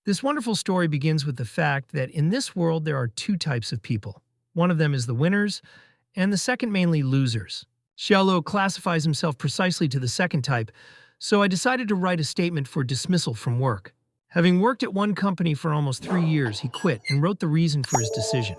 This wonderful story begins with the fact that in this world there are two types of people. One of them is the winners, and the second mainly losers. Xiaolo classifies himself precisely to the second type, so I decided to write a statement for dismissal from work. Having worked at one company for almost 3 years, he quit and wrote the reason for his decision.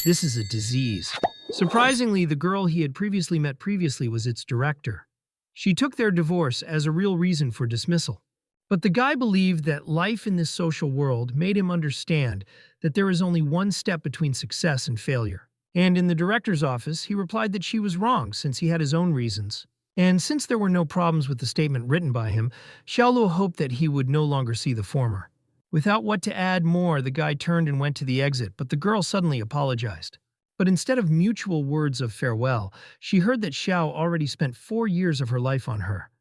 This is a disease. Surprisingly, the girl he had met previously was its director. She took their divorce as a real reason for dismissal. But the guy believed that life in this social world made him understand that there is only one step between success and failure. And in the director's office, he replied that she was wrong since he had his own reasons. And since there were no problems with the statement written by him, Xiaolo hoped that he would no longer see the former. Without what to add more, the guy turned and went to the exit, but the girl suddenly apologized. But instead of mutual words of farewell, she heard that Xiao already spent 4 years of her life on her.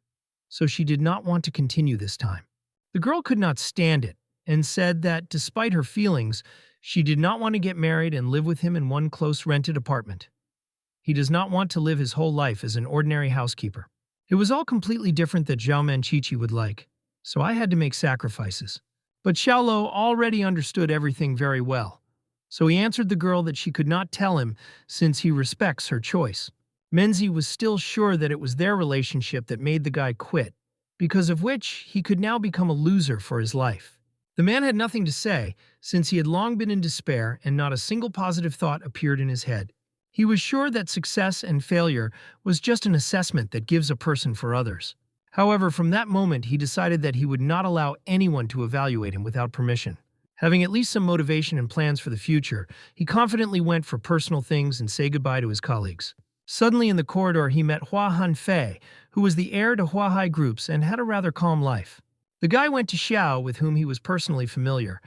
So she did not want to continue this time. The girl could not stand it and said that, despite her feelings, she did not want to get married and live with him in one close rented apartment. He does not want to live his whole life as an ordinary housekeeper. It was all completely different that Zhao Manchichi would like, so I had to make sacrifices. But Xiaolo already understood everything very well, so he answered the girl that she could not tell him since he respects her choice. Menzi was still sure that it was their relationship that made the guy quit, because of which he could now become a loser for his life. The man had nothing to say, since he had long been in despair and not a single positive thought appeared in his head. He was sure that success and failure was just an assessment that gives a person for others. However, from that moment he decided that he would not allow anyone to evaluate him without permission. Having at least some motivation and plans for the future, he confidently went for personal things and said goodbye to his colleagues. Suddenly in the corridor he met Hua Hanfei, who was the heir to Huahai groups and had a rather calm life. The guy went to Xiao, with whom he was personally familiar,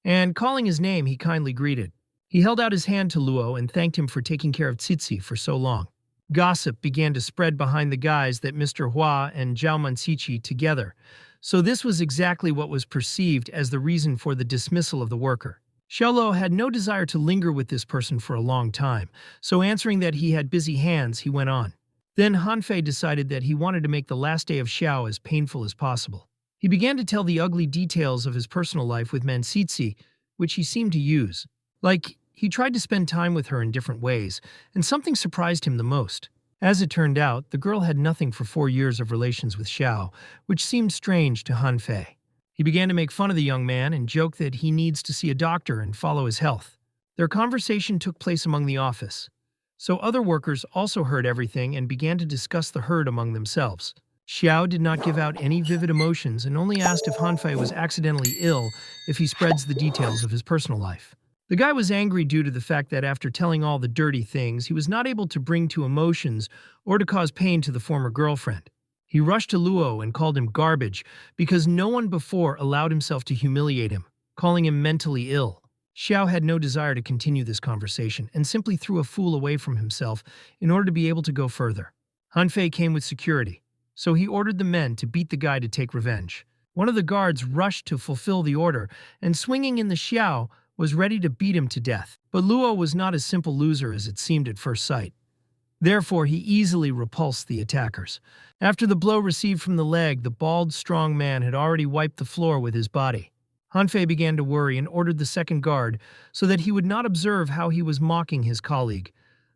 and calling his name he kindly greeted. He held out his hand to Luo and thanked him for taking care of Cixi for so long. Gossip began to spread behind the guys that Mr. Hua and Zhao Manxiqi together, so this was exactly what was perceived as the reason for the dismissal of the worker. Xiaolo had no desire to linger with this person for a long time, so answering that he had busy hands, he went on. Then Hanfei decided that he wanted to make the last day of Xiao as painful as possible. He began to tell the ugly details of his personal life with Manxiqi, which he seemed to use. Like, he tried to spend time with her in different ways, and something surprised him the most. As it turned out, the girl had nothing for 4 years of relations with Xiao, which seemed strange to Hanfei. He began to make fun of the young man and joke that he needs to see a doctor and follow his health. Their conversation took place among the office, so other workers also heard everything and began to discuss the herd among themselves. Xiao did not give out any vivid emotions and only asked if Hanfei was accidentally ill if he spreads the details of his personal life. The guy was angry due to the fact that after telling all the dirty things, he was not able to bring to emotions or to cause pain to the former girlfriend. He rushed to Luo and called him garbage because no one before allowed himself to humiliate him, calling him mentally ill. Xiao had no desire to continue this conversation and simply threw a fool away from himself in order to be able to go further. Hanfei came with security, so he ordered the men to beat the guy to take revenge. One of the guards rushed to fulfill the order, and swinging in the Xiao, was ready to beat him to death. But Luo was not a simple loser as it seemed at first sight. Therefore, he easily repulsed the attackers. After the blow received from the leg, the bald, strong man had already wiped the floor with his body. Hanfei began to worry and ordered the second guard so that he would not observe how he was mocking his colleague,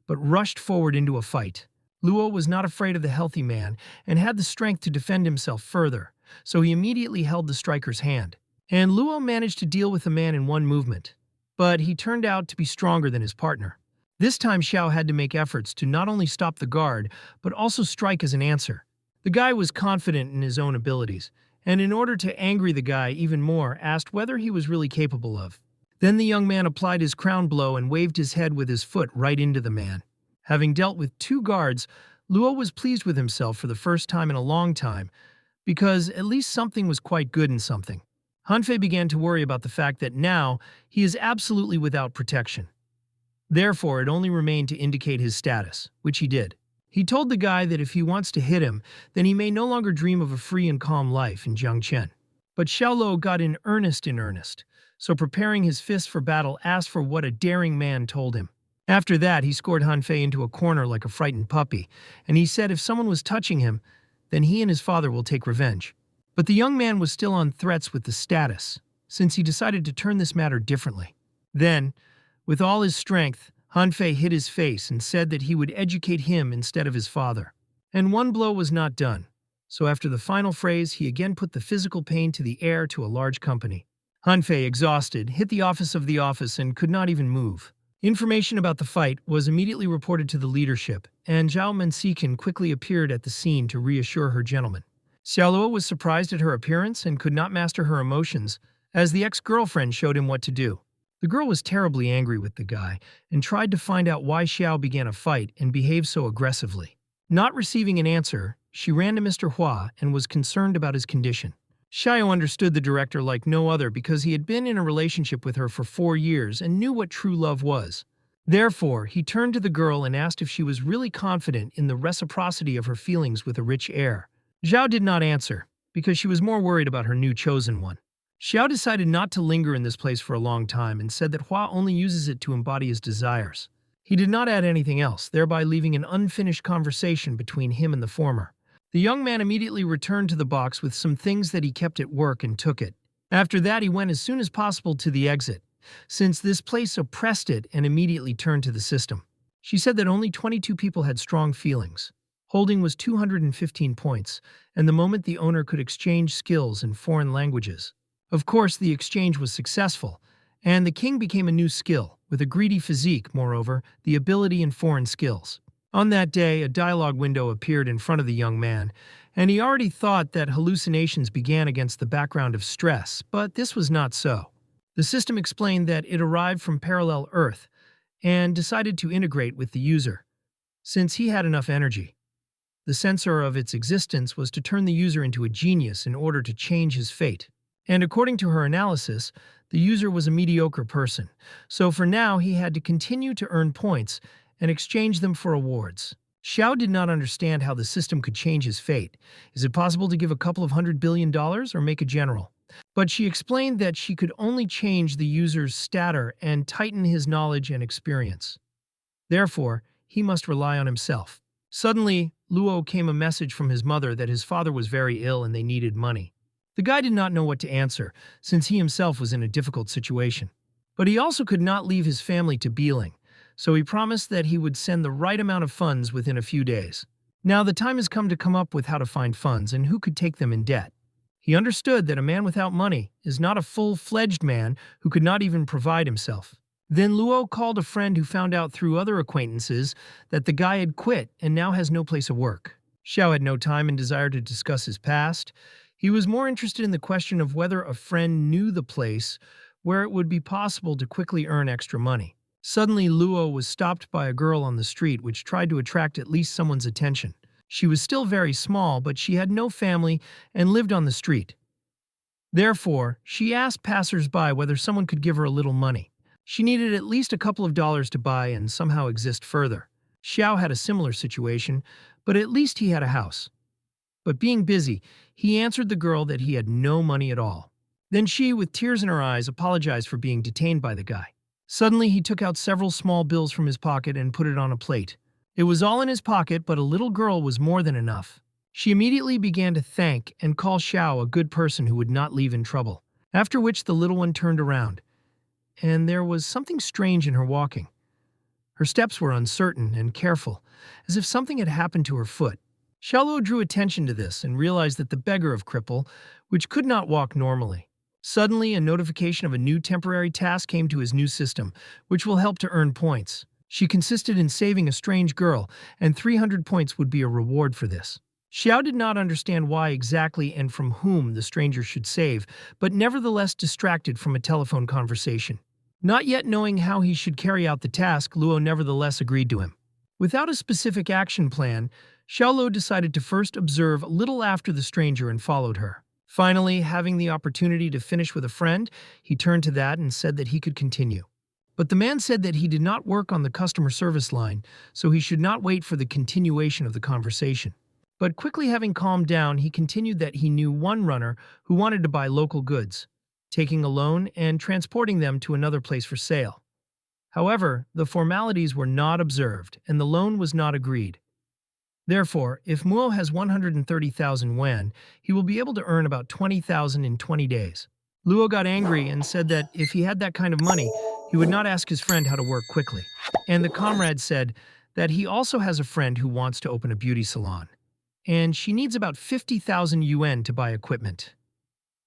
but rushed forward into a fight. Luo was not afraid of the healthy man and had the strength to defend himself further, so he immediately held the striker's hand. And Luo managed to deal with the man in one movement, but he turned out to be stronger than his partner. This time Xiao had to make efforts to not only stop the guard, but also strike as an answer. The guy was confident in his own abilities, and in order to angry the guy even more, asked whether he was really capable of. Then the young man applied his crown blow and waved his head with his foot right into the man. Having dealt with 2 guards, Luo was pleased with himself for the first time in a long time, because at least something was quite good in something. Hanfei began to worry about the fact that now he is absolutely without protection. Therefore, it only remained to indicate his status, which he did. He told the guy that if he wants to hit him, then he may no longer dream of a free and calm life in Jiangchen. But Xiaolo got in earnest, so preparing his fist for battle asked for what a daring man told him. After that, he scored Hanfei into a corner like a frightened puppy, and he said if someone was touching him, then he and his father will take revenge. But the young man was still on threats with the status, since he decided to turn this matter differently. Then, with all his strength, Hanfei hit his face and said that he would educate him instead of his father. And one blow was not done, so after the final phrase, he again put the physical pain to the air to a large company. Hanfei, exhausted, hit the office and could not even move. Information about the fight was immediately reported to the leadership, and Zhao Menxiken quickly appeared at the scene to reassure her gentleman. Xiaoluo was surprised at her appearance and could not master her emotions, as the ex-girlfriend showed him what to do. The girl was terribly angry with the guy and tried to find out why Xiao began a fight and behaved so aggressively. Not receiving an answer, she ran to Mr. Hua and was concerned about his condition. Xiao understood the director like no other because he had been in a relationship with her for 4 years and knew what true love was. Therefore, he turned to the girl and asked if she was really confident in the reciprocity of her feelings with a rich air. Zhao did not answer, because she was more worried about her new chosen one. Xiao decided not to linger in this place for a long time and said that Hua only uses it to embody his desires. He did not add anything else, thereby leaving an unfinished conversation between him and the former. The young man immediately returned to the box with some things that he kept at work and took it. After that, he went as soon as possible to the exit, since this place oppressed it, and immediately turned to the system. She said that only 22 people had strong feelings. Holding was 215 points, and the moment the owner could exchange skills in foreign languages. Of course, the exchange was successful, and the king became a new skill, with a greedy physique, moreover, the ability in foreign skills. On that day, a dialogue window appeared in front of the young man, and he already thought that hallucinations began against the background of stress, but this was not so. The system explained that it arrived from parallel Earth and decided to integrate with the user, since he had enough energy. The censor of its existence was to turn the user into a genius in order to change his fate. And according to her analysis, the user was a mediocre person, so for now he had to continue to earn points and exchange them for awards. Xiao did not understand how the system could change his fate. Is it possible to give a couple of $100 billion or make a general? But she explained that she could only change the user's stature and tighten his knowledge and experience. Therefore, he must rely on himself. Suddenly, Luo came a message from his mother that his father was very ill and they needed money. The guy did not know what to answer, since he himself was in a difficult situation. But he also could not leave his family to Beeling, so he promised that he would send the right amount of funds within a few days. Now the time has come to come up with how to find funds and who could take them in debt. He understood that a man without money is not a full-fledged man who could not even provide himself. Then Luo called a friend who found out through other acquaintances that the guy had quit and now has no place of work. Xiao had no time and desire to discuss his past. He was more interested in the question of whether a friend knew the place where it would be possible to quickly earn extra money. Suddenly, Luo was stopped by a girl on the street which tried to attract at least someone's attention. She was still very small, but she had no family and lived on the street. Therefore, she asked passers-by whether someone could give her a little money. She needed at least a couple of dollars to buy and somehow exist further. Xiao had a similar situation, but at least he had a house. But being busy, he answered the girl that he had no money at all. Then she, with tears in her eyes, apologized for being detained by the guy. Suddenly, he took out several small bills from his pocket and put it on a plate. It was all in his pocket, but a little girl was more than enough. She immediately began to thank and call Xiao a good person who would not leave in trouble, after which the little one turned around. And there was something strange in her walking. Her steps were uncertain and careful, as if something had happened to her foot. Xiaoluo drew attention to this and realized that the beggar of cripple, which could not walk normally. Suddenly, a notification of a new temporary task came to his new system, which will help to earn points. She consisted in saving a strange girl, and 300 points would be a reward for this. Xiao did not understand why exactly and from whom the stranger should save, but nevertheless distracted from a telephone conversation. Not yet knowing how he should carry out the task, Luo nevertheless agreed to him. Without a specific action plan, Xiaoluo decided to first observe a little after the stranger and followed her. Finally, having the opportunity to finish with a friend, he turned to that and said that he could continue. But the man said that he did not work on the customer service line, so he should not wait for the continuation of the conversation. But quickly having calmed down, he continued that he knew one runner who wanted to buy local goods, taking a loan and transporting them to another place for sale. However, the formalities were not observed, and the loan was not agreed. Therefore, if Muo has 130,000 yuan, he will be able to earn about 20,000 in 20 days. Luo got angry and said that if he had that kind of money, he would not ask his friend how to work quickly. And the comrade said that he also has a friend who wants to open a beauty salon, and she needs about 50,000 yuan to buy equipment.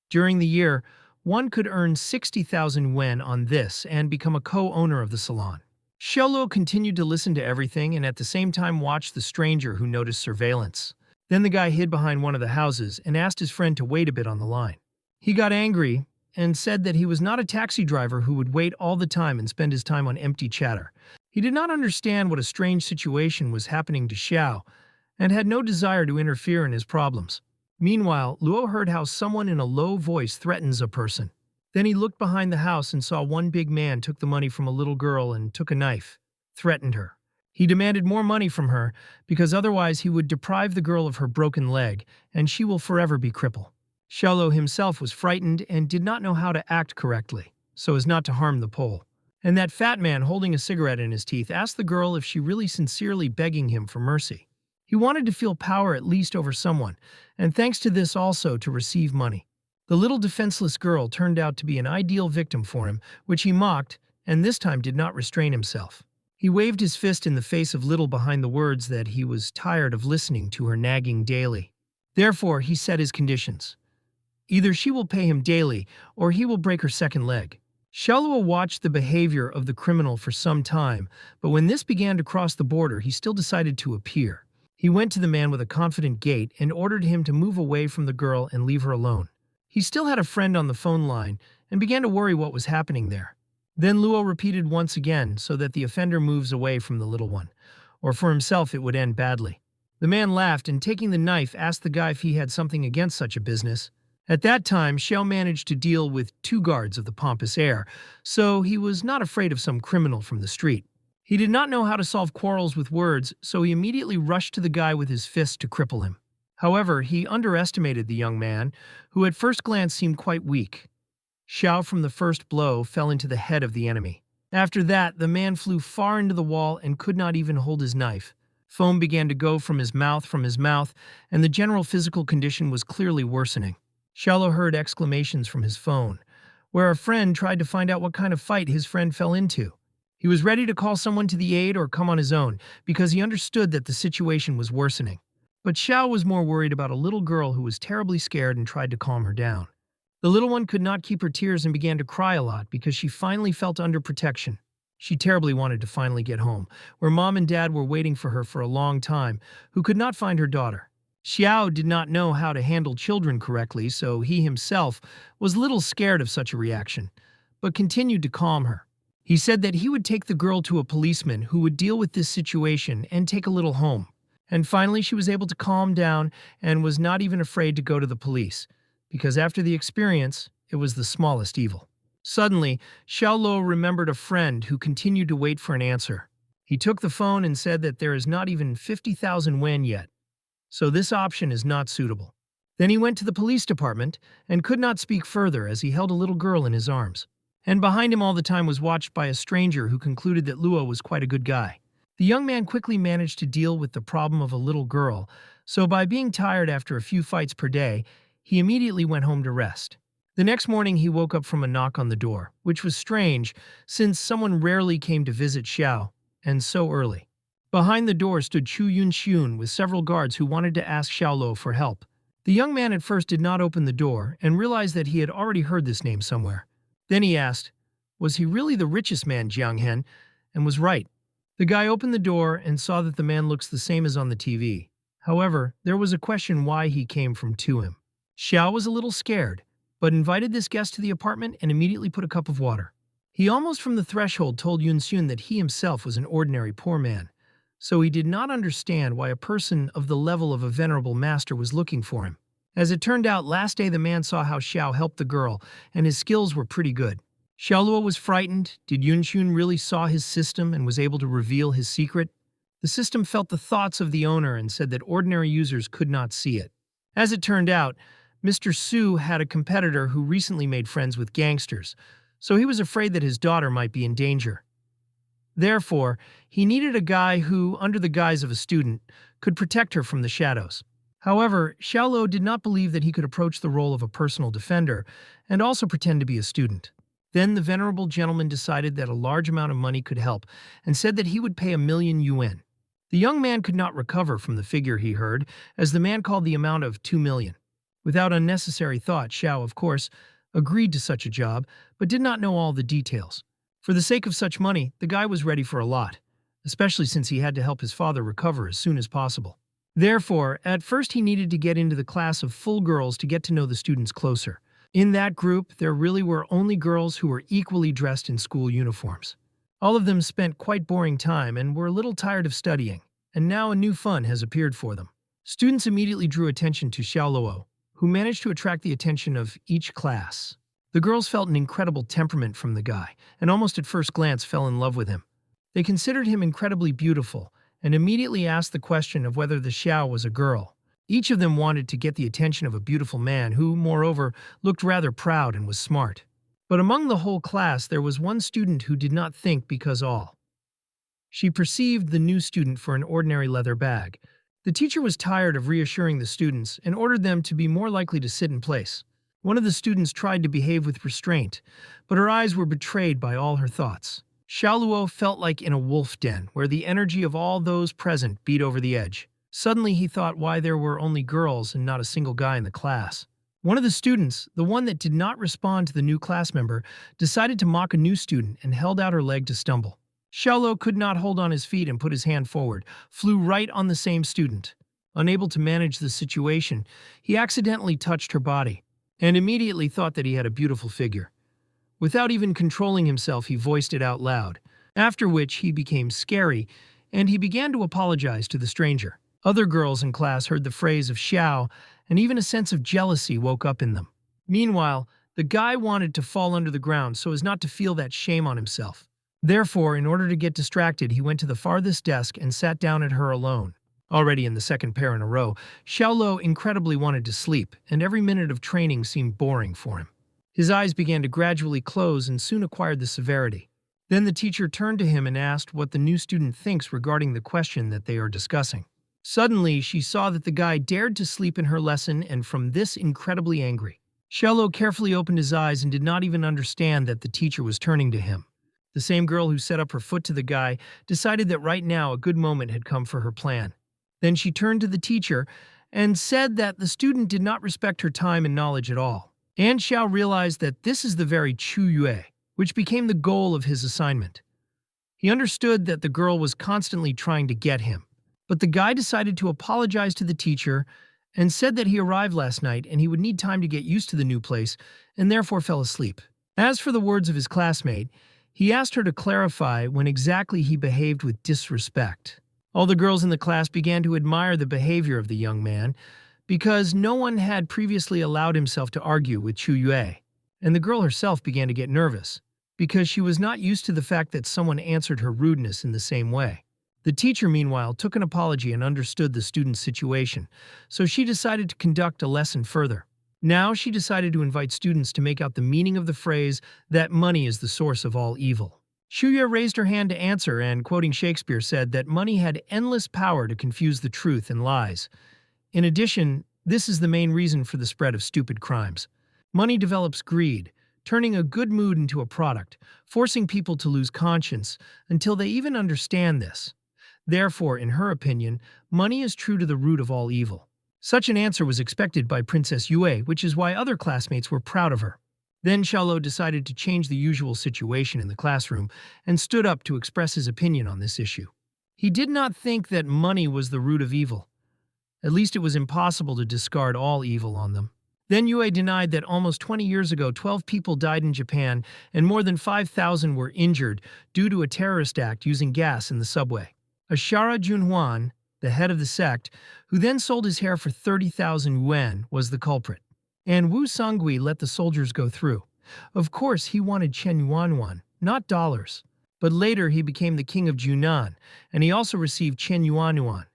During the year, one could earn 60,000 yuan on this and become a co-owner of the salon. Xiaoluo continued to listen to everything and at the same time watched the stranger who noticed surveillance. Then the guy hid behind one of the houses and asked his friend to wait a bit on the line. He got angry and said that he was not a taxi driver who would wait all the time and spend his time on empty chatter. He did not understand what a strange situation was happening to Xiao and had no desire to interfere in his problems. Meanwhile, Luo heard how someone in a low voice threatens a person. Then he looked behind the house and saw one big man took the money from a little girl and took a knife, threatened her. He demanded more money from her because otherwise he would deprive the girl of her broken leg and she will forever be crippled. Xiaoluo himself was frightened and did not know how to act correctly, so as not to harm the Pole. And that fat man holding a cigarette in his teeth asked the girl if she really sincerely begging him for mercy. He wanted to feel power at least over someone, and thanks to this also to receive money. The little defenseless girl turned out to be an ideal victim for him, which he mocked, and this time did not restrain himself. He waved his fist in the face of Little behind the words that he was tired of listening to her nagging daily. Therefore, he set his conditions. Either she will pay him daily, or he will break her second leg. Xiaoluo watched the behavior of the criminal for some time, but when this began to cross the border, he still decided to appear. He went to the man with a confident gait and ordered him to move away from the girl and leave her alone. He still had a friend on the phone line and began to worry what was happening there. Then Luo repeated once again so that the offender moves away from the little one, or for himself it would end badly. The man laughed and taking the knife asked the guy if he had something against such a business. At that time, Xiao managed to deal with 2 guards of the pompous heir, so he was not afraid of some criminal from the street. He did not know how to solve quarrels with words, so he immediately rushed to the guy with his fist to cripple him. However, he underestimated the young man, who at first glance seemed quite weak. Xiao from the first blow fell into the head of the enemy. After that, the man flew far into the wall and could not even hold his knife. Foam began to go from his mouth, and the general physical condition was clearly worsening. Xiaoluo heard exclamations from his phone, where a friend tried to find out what kind of fight his friend fell into. He was ready to call someone to the aid or come on his own, because he understood that the situation was worsening. But Xiao was more worried about a little girl who was terribly scared and tried to calm her down. The little one could not keep her tears and began to cry a lot because she finally felt under protection. She terribly wanted to finally get home, where mom and dad were waiting for her for a long time, who could not find her daughter. Xiao did not know how to handle children correctly, so he himself was a little scared of such a reaction, but continued to calm her. He said that he would take the girl to a policeman who would deal with this situation and take a little home. And finally she was able to calm down and was not even afraid to go to the police, because after the experience, it was the smallest evil. Suddenly, Xiaoluo remembered a friend who continued to wait for an answer. He took the phone and said that there is not even 50,000 yuan yet, so this option is not suitable. Then he went to the police department and could not speak further as he held a little girl in his arms. And behind him all the time was watched by a stranger who concluded that Luo was quite a good guy. The young man quickly managed to deal with the problem of a little girl, so by being tired after a few fights per day, he immediately went home to rest. The next morning he woke up from a knock on the door, which was strange since someone rarely came to visit Xiao, and so early. Behind the door stood Chu Yunxiun with several guards who wanted to ask Xiaoluo for help. The young man at first did not open the door and realized that he had already heard this name somewhere. Then he asked, was he really the richest man, Jianghen, and was right. The guy opened the door and saw that the man looks the same as on the TV. However, there was a question why he came from to him. Xiao was a little scared, but invited this guest to the apartment and immediately put a cup of water. He almost from the threshold told Yunxiun that he himself was an ordinary poor man, so he did not understand why a person of the level of a venerable master was looking for him. As it turned out, last day the man saw how Xiao helped the girl, and his skills were pretty good. Xiaoluo was frightened. Did Yunxiun really saw his system and was able to reveal his secret? The system felt the thoughts of the owner and said that ordinary users could not see it. As it turned out, Mr. Su had a competitor who recently made friends with gangsters, so he was afraid that his daughter might be in danger. Therefore, he needed a guy who, under the guise of a student, could protect her from the shadows. However, Xiaolo did not believe that he could approach the role of a personal defender and also pretend to be a student. Then the venerable gentleman decided that a large amount of money could help and said that he would pay 1,000,000 yuan. The young man could not recover from the figure he heard, as the man called the amount of 2,000,000. Without unnecessary thought, Xiao, of course, agreed to such a job, but did not know all the details. For the sake of such money, the guy was ready for a lot, especially since he had to help his father recover as soon as possible. Therefore, at first he needed to get into the class of full girls to get to know the students closer. In that group, there really were only girls who were equally dressed in school uniforms. All of them spent quite boring time and were a little tired of studying, and now a new fun has appeared for them. Students immediately drew attention to Xiaoluo, who managed to attract the attention of each class. The girls felt an incredible temperament from the guy, and almost at first glance fell in love with him. They considered him incredibly beautiful, and immediately asked the question of whether the Xiao was a girl. Each of them wanted to get the attention of a beautiful man who, moreover, looked rather proud and was smart. But among the whole class there was one student who did not think because all. She perceived the new student for an ordinary leather bag. The teacher was tired of reassuring the students and ordered them to be more likely to sit in place. One of the students tried to behave with restraint, but her eyes were betrayed by all her thoughts. Xiaoluo felt like in a wolf den, where the energy of all those present beat over the edge. Suddenly he thought why there were only girls and not a single guy in the class. One of the students, the one that did not respond to the new class member, decided to mock a new student and held out her leg to stumble. Xiaoluo could not hold on his feet and put his hand forward, flew right on the same student. Unable to manage the situation, he accidentally touched her body, and immediately thought that he had a beautiful figure. Without even controlling himself, he voiced it out loud, after which he became scary, and he began to apologize to the stranger. Other girls in class heard the phrase of Xiao, and even a sense of jealousy woke up in them. Meanwhile, the guy wanted to fall under the ground so as not to feel that shame on himself. Therefore, in order to get distracted, he went to the farthest desk and sat down at her alone. Already in the second pair in a row, Xiaoluo incredibly wanted to sleep, and every minute of training seemed boring for him. His eyes began to gradually close and soon acquired the severity. Then the teacher turned to him and asked what the new student thinks regarding the question that they are discussing. Suddenly, she saw that the guy dared to sleep in her lesson and from this incredibly angry. Xiaoluo carefully opened his eyes and did not even understand that the teacher was turning to him. The same girl who set up her foot to the guy decided that right now a good moment had come for her plan. Then she turned to the teacher and said that the student did not respect her time and knowledge at all. And Xiao realized that this is the very Chu Yue, which became the goal of his assignment. He understood that the girl was constantly trying to get him, but the guy decided to apologize to the teacher and said that he arrived last night and he would need time to get used to the new place and therefore fell asleep. As for the words of his classmate, he asked her to clarify when exactly he behaved with disrespect. All the girls in the class began to admire the behavior of the young man, because no one had previously allowed himself to argue with Chu Yue, and the girl herself began to get nervous, because she was not used to the fact that someone answered her rudeness in the same way. The teacher, meanwhile, took an apology and understood the student's situation, so she decided to conduct a lesson further. Now she decided to invite students to make out the meaning of the phrase that money is the source of all evil. Shuya raised her hand to answer and, quoting Shakespeare, said that money had endless power to confuse the truth and lies. In addition, this is the main reason for the spread of stupid crimes. Money develops greed, turning a good mood into a product, forcing people to lose conscience until they even understand this. Therefore, in her opinion, money is true to the root of all evil. Such an answer was expected by Princess Yue, which is why other classmates were proud of her. Then Xiaoluo decided to change the usual situation in the classroom and stood up to express his opinion on this issue. He did not think that money was the root of evil. At least it was impossible to discard all evil on them. Then Yue denied that almost 20 years ago 12 people died in Japan and more than 5,000 were injured due to a terrorist act using gas in the subway. Ashara Junhuan, the head of the sect, who then sold his hair for 30,000 yuan, was the culprit. And Wu Songui let the soldiers go through. Of course, he wanted Chen Yuanyuan, not dollars. But later he became the king of Junan, and he also received Chen Yuanyuan.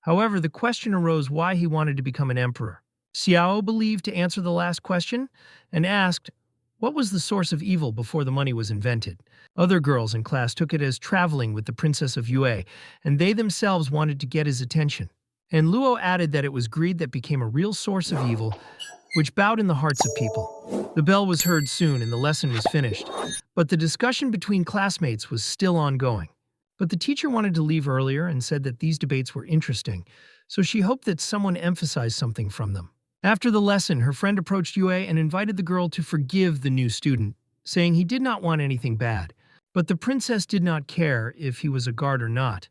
However, the question arose why he wanted to become an emperor. Xiao believed to answer the last question and asked, what was the source of evil before the money was invented? Other girls in class took it as traveling with the princess of Yue, and they themselves wanted to get his attention. And Luo added that it was greed that became a real source of evil, which bowed in the hearts of people. The bell was heard soon and the lesson was finished, but the discussion between classmates was still ongoing. But the teacher wanted to leave earlier and said that these debates were interesting, so she hoped that someone emphasized something from them. After the lesson, her friend approached Yue and invited the girl to forgive the new student, saying he did not want anything bad. But the princess did not care if he was a guard or not.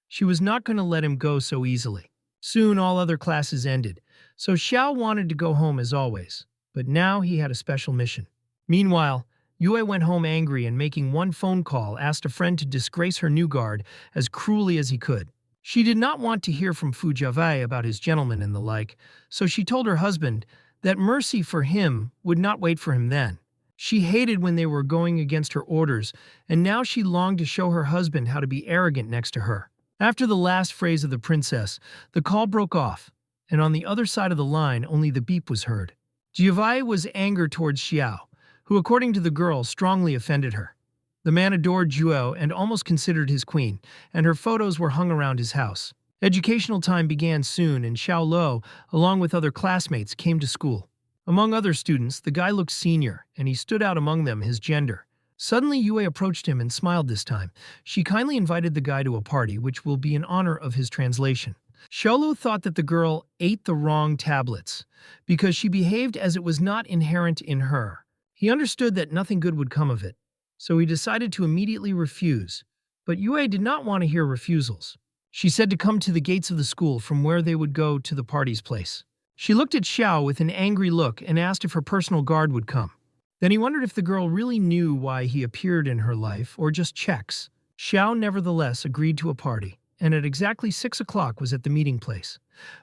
She was not going to let him go so easily. Soon all other classes ended, so Xiao wanted to go home as always, but now he had a special mission. Meanwhile, Yue went home angry and making one phone call asked a friend to disgrace her new guard as cruelly as he could. She did not want to hear from Fu Jiawei about his gentleman and the like, so she told her husband that mercy for him would not wait for him then. She hated when they were going against her orders, and now she longed to show her husband how to be arrogant next to her. After the last phrase of the princess, the call broke off, and on the other side of the line only the beep was heard. Jiawei was angered towards Xiao, who according to the girl strongly offended her. The man adored Zhuo and almost considered his queen, and her photos were hung around his house. Educational time began soon, and Xiao Luo, along with other classmates, came to school. Among other students, the guy looked senior, and he stood out among them his gender. Suddenly, Yue approached him and smiled this time. She kindly invited the guy to a party, which will be in honor of his translation. Xiaolu thought that the girl ate the wrong tablets, because she behaved as it was not inherent in her. He understood that nothing good would come of it, so he decided to immediately refuse. But Yue did not want to hear refusals. She said to come to the gates of the school from where they would go to the party's place. She looked at Xiao with an angry look and asked if her personal guard would come. Then he wondered if the girl really knew why he appeared in her life or just checks. Xiao nevertheless agreed to a party, and at exactly 6 o'clock was at the meeting place.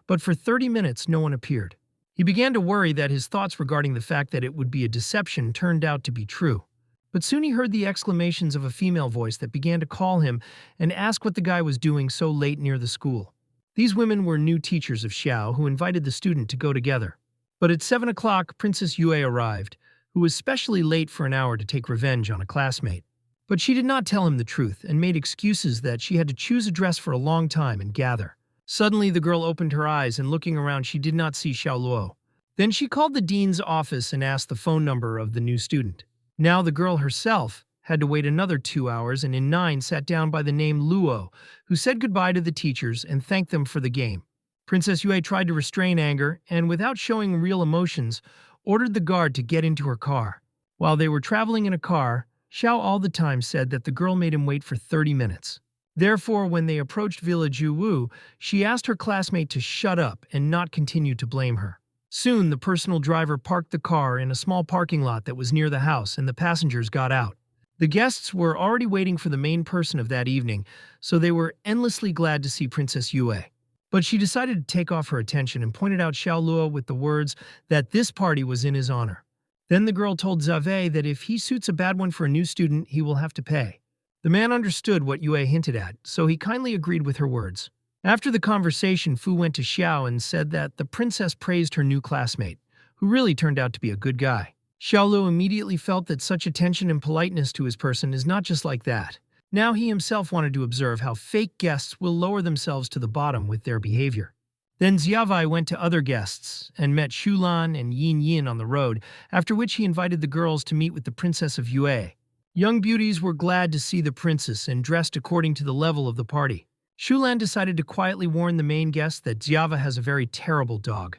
But for 30 minutes no one appeared. He began to worry that his thoughts regarding the fact that it would be a deception turned out to be true. But soon he heard the exclamations of a female voice that began to call him and ask what the guy was doing so late near the school. These women were new teachers of Xiao who invited the student to go together. But at 7 o'clock, Princess Yue arrived, who was specially late for an hour to take revenge on a classmate. But she did not tell him the truth and made excuses that she had to choose a dress for a long time and gather. Suddenly, the girl opened her eyes and looking around, she did not see Xiao Luo. Then she called the dean's office and asked the phone number of the new student. Now the girl herself had to wait another 2 hours and in 9 sat down by the name Luo, who said goodbye to the teachers and thanked them for the game. Princess Yue tried to restrain anger and, without showing real emotions, ordered the guard to get into her car. While they were traveling in a car, Xiao all the time said that the girl made him wait for 30 minutes. Therefore, when they approached Village Wu, she asked her classmate to shut up and not continue to blame her. Soon, the personal driver parked the car in a small parking lot that was near the house and the passengers got out. The guests were already waiting for the main person of that evening, so they were endlessly glad to see Princess Yue. But she decided to take off her attention and pointed out Xiao Luo with the words that this party was in his honor. Then the girl told Zave that if he suits a bad one for a new student, he will have to pay. The man understood what Yue hinted at, so he kindly agreed with her words. After the conversation, Fu went to Xiao and said that the princess praised her new classmate, who really turned out to be a good guy. Xiao Lu immediately felt that such attention and politeness to his person is not just like that. Now he himself wanted to observe how fake guests will lower themselves to the bottom with their behavior. Then Xiaovai went to other guests and met Shulan and Yin Yin on the road, after which he invited the girls to meet with the princess of Yue. Young beauties were glad to see the princess and dressed according to the level of the party. Shulan decided to quietly warn the main guest that Xiava has a very terrible dog.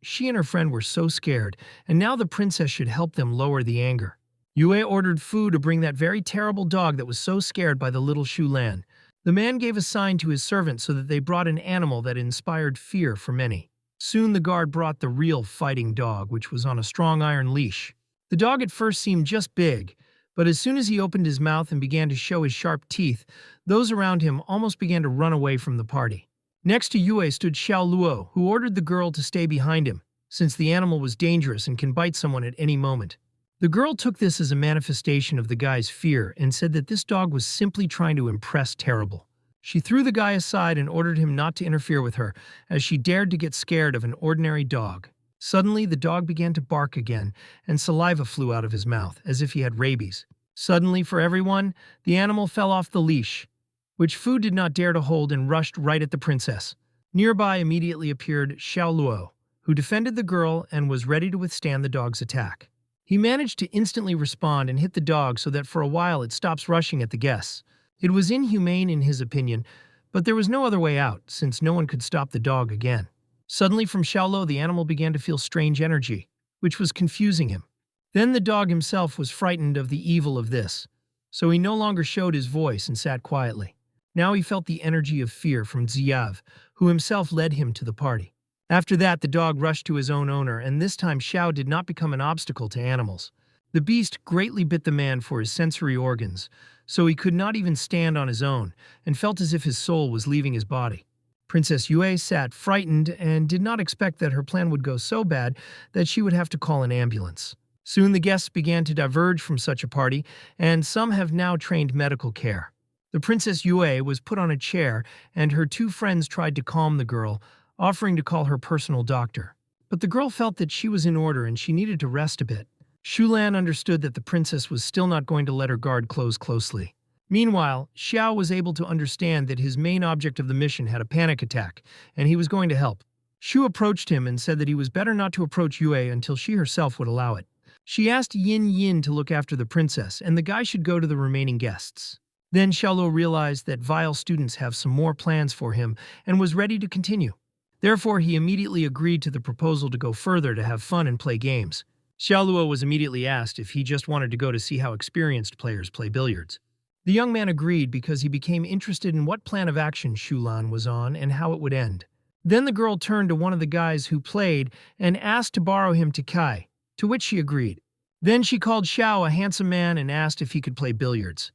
She and her friend were so scared, and now the princess should help them lower the anger. Yue ordered Fu to bring that very terrible dog that was so scared by the little Shulan. The man gave a sign to his servant so that they brought an animal that inspired fear for many. Soon the guard brought the real fighting dog, which was on a strong iron leash. The dog at first seemed just big, but as soon as he opened his mouth and began to show his sharp teeth, those around him almost began to run away from the party. Next to Yue stood Xiao Luo, who ordered the girl to stay behind him, since the animal was dangerous and can bite someone at any moment. The girl took this as a manifestation of the guy's fear and said that this dog was simply trying to impress Terrible. She threw the guy aside and ordered him not to interfere with her, as she dared to get scared of an ordinary dog. Suddenly, the dog began to bark again, and saliva flew out of his mouth, as if he had rabies. Suddenly, for everyone, the animal fell off the leash, which Fu did not dare to hold and rushed right at the princess. Nearby immediately appeared Xiaoluo, who defended the girl and was ready to withstand the dog's attack. He managed to instantly respond and hit the dog so that for a while it stops rushing at the guests. It was inhumane in his opinion, but there was no other way out since no one could stop the dog again. Suddenly from Xiaoluo the animal began to feel strange energy, which was confusing him. Then the dog himself was frightened of the evil of this, so he no longer showed his voice and sat quietly. Now he felt the energy of fear from Ziyav, who himself led him to the party. After that, the dog rushed to his own owner, and this time Xiao did not become an obstacle to animals. The beast greatly bit the man for his sensory organs, so he could not even stand on his own, and felt as if his soul was leaving his body. Princess Yue sat frightened and did not expect that her plan would go so bad that she would have to call an ambulance. Soon the guests began to diverge from such a party, and some have now trained medical care. The Princess Yue was put on a chair, and her two friends tried to calm the girl, offering to call her personal doctor. But the girl felt that she was in order and she needed to rest a bit. Shulan understood that the princess was still not going to let her guard close closely. Meanwhile, Xiao was able to understand that his main object of the mission had a panic attack, and he was going to help. Shu approached him and said that he was better not to approach Yue until she herself would allow it. She asked Yin Yin to look after the princess, and the guy should go to the remaining guests. Then Xiaoluo realized that vile students have some more plans for him and was ready to continue. Therefore, he immediately agreed to the proposal to go further to have fun and play games. Xiaoluo was immediately asked if he just wanted to go to see how experienced players play billiards. The young man agreed because he became interested in what plan of action Shulan was on and how it would end. Then the girl turned to one of the guys who played and asked to borrow him to Kai, to which she agreed. Then she called Xiao a handsome man and asked if he could play billiards.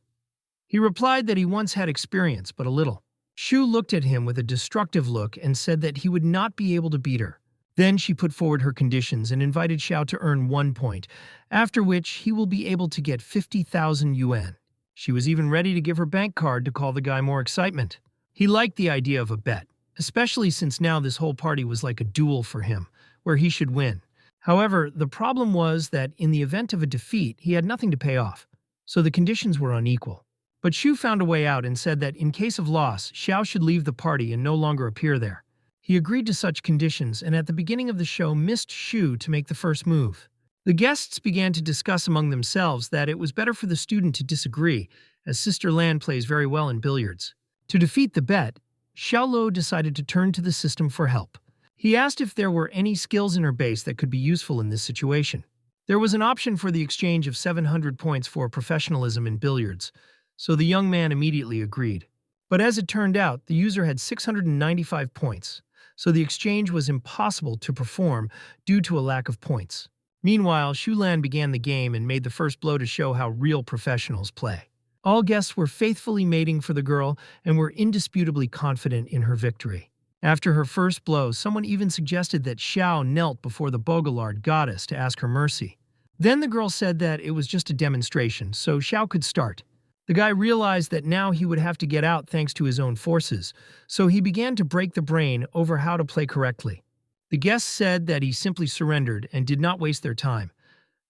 He replied that he once had experience, but a little. Shu looked at him with a destructive look and said that he would not be able to beat her. Then she put forward her conditions and invited Xiao to earn 1 point, after which he will be able to get 50,000 yuan. She was even ready to give her bank card to call the guy more excitement. He liked the idea of a bet, especially since now this whole party was like a duel for him, where he should win. However, the problem was that in the event of a defeat, he had nothing to pay off, so the conditions were unequal. But Shu found a way out and said that in case of loss, Xiao should leave the party and no longer appear there. He agreed to such conditions and at the beginning of the show missed Shu to make the first move. The guests began to discuss among themselves that it was better for the student to disagree, as Sister Lan plays very well in billiards. To defeat the bet, Xiaoluo decided to turn to the system for help. He asked if there were any skills in her base that could be useful in this situation. There was an option for the exchange of 700 points for professionalism in billiards, so the young man immediately agreed. But as it turned out, the user had 695 points, so the exchange was impossible to perform due to a lack of points. Meanwhile, Shulan began the game and made the first blow to show how real professionals play. All guests were faithfully mating for the girl and were indisputably confident in her victory. After her first blow, someone even suggested that Xiao knelt before the Bogalard goddess to ask her mercy. Then the girl said that it was just a demonstration, so Xiao could start. The guy realized that now he would have to get out thanks to his own forces, so he began to break the brain over how to play correctly. The guests said that he simply surrendered and did not waste their time.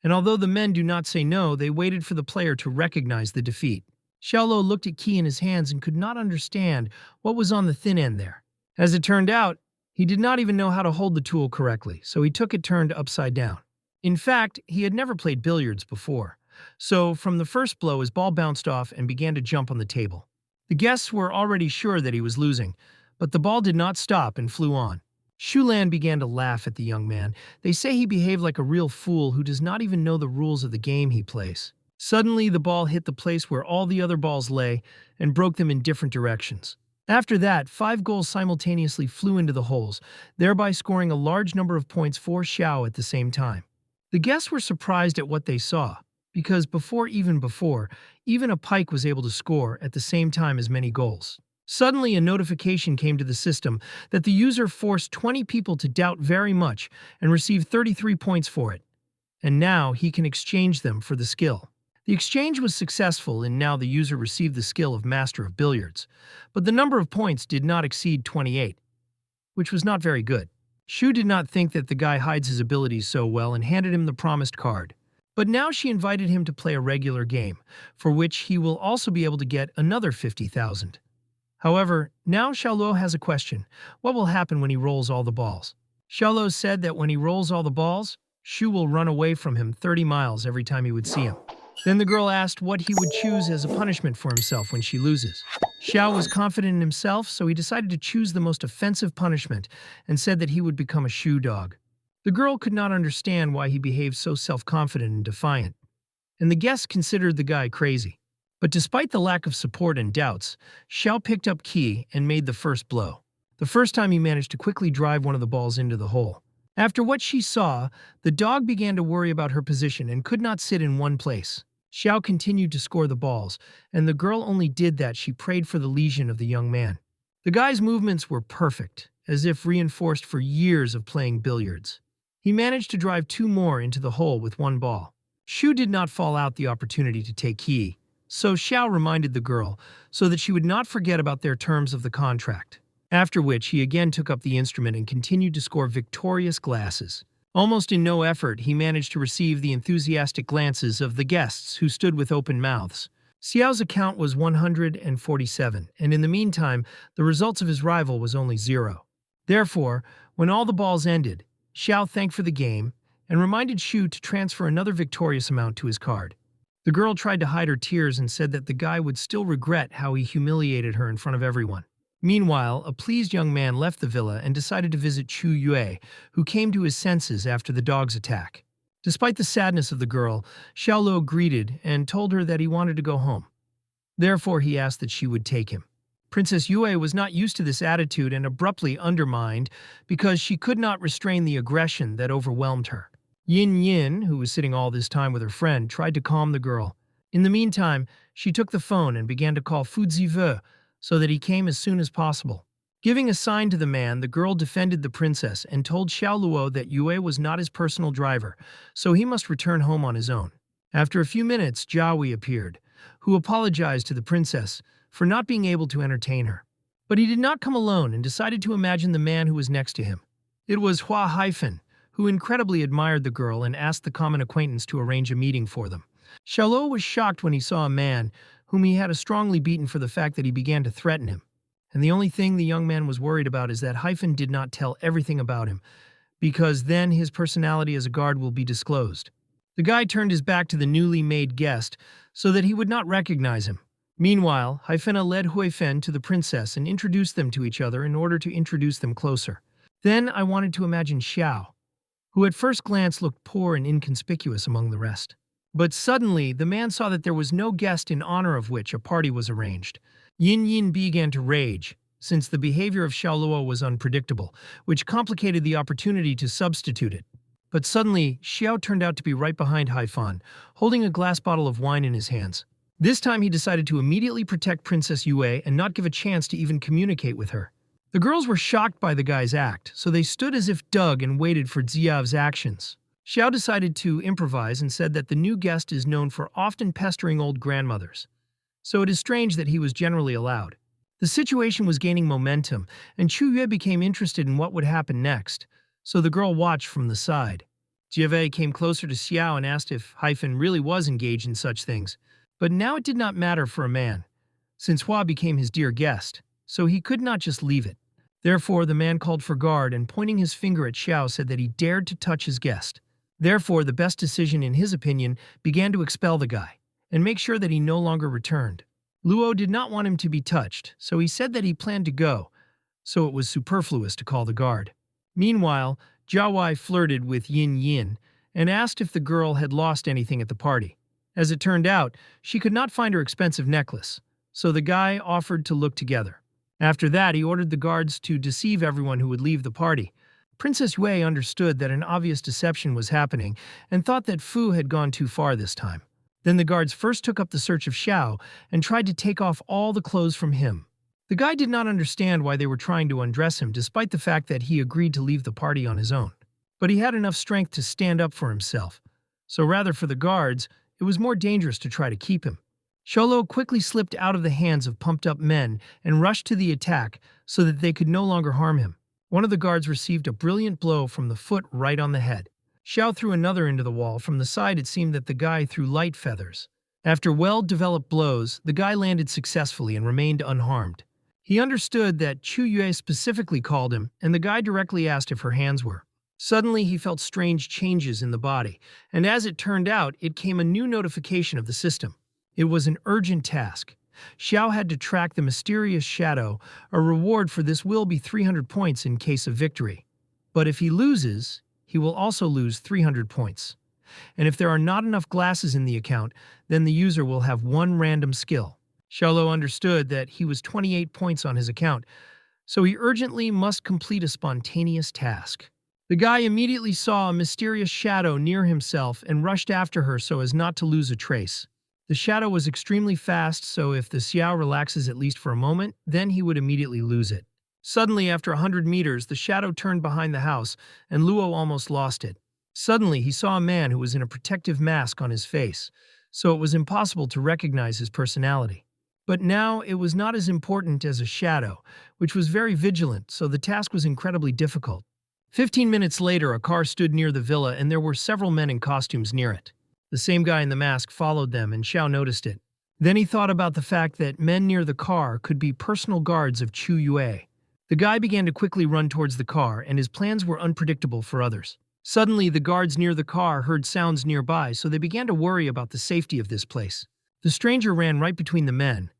And although the men do not say no, they waited for the player to recognize the defeat. Xiaoluo looked at key in his hands and could not understand what was on the thin end there. As it turned out, he did not even know how to hold the tool correctly, so he took it turned upside down. In fact, he had never played billiards before. So, from the first blow, his ball bounced off and began to jump on the table. The guests were already sure that he was losing, but the ball did not stop and flew on. Shulan began to laugh at the young man. They say he behaved like a real fool who does not even know the rules of the game he plays. Suddenly, the ball hit the place where all the other balls lay and broke them in different directions. After that, 5 goals simultaneously flew into the holes, thereby scoring a large number of points for Xiao at the same time. The guests were surprised at what they saw, because before, even a pike was able to score at the same time as many goals. Suddenly, a notification came to the system that the user forced 20 people to doubt very much and received 33 points for it. And now he can exchange them for the skill. The exchange was successful and now the user received the skill of Master of Billiards, but the number of points did not exceed 28, which was not very good. Shu did not think that the guy hides his abilities so well and handed him the promised card. But now she invited him to play a regular game, for which he will also be able to get another 50,000. However, now Xiaoluo has a question. What will happen when he rolls all the balls? Xiaoluo said that when he rolls all the balls, Shu will run away from him 30 miles every time he would see him. Then the girl asked what he would choose as a punishment for himself when she loses. Xiao was confident in himself, so he decided to choose the most offensive punishment and said that he would become a shoe dog. The girl could not understand why he behaved so self-confident and defiant, and the guests considered the guy crazy. But despite the lack of support and doubts, Xiao picked up Qi and made the first blow. The first time he managed to quickly drive one of the balls into the hole. After what she saw, the dog began to worry about her position and could not sit in one place. Xiao continued to score the balls, and the girl only did that she prayed for the lesion of the young man. The guy's movements were perfect, as if reinforced for years of playing billiards. He managed to drive 2 more into the hole with 1 ball. Shu did not fall out the opportunity to take Qi, so Xiao reminded the girl so that she would not forget about their terms of the contract. After which he again took up the instrument and continued to score victorious glasses. Almost in no effort, he managed to receive the enthusiastic glances of the guests who stood with open mouths. Xiao's account was 147, and in the meantime, the results of his rival was only 0. Therefore, when all the balls ended, Xiao thanked for the game and reminded Shu to transfer another victorious amount to his card. The girl tried to hide her tears and said that the guy would still regret how he humiliated her in front of everyone. Meanwhile, a pleased young man left the villa and decided to visit Chu Yue, who came to his senses after the dog's attack. Despite the sadness of the girl, Xiaoluo greeted and told her that he wanted to go home. Therefore, he asked that she would take him. Princess Yue was not used to this attitude and abruptly undermined because she could not restrain the aggression that overwhelmed her. Yin Yin, who was sitting all this time with her friend, tried to calm the girl. In the meantime, she took the phone and began to call Fu Zive so that he came as soon as possible. Giving a sign to the man, the girl defended the princess and told Xiaoluo that Yue was not his personal driver, so he must return home on his own. After a few minutes, Jiahui appeared, who apologized to the princess for not being able to entertain her. But he did not come alone and decided to imagine the man who was next to him. It was Hua Haifeng, who incredibly admired the girl and asked the common acquaintance to arrange a meeting for them. Xiaoluo was shocked when he saw a man whom he had strongly beaten for the fact that he began to threaten him. And the only thing the young man was worried about is that Haifeng did not tell everything about him, because then his personality as a guard will be disclosed. The guy turned his back to the newly made guest so that he would not recognize him. Meanwhile, Haifeng led Huifen to the princess and introduced them to each other in order to introduce them closer. Then I wanted to imagine Xiao, who at first glance looked poor and inconspicuous among the rest. But suddenly, the man saw that there was no guest in honor of which a party was arranged. Yin Yin began to rage, since the behavior of Xiaoluo was unpredictable, which complicated the opportunity to substitute it. But suddenly, Xiao turned out to be right behind Haifeng, holding a glass bottle of wine in his hands. This time he decided to immediately protect Princess Yue and not give a chance to even communicate with her. The girls were shocked by the guy's act, so they stood as if dug and waited for Ziav's actions. Xiao decided to improvise and said that the new guest is known for often pestering old grandmothers, so it is strange that he was generally allowed. The situation was gaining momentum, and Chu Yue became interested in what would happen next, so the girl watched from the side. Jiave came closer to Xiao and asked if Haifeng really was engaged in such things, but now it did not matter for a man, since Hua became his dear guest, so he could not just leave it. Therefore, the man called for guard and pointing his finger at Xiao said that he dared to touch his guest. Therefore, the best decision in his opinion began to expel the guy and make sure that he no longer returned. Luo did not want him to be touched, so he said that he planned to go, so it was superfluous to call the guard. Meanwhile, Jiawei flirted with Yin Yin and asked if the girl had lost anything at the party. As it turned out, she could not find her expensive necklace, so the guy offered to look together. After that, he ordered the guards to deceive everyone who would leave the party. Princess Yue understood that an obvious deception was happening and thought that Fu had gone too far this time. Then the guards first took up the search of Xiao and tried to take off all the clothes from him. The guy did not understand why they were trying to undress him despite the fact that he agreed to leave the party on his own. But he had enough strength to stand up for himself, so rather for the guards, it was more dangerous to try to keep him. Sholo quickly slipped out of the hands of pumped-up men and rushed to the attack so that they could no longer harm him. One of the guards received a brilliant blow from the foot right on the head. Xiao threw another into the wall. From the side, it seemed that the guy threw light feathers. After well-developed blows, the guy landed successfully and remained unharmed. He understood that Chu Yue specifically called him, and the guy directly asked if her hands were. Suddenly, he felt strange changes in the body, and as it turned out, it came a new notification of the system. It was an urgent task. Xiao had to track the mysterious shadow. A reward for this will be 300 points in case of victory. But if he loses, he will also lose 300 points. And if there are not enough glasses in the account, then the user will have one random skill. Xiaolo understood that he was 28 points on his account, so he urgently must complete a spontaneous task. The guy immediately saw a mysterious shadow near himself and rushed after her so as not to lose a trace. The shadow was extremely fast, so if the Xiao relaxes at least for a moment, then he would immediately lose it. Suddenly, after 100 meters, the shadow turned behind the house, and Luo almost lost it. Suddenly, he saw a man who was in a protective mask on his face, so it was impossible to recognize his personality. But now, it was not as important as a shadow, which was very vigilant, so the task was incredibly difficult. 15 minutes later, a car stood near the villa and there were several men in costumes near it. The same guy in the mask followed them and Xiao noticed it. Then he thought about the fact that men near the car could be personal guards of Chu Yue. The guy began to quickly run towards the car and his plans were unpredictable for others. Suddenly, the guards near the car heard sounds nearby, so they began to worry about the safety of this place. The stranger ran right between the men,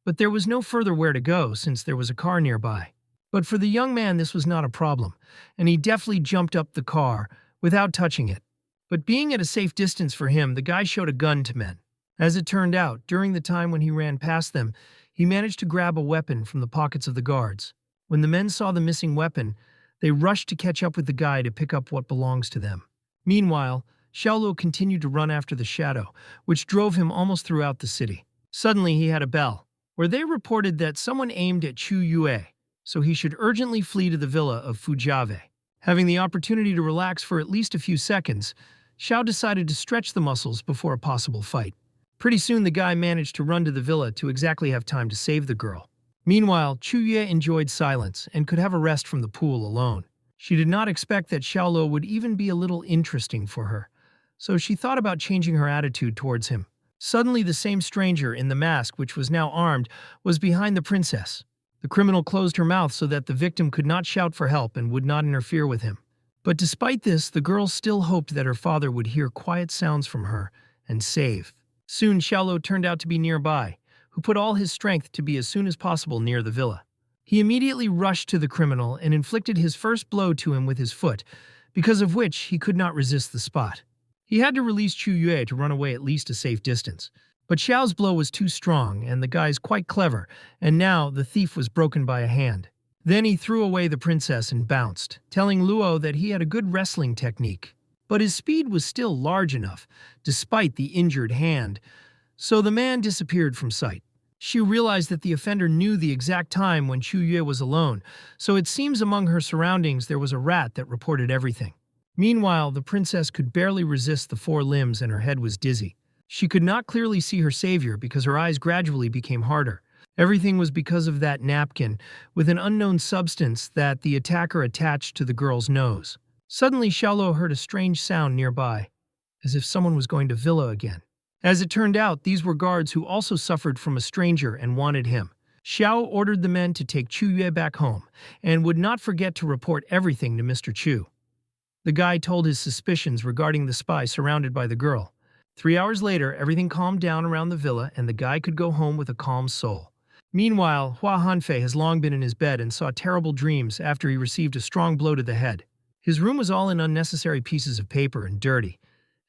but there was no further where to go since there was a car nearby. But for the young man, this was not a problem, and he deftly jumped up the car without touching it. But being at a safe distance for him, the guy showed a gun to men. As it turned out, during the time when he ran past them, he managed to grab a weapon from the pockets of the guards. When the men saw the missing weapon, they rushed to catch up with the guy to pick up what belongs to them. Meanwhile, Xiaoluo continued to run after the shadow, which drove him almost throughout the city. Suddenly, he had a bell, where they reported that someone aimed at Chu Yue, so he should urgently flee to the villa of Fujave. Having the opportunity to relax for at least a few seconds, Xiao decided to stretch the muscles before a possible fight. Pretty soon the guy managed to run to the villa to exactly have time to save the girl. Meanwhile, Chu Yue enjoyed silence and could have a rest from the pool alone. She did not expect that Xiaoluo would even be a little interesting for her, so she thought about changing her attitude towards him. Suddenly the same stranger in the mask, which was now armed, was behind the princess. The criminal closed her mouth so that the victim could not shout for help and would not interfere with him. But despite this, the girl still hoped that her father would hear quiet sounds from her and save. Soon Xiaoluo turned out to be nearby, who put all his strength to be as soon as possible near the villa. He immediately rushed to the criminal and inflicted his first blow to him with his foot, because of which he could not resist the spot. He had to release Chu Yue to run away at least a safe distance. But Xiao's blow was too strong, and the guy's quite clever, and now the thief was broken by a hand. Then he threw away the princess and bounced, telling Luo that he had a good wrestling technique. But his speed was still large enough, despite the injured hand, so the man disappeared from sight. She realized that the offender knew the exact time when Chu Yue was alone, so it seems among her surroundings there was a rat that reported everything. Meanwhile, the princess could barely resist the 4 limbs and her head was dizzy. She could not clearly see her savior because her eyes gradually became harder. Everything was because of that napkin with an unknown substance that the attacker attached to the girl's nose. Suddenly, Xiaoluo heard a strange sound nearby, as if someone was going to villa again. As it turned out, these were guards who also suffered from a stranger and wanted him. Xiao ordered the men to take Chu Yue back home and would not forget to report everything to Mr. Chu. The guy told his suspicions regarding the spy surrounded by the girl. 3 hours later, everything calmed down around the villa and the guy could go home with a calm soul. Meanwhile, Hua Hanfei has long been in his bed and saw terrible dreams after he received a strong blow to the head. His room was all in unnecessary pieces of paper and dirty,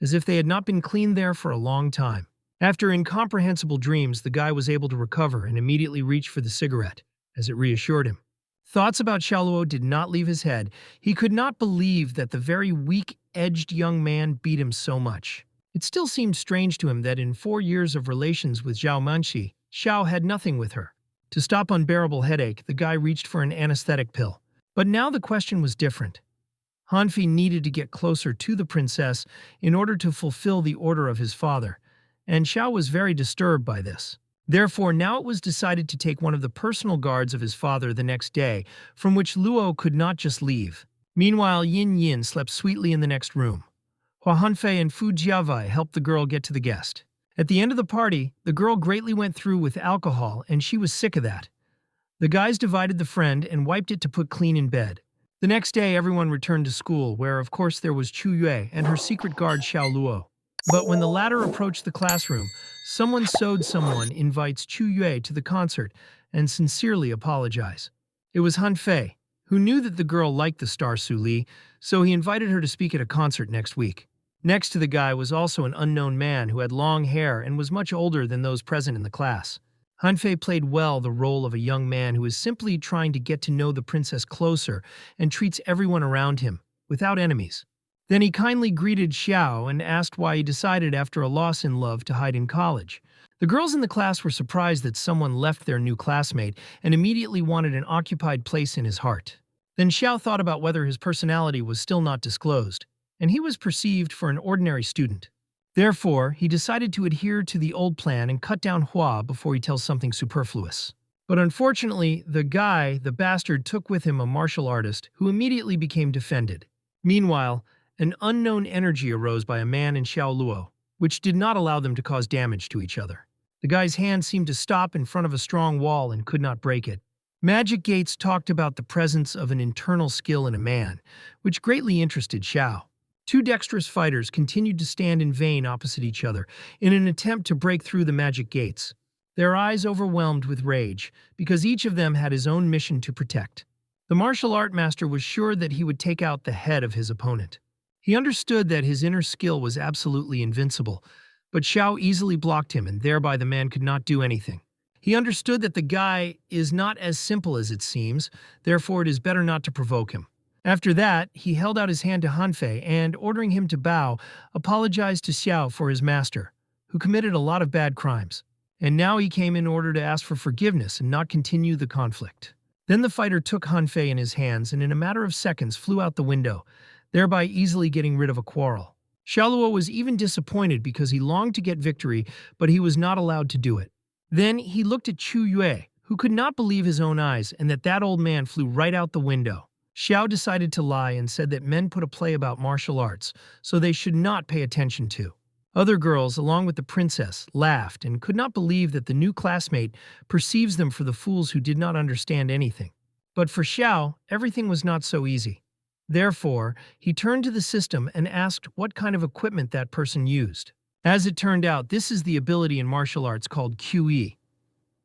as if they had not been cleaned there for a long time. After incomprehensible dreams, the guy was able to recover and immediately reached for the cigarette, as it reassured him. Thoughts about Xiaoluo did not leave his head. He could not believe that the very weak-edged young man beat him so much. It still seemed strange to him that in 4 years of relations with Zhao Manxi, Xiao had nothing with her. To stop unbearable headache, the guy reached for an anesthetic pill. But now the question was different. Hanfei needed to get closer to the princess in order to fulfill the order of his father, and Xiao was very disturbed by this. Therefore, now it was decided to take one of the personal guards of his father the next day, from which Luo could not just leave. Meanwhile, Yin Yin slept sweetly in the next room. Hua Hanfei and Fu Jiavai helped the girl get to the guest. At the end of the party, the girl greatly went through with alcohol, and she was sick of that. The guys divided the friend and wiped it to put clean in bed. The next day, everyone returned to school, where of course there was Chu Yue and her secret guard Xiao Luo. But when the latter approached the classroom, someone invites Chu Yue to the concert and sincerely apologize. It was Han Fei, who knew that the girl liked the star Su Li, so he invited her to speak at a concert next week. Next to the guy was also an unknown man who had long hair and was much older than those present in the class. Han Fei played well the role of a young man who is simply trying to get to know the princess closer and treats everyone around him, without enemies. Then he kindly greeted Xiao and asked why he decided after a loss in love to hide in college. The girls in the class were surprised that someone left their new classmate and immediately wanted an occupied place in his heart. Then Xiao thought about whether his personality was still not disclosed, and he was perceived for an ordinary student. Therefore, he decided to adhere to the old plan and cut down Hua before he tells something superfluous. But unfortunately, the bastard, took with him a martial artist who immediately became defended. Meanwhile, an unknown energy arose by a man in Xiao Luo, which did not allow them to cause damage to each other. The guy's hand seemed to stop in front of a strong wall and could not break it. Magic Gates talked about the presence of an internal skill in a man, which greatly interested Xiao. Two dexterous fighters continued to stand in vain opposite each other in an attempt to break through the magic gates, their eyes overwhelmed with rage, because each of them had his own mission to protect. The martial art master was sure that he would take out the head of his opponent. He understood that his inner skill was absolutely invincible, but Xiao easily blocked him, and thereby the man could not do anything. He understood that the guy is not as simple as it seems, therefore it is better not to provoke him. After that, he held out his hand to Han Fei and, ordering him to bow, apologized to Xiao for his master, who committed a lot of bad crimes. And now he came in order to ask for forgiveness and not continue the conflict. Then the fighter took Han Fei in his hands and in a matter of seconds flew out the window, thereby easily getting rid of a quarrel. Xiaoluo was even disappointed because he longed to get victory, but he was not allowed to do it. Then he looked at Chu Yue, who could not believe his own eyes and that old man flew right out the window. Xiao decided to lie and said that men put a play about martial arts, so they should not pay attention to. Other girls, along with the princess, laughed and could not believe that the new classmate perceives them for the fools who did not understand anything. But for Xiao, everything was not so easy. Therefore, he turned to the system and asked what kind of equipment that person used. As it turned out, this is the ability in martial arts called QE.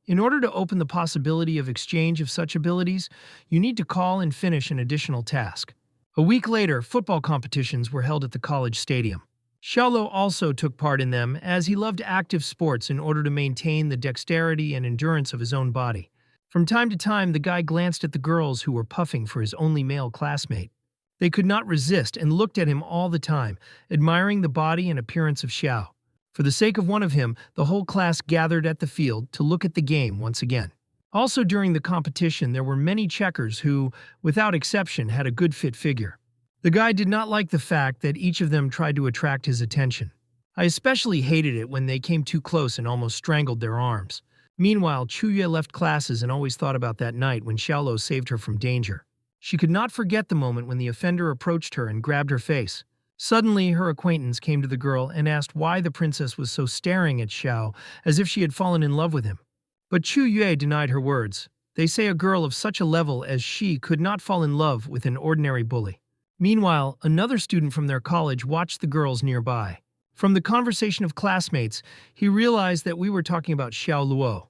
In order to open the possibility of exchange of such abilities, you need to call and finish an additional task. A week later, football competitions were held at the college stadium. Xiaoluo also took part in them as he loved active sports in order to maintain the dexterity and endurance of his own body. From time to time, the guy glanced at the girls who were puffing for his only male classmate. They could not resist and looked at him all the time, admiring the body and appearance of Xiao. For the sake of one of him, the whole class gathered at the field to look at the game once again. Also during the competition, there were many checkers who, without exception, had a good fit figure. The guy did not like the fact that each of them tried to attract his attention. I especially hated it when they came too close and almost strangled their arms. Meanwhile, Chuya left classes and always thought about that night when Xiaoluo saved her from danger. She could not forget the moment when the offender approached her and grabbed her face. Suddenly, her acquaintance came to the girl and asked why the princess was so staring at Xiao, as if she had fallen in love with him. But Chu Yue denied her words. They say a girl of such a level as she could not fall in love with an ordinary bully. Meanwhile, another student from their college watched the girls nearby. From the conversation of classmates, he realized that we were talking about Xiao Luo,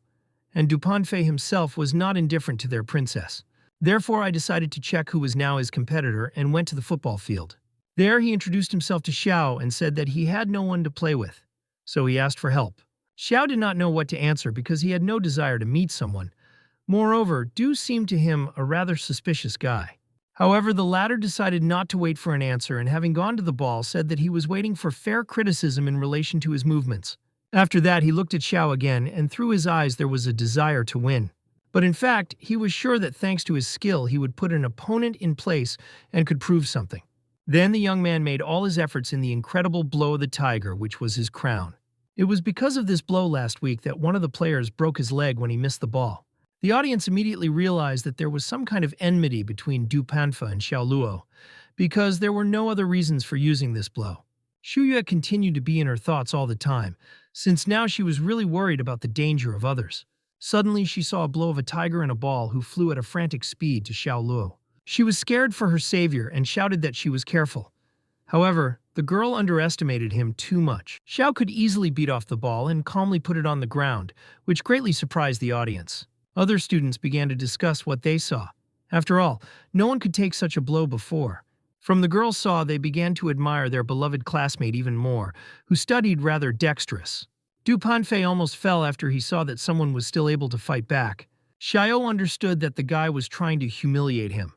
and Dupanfei himself was not indifferent to their princess. Therefore, I decided to check who was now his competitor and went to the football field. There, he introduced himself to Xiao and said that he had no one to play with, so he asked for help. Xiao did not know what to answer because he had no desire to meet someone. Moreover, Du seemed to him a rather suspicious guy. However, the latter decided not to wait for an answer and, having gone to the ball, said that he was waiting for fair criticism in relation to his movements. After that, he looked at Xiao again, and through his eyes there was a desire to win. But in fact, he was sure that thanks to his skill, he would put an opponent in place and could prove something. Then the young man made all his efforts in the incredible blow of the tiger, which was his crown. It was because of this blow last week that one of the players broke his leg when he missed the ball. The audience immediately realized that there was some kind of enmity between Du Panfa and Xiao Luo, because there were no other reasons for using this blow. Xu continued to be in her thoughts all the time, since now she was really worried about the danger of others. Suddenly, she saw a blow of a tiger and a ball who flew at a frantic speed to Xiao Luo. She was scared for her savior and shouted that she was careful. However, the girl underestimated him too much. Xiao could easily beat off the ball and calmly put it on the ground, which greatly surprised the audience. Other students began to discuss what they saw. After all, no one could take such a blow before. From the girls saw, they began to admire their beloved classmate even more, who studied rather dexterous. Du Panfei almost fell after he saw that someone was still able to fight back. Xiao understood that the guy was trying to humiliate him,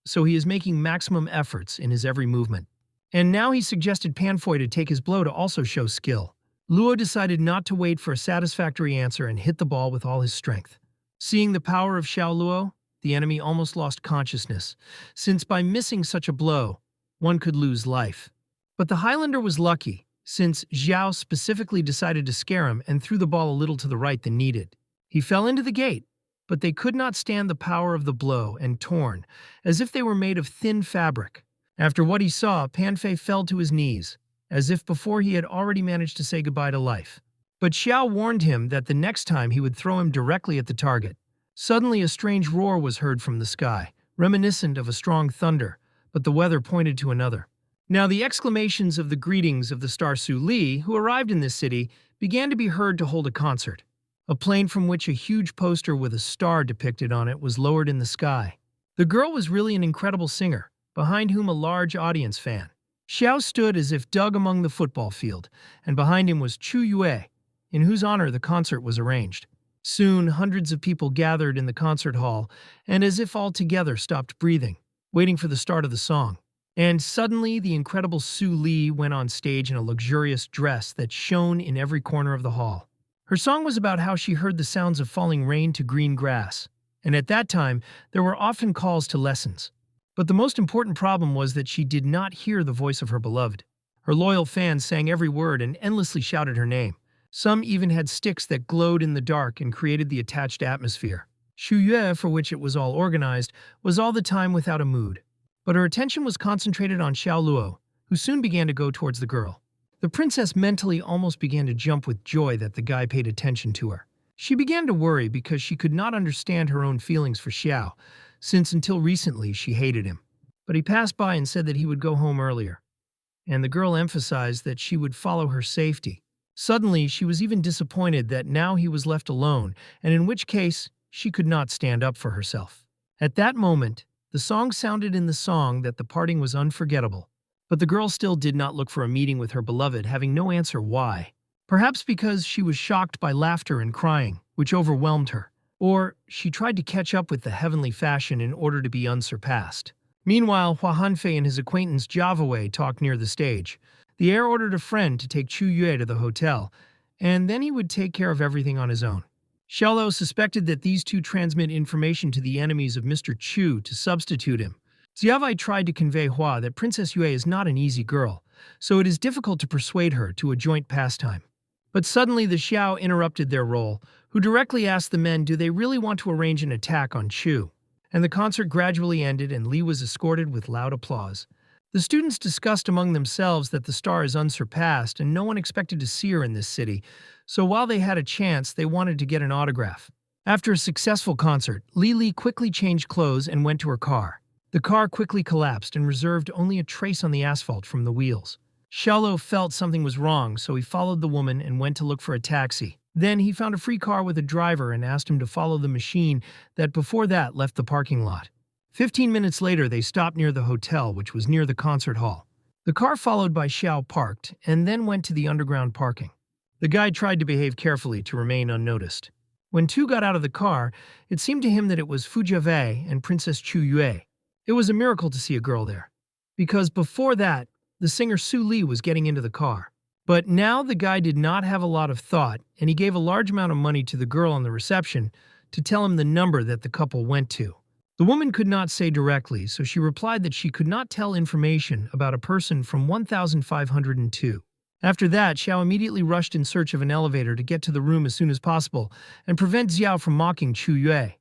so he is making maximum efforts in his every movement. And now he suggested Panfei to take his blow to also show skill. Luo decided not to wait for a satisfactory answer and hit the ball with all his strength. Seeing the power of Xiao Luo, the enemy almost lost consciousness, since by missing such a blow, one could lose life. But the Highlander was lucky, since Xiao specifically decided to scare him and threw the ball a little to the right than needed. He fell into the gate, but they could not stand the power of the blow and torn, as if they were made of thin fabric. After what he saw, Panfei fell to his knees, as if before he had already managed to say goodbye to life. But Xiao warned him that the next time he would throw him directly at the target. Suddenly a strange roar was heard from the sky, reminiscent of a strong thunder, but the weather pointed to another. Now the exclamations of the greetings of the star Su Li, who arrived in this city, began to be heard to hold a concert. A plane from which a huge poster with a star depicted on it was lowered in the sky. The girl was really an incredible singer, behind whom a large audience fan. Xiao stood as if dug among the football field, and behind him was Chu Yue, in whose honor the concert was arranged. Soon, hundreds of people gathered in the concert hall, and as if all together stopped breathing, waiting for the start of the song. And suddenly, the incredible Su Li went on stage in a luxurious dress that shone in every corner of the hall. Her song was about how she heard the sounds of falling rain to green grass, and at that time, there were often calls to lessons. But the most important problem was that she did not hear the voice of her beloved. Her loyal fans sang every word and endlessly shouted her name. Some even had sticks that glowed in the dark and created the attached atmosphere. Xu Yue, for which it was all organized, was all the time without a mood. But her attention was concentrated on Xiao Luo, who soon began to go towards the girl. The princess mentally almost began to jump with joy that the guy paid attention to her. She began to worry because she could not understand her own feelings for Xiao, since until recently she hated him. But he passed by and said that he would go home earlier, and the girl emphasized that she would follow her safety. Suddenly, she was even disappointed that now he was left alone, and in which case, she could not stand up for herself. At that moment, the song sounded in the song that the parting was unforgettable. But the girl still did not look for a meeting with her beloved, having no answer why. Perhaps because she was shocked by laughter and crying, which overwhelmed her. Or she tried to catch up with the heavenly fashion in order to be unsurpassed. Meanwhile, Hua Hanfei and his acquaintance Javawei talked near the stage. The heir ordered a friend to take Chu Yue to the hotel, and then he would take care of everything on his own. Xiaoluo suspected that these two transmit information to the enemies of Mr. Chu to substitute him. Xiaowei tried to convey Hua that Princess Yue is not an easy girl, so it is difficult to persuade her to a joint pastime. But suddenly the Xiao interrupted their role, who directly asked the men do they really want to arrange an attack on Chu. And the concert gradually ended and Li was escorted with loud applause. The students discussed among themselves that the star is unsurpassed and no one expected to see her in this city, so while they had a chance, they wanted to get an autograph. After a successful concert, Li quickly changed clothes and went to her car. The car quickly collapsed and reserved only a trace on the asphalt from the wheels. Xiaoluo felt something was wrong, so he followed the woman and went to look for a taxi. Then he found a free car with a driver and asked him to follow the machine that before that left the parking lot. 15 minutes later, they stopped near the hotel, which was near the concert hall. The car followed by Xiao parked and then went to the underground parking. The guide tried to behave carefully to remain unnoticed. When Tu got out of the car, it seemed to him that it was Fu Jiawei and Princess Chu Yue. It was a miracle to see a girl there, because before that, the singer Su Li was getting into the car. But now the guy did not have a lot of thought, and he gave a large amount of money to the girl on the reception to tell him the number that the couple went to. The woman could not say directly, so she replied that she could not tell information about a person from 1502. After that, Xiao immediately rushed in search of an elevator to get to the room as soon as possible and prevent Xiao from mocking Chu Yue.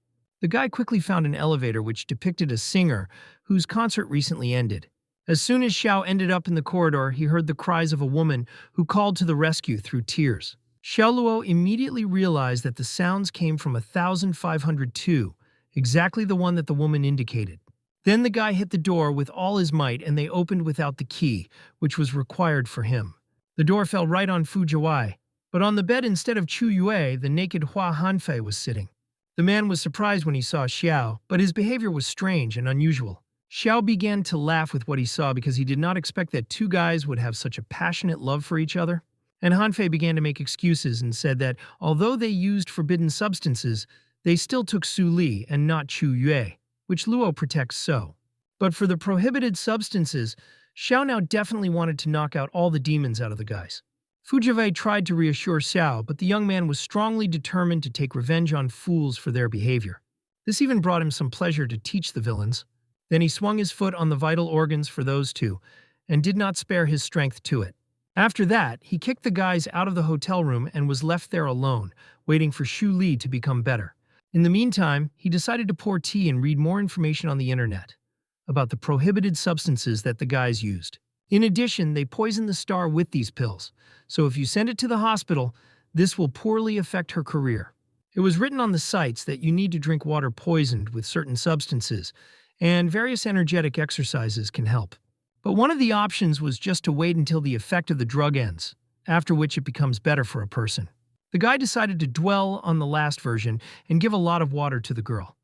The guy quickly found an elevator which depicted a singer whose concert recently ended. As soon as Xiao ended up in the corridor, he heard the cries of a woman who called to the rescue through tears. Xiaoluo immediately realized that the sounds came from 1502, exactly the one that the woman indicated. Then the guy hit the door with all his might and they opened without the key, which was required for him. The door fell right on Fu Jiawei, but on the bed instead of Chu Yue, the naked Hua Hanfei was sitting. The man was surprised when he saw Xiao, but his behavior was strange and unusual. Xiao began to laugh with what he saw because he did not expect that two guys would have such a passionate love for each other. And Hanfei began to make excuses and said that although they used forbidden substances, they still took Su Li and not Chu Yue, which Luo protects so. But for the prohibited substances, Xiao now definitely wanted to knock out all the demons out of the guys. Fu Jiawei tried to reassure Xiao, but the young man was strongly determined to take revenge on fools for their behavior. This even brought him some pleasure to teach the villains. Then he swung his foot on the vital organs for those two, and did not spare his strength to it. After that, he kicked the guys out of the hotel room and was left there alone, waiting for Xu Li to become better. In the meantime, he decided to pour tea and read more information on the internet about the prohibited substances that the guys used. In addition, they poisoned the star with these pills, so if you send it to the hospital, this will poorly affect her career. It was written on the sites that you need to drink water poisoned with certain substances, and various energetic exercises can help. But one of the options was just to wait until the effect of the drug ends, after which it becomes better for a person. The guy decided to dwell on the last version and give a lot of water to the girl.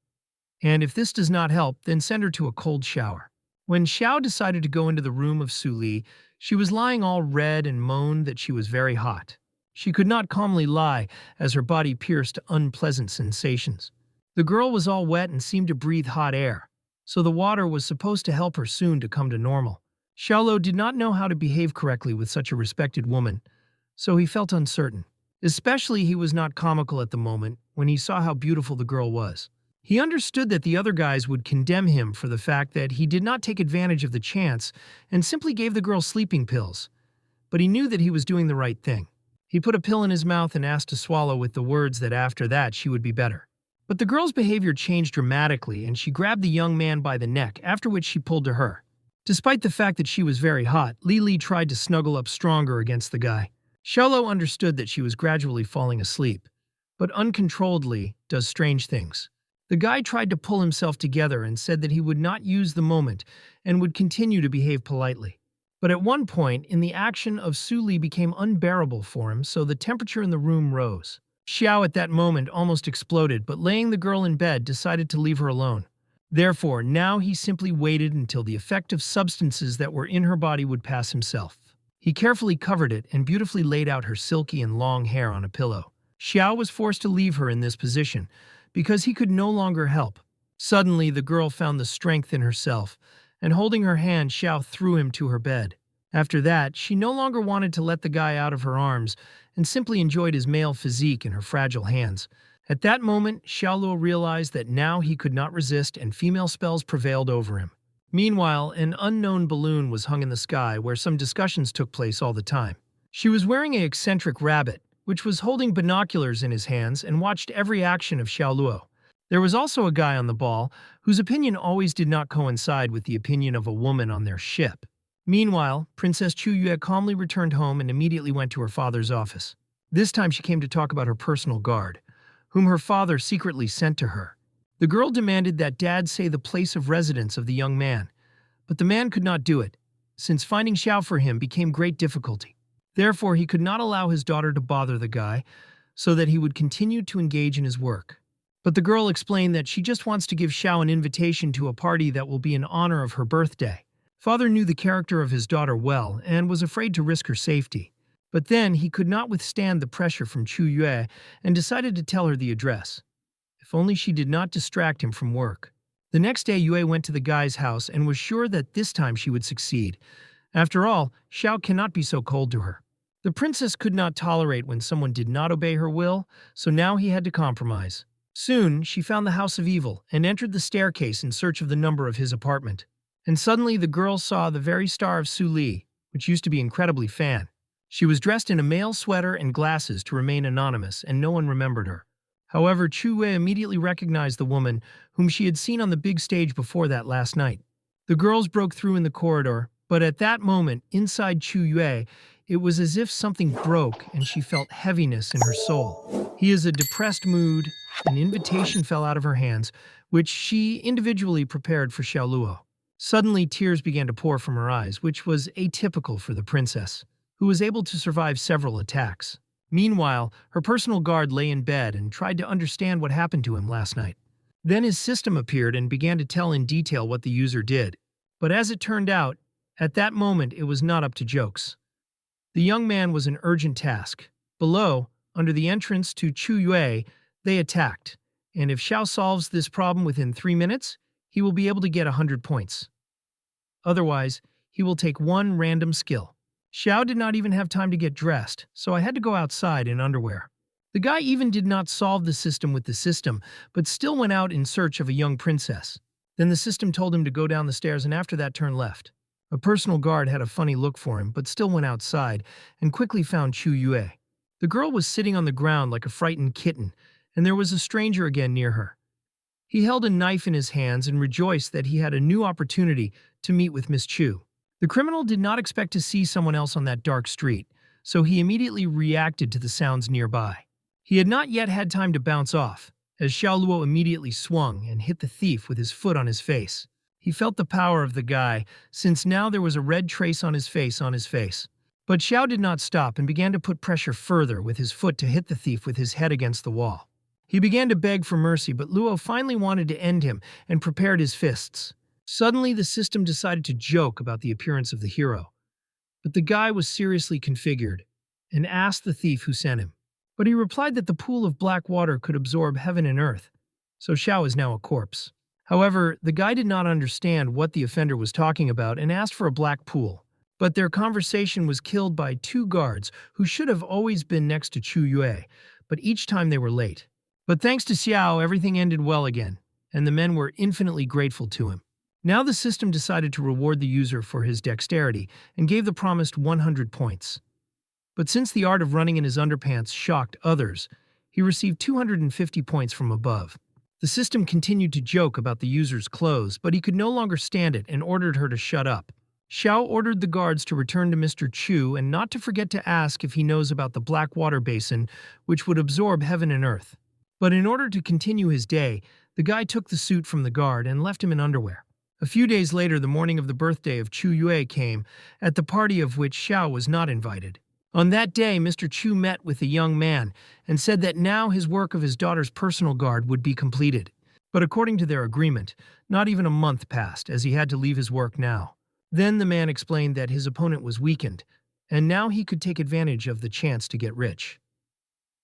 And if this does not help, then send her to a cold shower. When Xiao decided to go into the room of Su Li, she was lying all red and moaned that she was very hot. She could not calmly lie as her body pierced unpleasant sensations. The girl was all wet and seemed to breathe hot air, so the water was supposed to help her soon to come to normal. Xiaoluo did not know how to behave correctly with such a respected woman, so he felt uncertain. Especially he was not comical at the moment when he saw how beautiful the girl was. He understood that the other guys would condemn him for the fact that he did not take advantage of the chance and simply gave the girl sleeping pills, but he knew that he was doing the right thing. He put a pill in his mouth and asked to swallow with the words that after that she would be better. But the girl's behavior changed dramatically and she grabbed the young man by the neck, after which she pulled to her. Despite the fact that she was very hot, Li tried to snuggle up stronger against the guy. Xiaoluo understood that she was gradually falling asleep, but uncontrolledly does strange things. The guy tried to pull himself together and said that he would not use the moment and would continue to behave politely. But at one point, in the action of Su Li became unbearable for him, so the temperature in the room rose. Xiao at that moment almost exploded, but laying the girl in bed decided to leave her alone. Therefore, now he simply waited until the effect of substances that were in her body would pass himself. He carefully covered it and beautifully laid out her silky and long hair on a pillow. Xiao was forced to leave her in this position, because he could no longer help. Suddenly, the girl found the strength in herself, and holding her hand, Xiao threw him to her bed. After that, she no longer wanted to let the guy out of her arms and simply enjoyed his male physique in her fragile hands. At that moment, Xiaoluo realized that now he could not resist and female spells prevailed over him. Meanwhile, an unknown balloon was hung in the sky where some discussions took place all the time. She was wearing an eccentric rabbit, which was holding binoculars in his hands and watched every action of Xiaoluo. There was also a guy on the ball whose opinion always did not coincide with the opinion of a woman on their ship. Meanwhile, Princess Chu Yue calmly returned home and immediately went to her father's office. This time she came to talk about her personal guard, whom her father secretly sent to her. The girl demanded that dad say the place of residence of the young man, but the man could not do it, since finding Xiao for him became great difficulty. Therefore, he could not allow his daughter to bother the guy, so that he would continue to engage in his work. But the girl explained that she just wants to give Xiao an invitation to a party that will be in honor of her birthday. Father knew the character of his daughter well and was afraid to risk her safety. But then he could not withstand the pressure from Chu Yue and decided to tell her the address. If only she did not distract him from work. The next day, Yue went to the guy's house and was sure that this time she would succeed. After all, Xiao cannot be so cold to her. The princess could not tolerate when someone did not obey her will, so now he had to compromise. Soon, she found the house of evil and entered the staircase in search of the number of his apartment. And suddenly the girl saw the very star of Su Li, which used to be incredibly fan. She was dressed in a male sweater and glasses to remain anonymous, and no one remembered her. However, Chu Wei immediately recognized the woman whom she had seen on the big stage before that last night. The girls broke through in the corridor, But at that moment, inside Chu Yue, it was as if something broke and she felt heaviness in her soul. He is a depressed mood. An invitation fell out of her hands, which she individually prepared for Xiaoluo. Suddenly, tears began to pour from her eyes, which was atypical for the princess, who was able to survive several attacks. Meanwhile, her personal guard lay in bed and tried to understand what happened to him last night. Then his system appeared and began to tell in detail what the user did. But as it turned out, at that moment it was not up to jokes. The young man was an urgent task. Below, under the entrance to Chu Yue, they attacked, and if Xiao solves this problem within 3 minutes, he will be able to get 100 points. Otherwise, he will take one random skill. Xiao did not even have time to get dressed, so I had to go outside in underwear. The guy even did not solve the system with the system, but still went out in search of a young princess. Then the system told him to go down the stairs and after that turn left. A personal guard had a funny look for him, but still went outside and quickly found Chu Yue. The girl was sitting on the ground like a frightened kitten, and there was a stranger again near her. He held a knife in his hands and rejoiced that he had a new opportunity to meet with Miss Chu. The criminal did not expect to see someone else on that dark street, so he immediately reacted to the sounds nearby. He had not yet had time to bounce off, as Xiaoluo immediately swung and hit the thief with his foot on his face. He felt the power of the guy, since now there was a red trace on his face. But Xiao did not stop and began to put pressure further with his foot to hit the thief with his head against the wall. He began to beg for mercy, but Luo finally wanted to end him and prepared his fists. Suddenly, the system decided to joke about the appearance of the hero. But the guy was seriously configured and asked the thief who sent him. But he replied that the pool of black water could absorb heaven and earth, so Xiao is now a corpse. However, the guy did not understand what the offender was talking about and asked for a black pool. But their conversation was killed by 2 guards who should have always been next to Chu Yue, but each time they were late. But thanks to Xiao, everything ended well again, and the men were infinitely grateful to him. Now the system decided to reward the user for his dexterity and gave the promised 100 points. But since the art of running in his underpants shocked others, he received 250 points from above. The system continued to joke about the user's clothes, but he could no longer stand it and ordered her to shut up. Xiao ordered the guards to return to Mr. Chu and not to forget to ask if he knows about the black water basin, which would absorb heaven and earth. But in order to continue his day, the guy took the suit from the guard and left him in underwear. A few days later, the morning of the birthday of Chu Yue came, at the party of which Xiao was not invited. On that day, Mr. Chu met with the young man and said that now his work of his daughter's personal guard would be completed. But according to their agreement, not even a month passed, as he had to leave his work now. Then the man explained that his opponent was weakened, and now he could take advantage of the chance to get rich.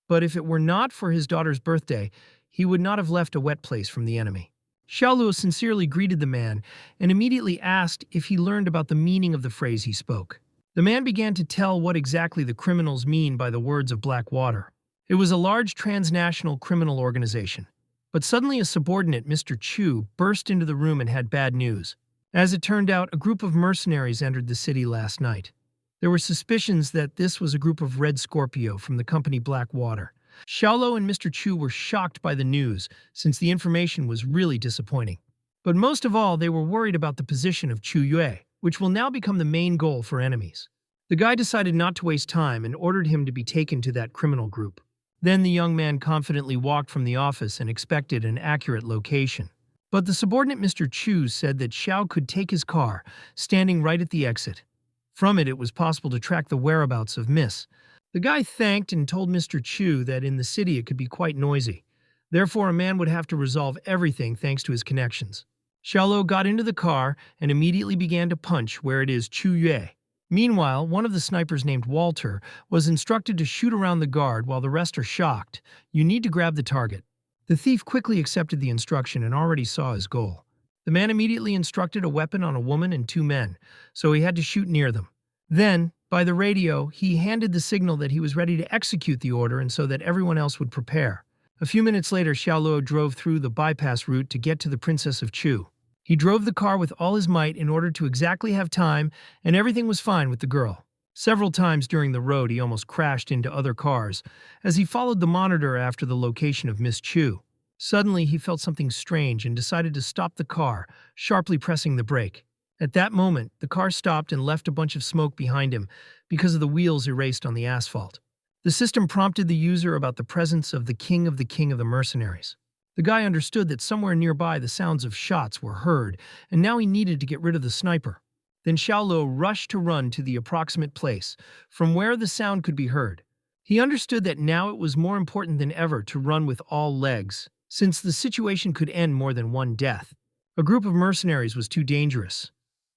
But if it were not for his daughter's birthday, he would not have left a wet place from the enemy. Xiaoluo sincerely greeted the man and immediately asked if he learned about the meaning of the phrase he spoke. The man began to tell what exactly the criminals mean by the words of black water. It was a large transnational criminal organization. But suddenly a subordinate, Mr. Chu, burst into the room and had bad news. As it turned out, a group of mercenaries entered the city last night. There were suspicions that this was a group of Red Scorpio from the company Blackwater. Xiaoluo and Mr. Chu were shocked by the news, since the information was really disappointing. But most of all, they were worried about the position of Chu Yue, which will now become the main goal for enemies. The guy decided not to waste time and ordered him to be taken to that criminal group. Then the young man confidently walked from the office and expected an accurate location. But the subordinate Mr. Chu said that Xiao could take his car, standing right at the exit. From it was possible to track the whereabouts of Miss. The guy thanked and told Mr. Chu that in the city it could be quite noisy. Therefore, a man would have to resolve everything thanks to his connections. Xiaoluo got into the car and immediately began to punch where it is Chu Yue. Meanwhile, one of the snipers named Walter was instructed to shoot around the guard while the rest are shocked. You need to grab the target. The thief quickly accepted the instruction and already saw his goal. The man immediately instructed a weapon on a woman and 2 men, so he had to shoot near them. Then, by the radio, he handed the signal that he was ready to execute the order and so that everyone else would prepare. A few minutes later, Xiaoluo drove through the bypass route to get to the Princess of Chu. He drove the car with all his might in order to exactly have time, and everything was fine with the girl. Several times during the road, he almost crashed into other cars as he followed the monitor after the location of Miss Chu. Suddenly, he felt something strange and decided to stop the car, sharply pressing the brake. At that moment, the car stopped and left a bunch of smoke behind him because of the wheels erased on the asphalt. The system prompted the user about the presence of the king of the mercenaries. The guy understood that somewhere nearby the sounds of shots were heard, and now he needed to get rid of the sniper. Then Xiaolo rushed to run to the approximate place, from where the sound could be heard. He understood that now it was more important than ever to run with all legs, since the situation could end more than one death. A group of mercenaries was too dangerous,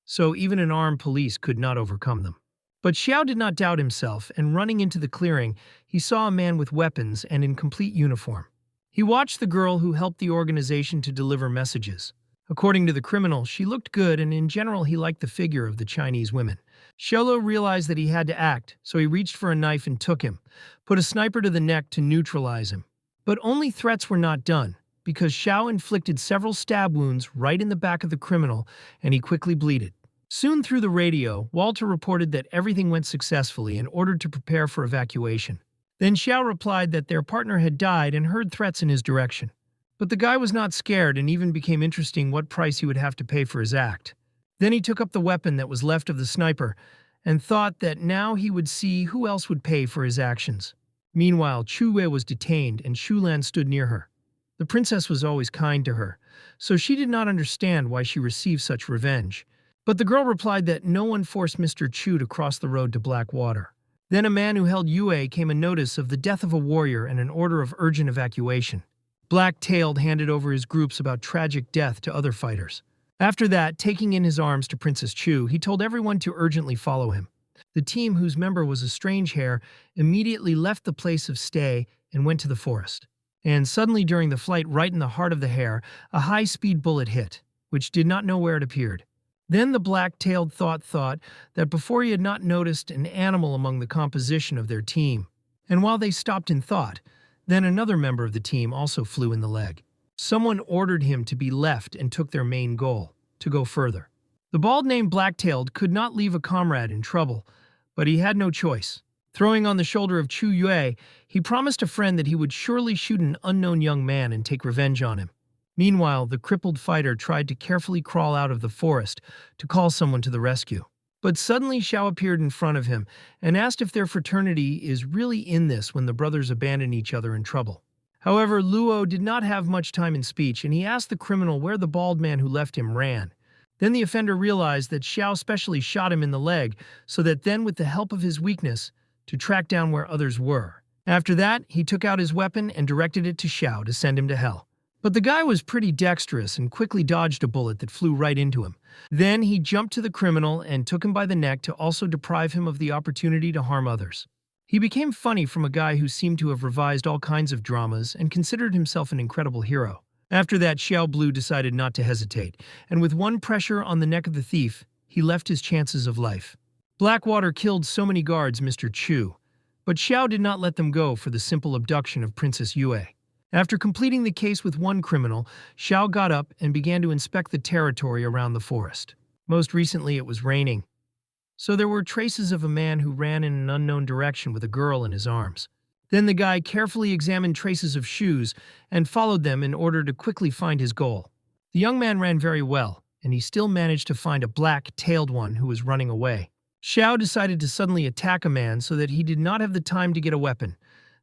so even an armed police could not overcome them. But Xiao did not doubt himself, and running into the clearing, he saw a man with weapons and in complete uniform. He watched the girl who helped the organization to deliver messages. According to the criminal, she looked good, and in general he liked the figure of the Chinese women. Xiaolo realized that he had to act, so he reached for a knife and took him, put a sniper to the neck to neutralize him. But only threats were not done, because Xiao inflicted several stab wounds right in the back of the criminal, and he quickly bleeded. Soon through the radio, Walter reported that everything went successfully and ordered to prepare for evacuation. Then Xiao replied that their partner had died and heard threats in his direction. But the guy was not scared and even became interested what price he would have to pay for his act. Then he took up the weapon that was left of the sniper and thought that now he would see who else would pay for his actions. Meanwhile, Chu Yue was detained and Shulan stood near her. The princess was always kind to her, so she did not understand why she received such revenge. But the girl replied that no one forced Mr. Chu to cross the road to Blackwater. Then a man who held Yue came a notice of the death of a warrior and an order of urgent evacuation. Black-tailed handed over his groups about tragic death to other fighters. After that, taking in his arms to Princess Chu, he told everyone to urgently follow him. The team, whose member was a strange hare, immediately left the place of stay and went to the forest. And suddenly during the flight right in the heart of the hare, a high-speed bullet hit, which did not know where it appeared. Then the black-tailed thought that before he had not noticed an animal among the composition of their team. And while they stopped in thought, then another member of the team also flew in the leg. Someone ordered him to be left and took their main goal, to go further. The bald named Black-tailed could not leave a comrade in trouble, but he had no choice. Throwing on the shoulder of Chu Yue, he promised a friend that he would surely shoot an unknown young man and take revenge on him. Meanwhile, the crippled fighter tried to carefully crawl out of the forest to call someone to the rescue. But suddenly Xiao appeared in front of him and asked if their fraternity is really in this when the brothers abandon each other in trouble. However, Luo did not have much time in speech, and he asked the criminal where the bald man who left him ran. Then the offender realized that Xiao specially shot him in the leg, so that then with the help of his weakness, to track down where others were. After that, he took out his weapon and directed it to Xiao to send him to hell. But the guy was pretty dexterous and quickly dodged a bullet that flew right into him. Then he jumped to the criminal and took him by the neck to also deprive him of the opportunity to harm others. He became funny from a guy who seemed to have revised all kinds of dramas and considered himself an incredible hero. After that, Xiao Blue decided not to hesitate, and with one pressure on the neck of the thief, he left his chances of life. Blackwater killed so many guards, Mr. Chu, but Xiao did not let them go for the simple abduction of Princess Yue. After completing the case with one criminal, Xiao got up and began to inspect the territory around the forest. Most recently it was raining, so there were traces of a man who ran in an unknown direction with a girl in his arms. Then the guy carefully examined traces of shoes and followed them in order to quickly find his goal. The young man ran very well, and he still managed to find a black-tailed one who was running away. Xiao decided to suddenly attack a man so that he did not have the time to get a weapon,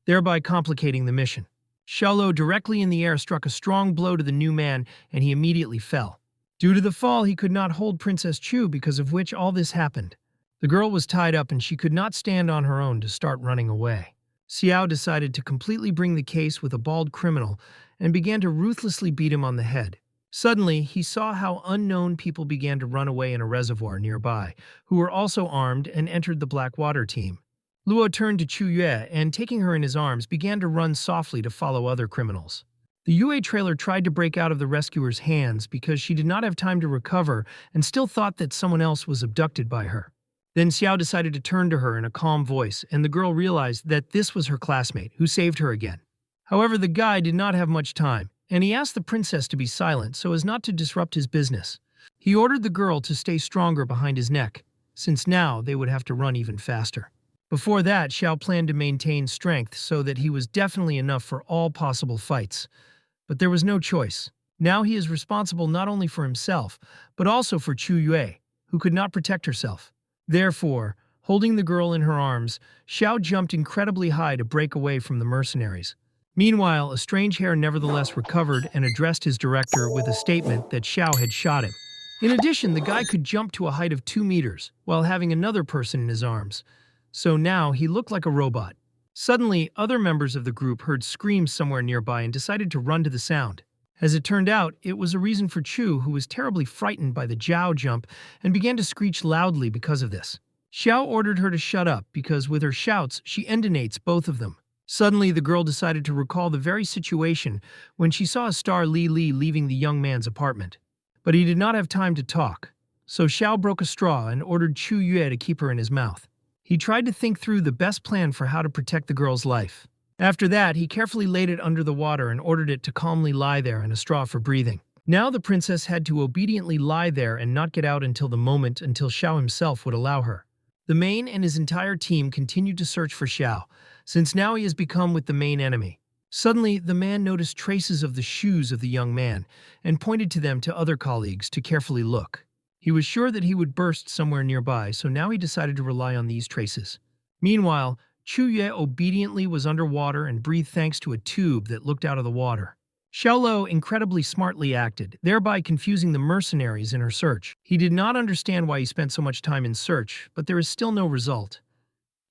thereby complicating the mission. Xiaolo directly in the air struck a strong blow to the new man, and he immediately fell. Due to the fall, he could not hold Princess Chu, because of which all this happened. The girl was tied up and she could not stand on her own to start running away. Xiao decided to completely bring the case with a bald criminal and began to ruthlessly beat him on the head. Suddenly, he saw how unknown people began to run away in a reservoir nearby, who were also armed and entered the Blackwater team. Luo turned to Chu Yue and, taking her in his arms, began to run softly to follow other criminals. The Yue trailer tried to break out of the rescuer's hands because she did not have time to recover and still thought that someone else was abducted by her. Then Xiao decided to turn to her in a calm voice, and the girl realized that this was her classmate, who saved her again. However, the guy did not have much time, and he asked the princess to be silent so as not to disrupt his business. He ordered the girl to stay stronger behind his neck, since now they would have to run even faster. Before that, Xiao planned to maintain strength so that he was definitely enough for all possible fights. But there was no choice. Now he is responsible not only for himself, but also for Chu Yue. who could not protect herself. Therefore, holding the girl in her arms, Xiao jumped incredibly high to break away from the mercenaries. Meanwhile, a strange hair nevertheless recovered and addressed his director with a statement that Xiao had shot him. In addition, the guy could jump to a height of 2 meters while having another person in his arms. So now he looked like a robot. Suddenly, other members of the group heard screams somewhere nearby and decided to run to the sound. As it turned out, it was a reason for Chu, who was terribly frightened by the Jiao jump and began to screech loudly because of this. Xiao ordered her to shut up because with her shouts, she endinates both of them. Suddenly, the girl decided to recall the very situation when she saw a star Li leaving the young man's apartment. But he did not have time to talk, so Xiao broke a straw and ordered Chu Yue to keep her in his mouth. He tried to think through the best plan for how to protect the girl's life. After that, he carefully laid it under the water and ordered it to calmly lie there in a straw for breathing. Now the princess had to obediently lie there and not get out until Xiao himself would allow her. The main and his entire team continued to search for Xiao, since now he has become with the main enemy. Suddenly, the man noticed traces of the shoes of the young man and pointed to them to other colleagues to carefully look. He was sure that he would burst somewhere nearby, so now he decided to rely on these traces. Meanwhile, Chu Yue obediently was underwater and breathed thanks to a tube that looked out of the water. Xiaolo incredibly smartly acted, thereby confusing the mercenaries in her search. He did not understand why he spent so much time in search, but there is still no result.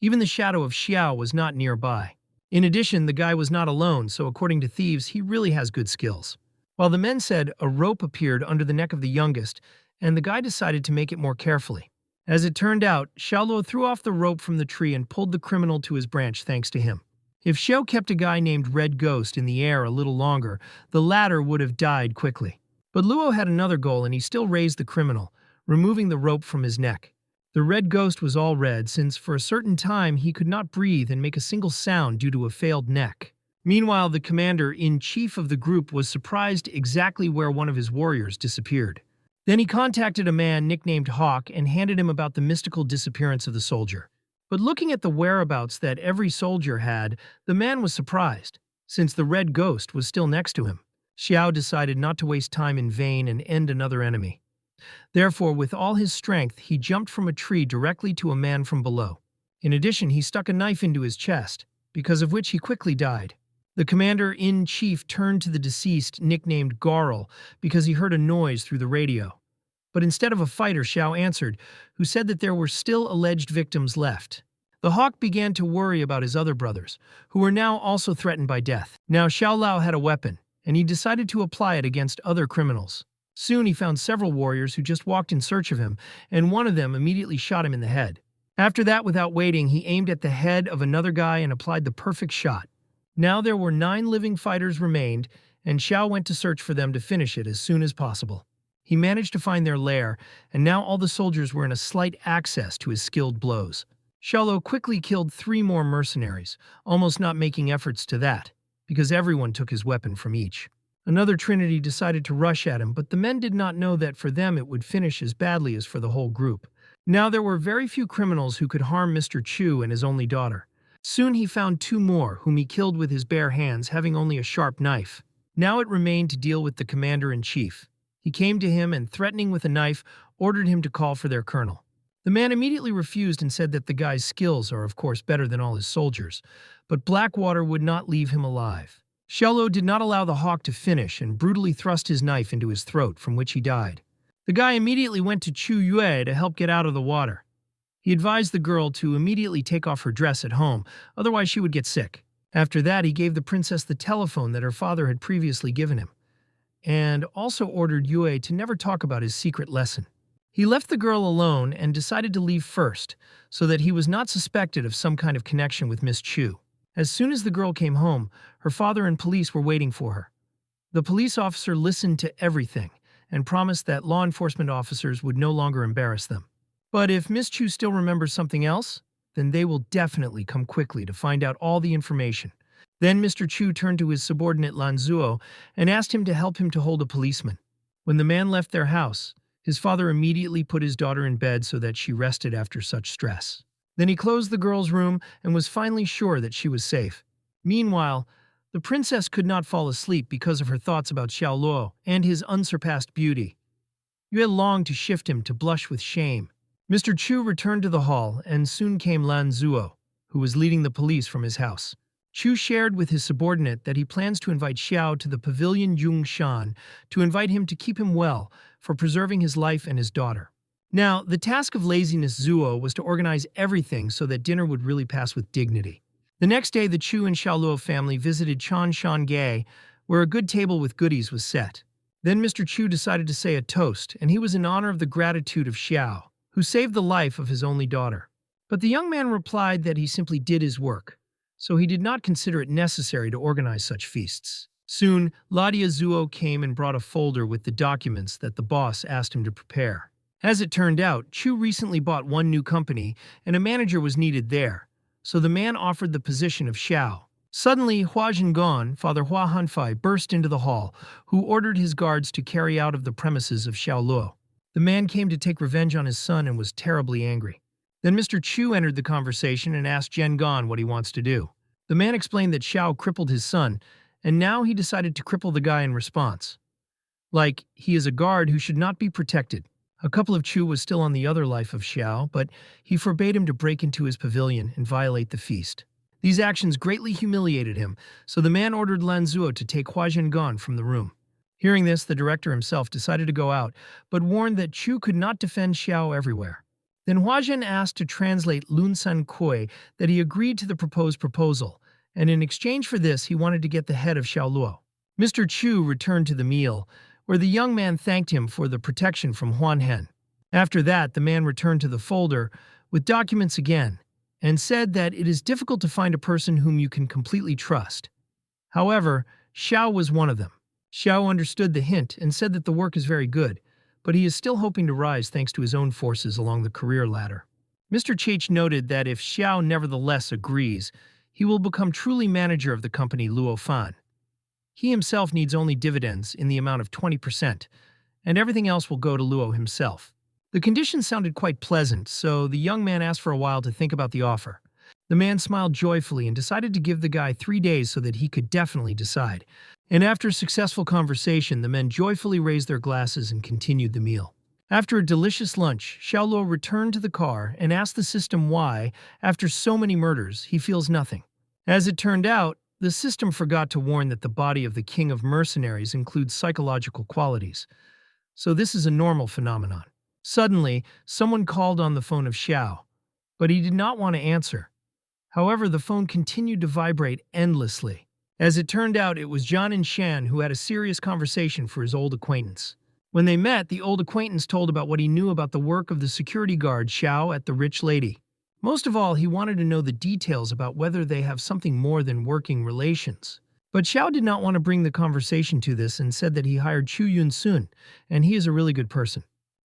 Even the shadow of Xiao was not nearby. In addition, the guy was not alone, so according to thieves, he really has good skills. While the men said, a rope appeared under the neck of the youngest, and the guy decided to make it more carefully. As it turned out, Xiaolo threw off the rope from the tree and pulled the criminal to his branch thanks to him. If Xiao kept a guy named Red Ghost in the air a little longer, the latter would have died quickly. But Luo had another goal and he still raised the criminal, removing the rope from his neck. The Red Ghost was all red since for a certain time he could not breathe and make a single sound due to a failed neck. Meanwhile, the commander-in-chief of the group was surprised exactly where one of his warriors disappeared. Then he contacted a man nicknamed Hawk and handed him about the mystical disappearance of the soldier. But looking at the whereabouts that every soldier had, the man was surprised, since the Red Ghost was still next to him. Xiao decided not to waste time in vain and end another enemy. Therefore, with all his strength, he jumped from a tree directly to a man from below. In addition, he stuck a knife into his chest, because of which he quickly died. The commander-in-chief turned to the deceased, nicknamed Garl, because he heard a noise through the radio. But instead of a fighter, Xiao answered, who said that there were still alleged victims left. The hawk began to worry about his other brothers, who were now also threatened by death. Now Xiao Lao had a weapon, and he decided to apply it against other criminals. Soon he found several warriors who just walked in search of him, and one of them immediately shot him in the head. After that, without waiting, he aimed at the head of another guy and applied the perfect shot. Now there were 9 living fighters remained, and Xiao went to search for them to finish it as soon as possible. He managed to find their lair, and now all the soldiers were in a slight access to his skilled blows. Xiaolo quickly killed 3 more mercenaries, almost not making efforts to that, because everyone took his weapon from each. Another trinity decided to rush at him, but the men did not know that for them it would finish as badly as for the whole group. Now there were very few criminals who could harm Mr. Chu and his only daughter. Soon he found 2 more, whom he killed with his bare hands, having only a sharp knife. Now it remained to deal with the commander-in-chief. He came to him and, threatening with a knife, ordered him to call for their colonel. The man immediately refused and said that the guy's skills are of course better than all his soldiers, but Blackwater would not leave him alive. Xiaolo did not allow the hawk to finish and brutally thrust his knife into his throat, from which he died. The guy immediately went to Chu Yue to help get out of the water. He advised the girl to immediately take off her dress at home, otherwise she would get sick. After that, he gave the princess the telephone that her father had previously given him, and also ordered Yue to never talk about his secret lesson. He left the girl alone and decided to leave first, so that he was not suspected of some kind of connection with Miss Chu. As soon as the girl came home, her father and police were waiting for her. The police officer listened to everything and promised that law enforcement officers would no longer embarrass them. But if Miss Chu still remembers something else, then they will definitely come quickly to find out all the information. Then Mr. Chu turned to his subordinate Lan Zuo and asked him to help him to hold a policeman. When the man left their house, his father immediately put his daughter in bed so that she rested after such stress. Then he closed the girl's room and was finally sure that she was safe. Meanwhile, the princess could not fall asleep because of her thoughts about Xiao Luo and his unsurpassed beauty. You had longed to shift him to blush with shame. Mr. Chu returned to the hall, and soon came Lan Zuo, who was leading the police from his house. Chu shared with his subordinate that he plans to invite Xiao to the pavilion Yungshan to invite him to keep him well for preserving his life and his daughter. Now, the task of laziness Zuo was to organize everything so that dinner would really pass with dignity. The next day, the Chu and Xiaoluo family visited Chanshange, where a good table with goodies was set. Then Mr. Chu decided to say a toast, and he was in honor of the gratitude of Xiao, who saved the life of his only daughter. But the young man replied that he simply did his work, so he did not consider it necessary to organize such feasts. Soon, Ladia Zuo came and brought a folder with the documents that the boss asked him to prepare. As it turned out, Chu recently bought one new company, and a manager was needed there, so the man offered the position of Xiao. Suddenly, Hua Zhengon, Father Hua Hanfei, burst into the hall, who ordered his guards to carry out of the premises of Xiao Luo. The man came to take revenge on his son and was terribly angry. Then Mr. Chu entered the conversation and asked Zhengon what he wants to do. The man explained that Xiao crippled his son, and now he decided to cripple the guy in response. Like, he is a guard who should not be protected. A couple of Chu was still on the other life of Xiao, but he forbade him to break into his pavilion and violate the feast. These actions greatly humiliated him, so the man ordered Lan Zuo to take Hua Zhengon from the room. Hearing this, the director himself decided to go out, but warned that Chu could not defend Xiao everywhere. Then Hua Zhen asked to translate Lun San Kui that he agreed to the proposed proposal, and in exchange for this he wanted to get the head of Xiao Luo. Mr. Chu returned to the meal, where the young man thanked him for the protection from Huan Hen. After that, the man returned to the folder with documents again, and said that it is difficult to find a person whom you can completely trust. However, Xiao was one of them. Xiao understood the hint and said that the work is very good, but he is still hoping to rise thanks to his own forces along the career ladder. Mr. Chach noted that if Xiao nevertheless agrees, he will become truly manager of the company Luo Fan. He himself needs only dividends in the amount of 20%, and everything else will go to Luo himself. The conditions sounded quite pleasant, so the young man asked for a while to think about the offer. The man smiled joyfully and decided to give the guy 3 days so that he could definitely decide. And after a successful conversation, the men joyfully raised their glasses and continued the meal. After a delicious lunch, Xiaoluo returned to the car and asked the system why, after so many murders, he feels nothing. As it turned out, the system forgot to warn that the body of the king of mercenaries includes psychological qualities. So this is a normal phenomenon. Suddenly, someone called on the phone of Xiao, but he did not want to answer. However, the phone continued to vibrate endlessly. As it turned out, it was Zhan and Shan who had a serious conversation for his old acquaintance. When they met, the old acquaintance told about what he knew about the work of the security guard Xiao at the rich lady. Most of all, he wanted to know the details about whether they have something more than working relations. But Xiao did not want to bring the conversation to this and said that he hired Chu Yun Sun, and he is a really good person.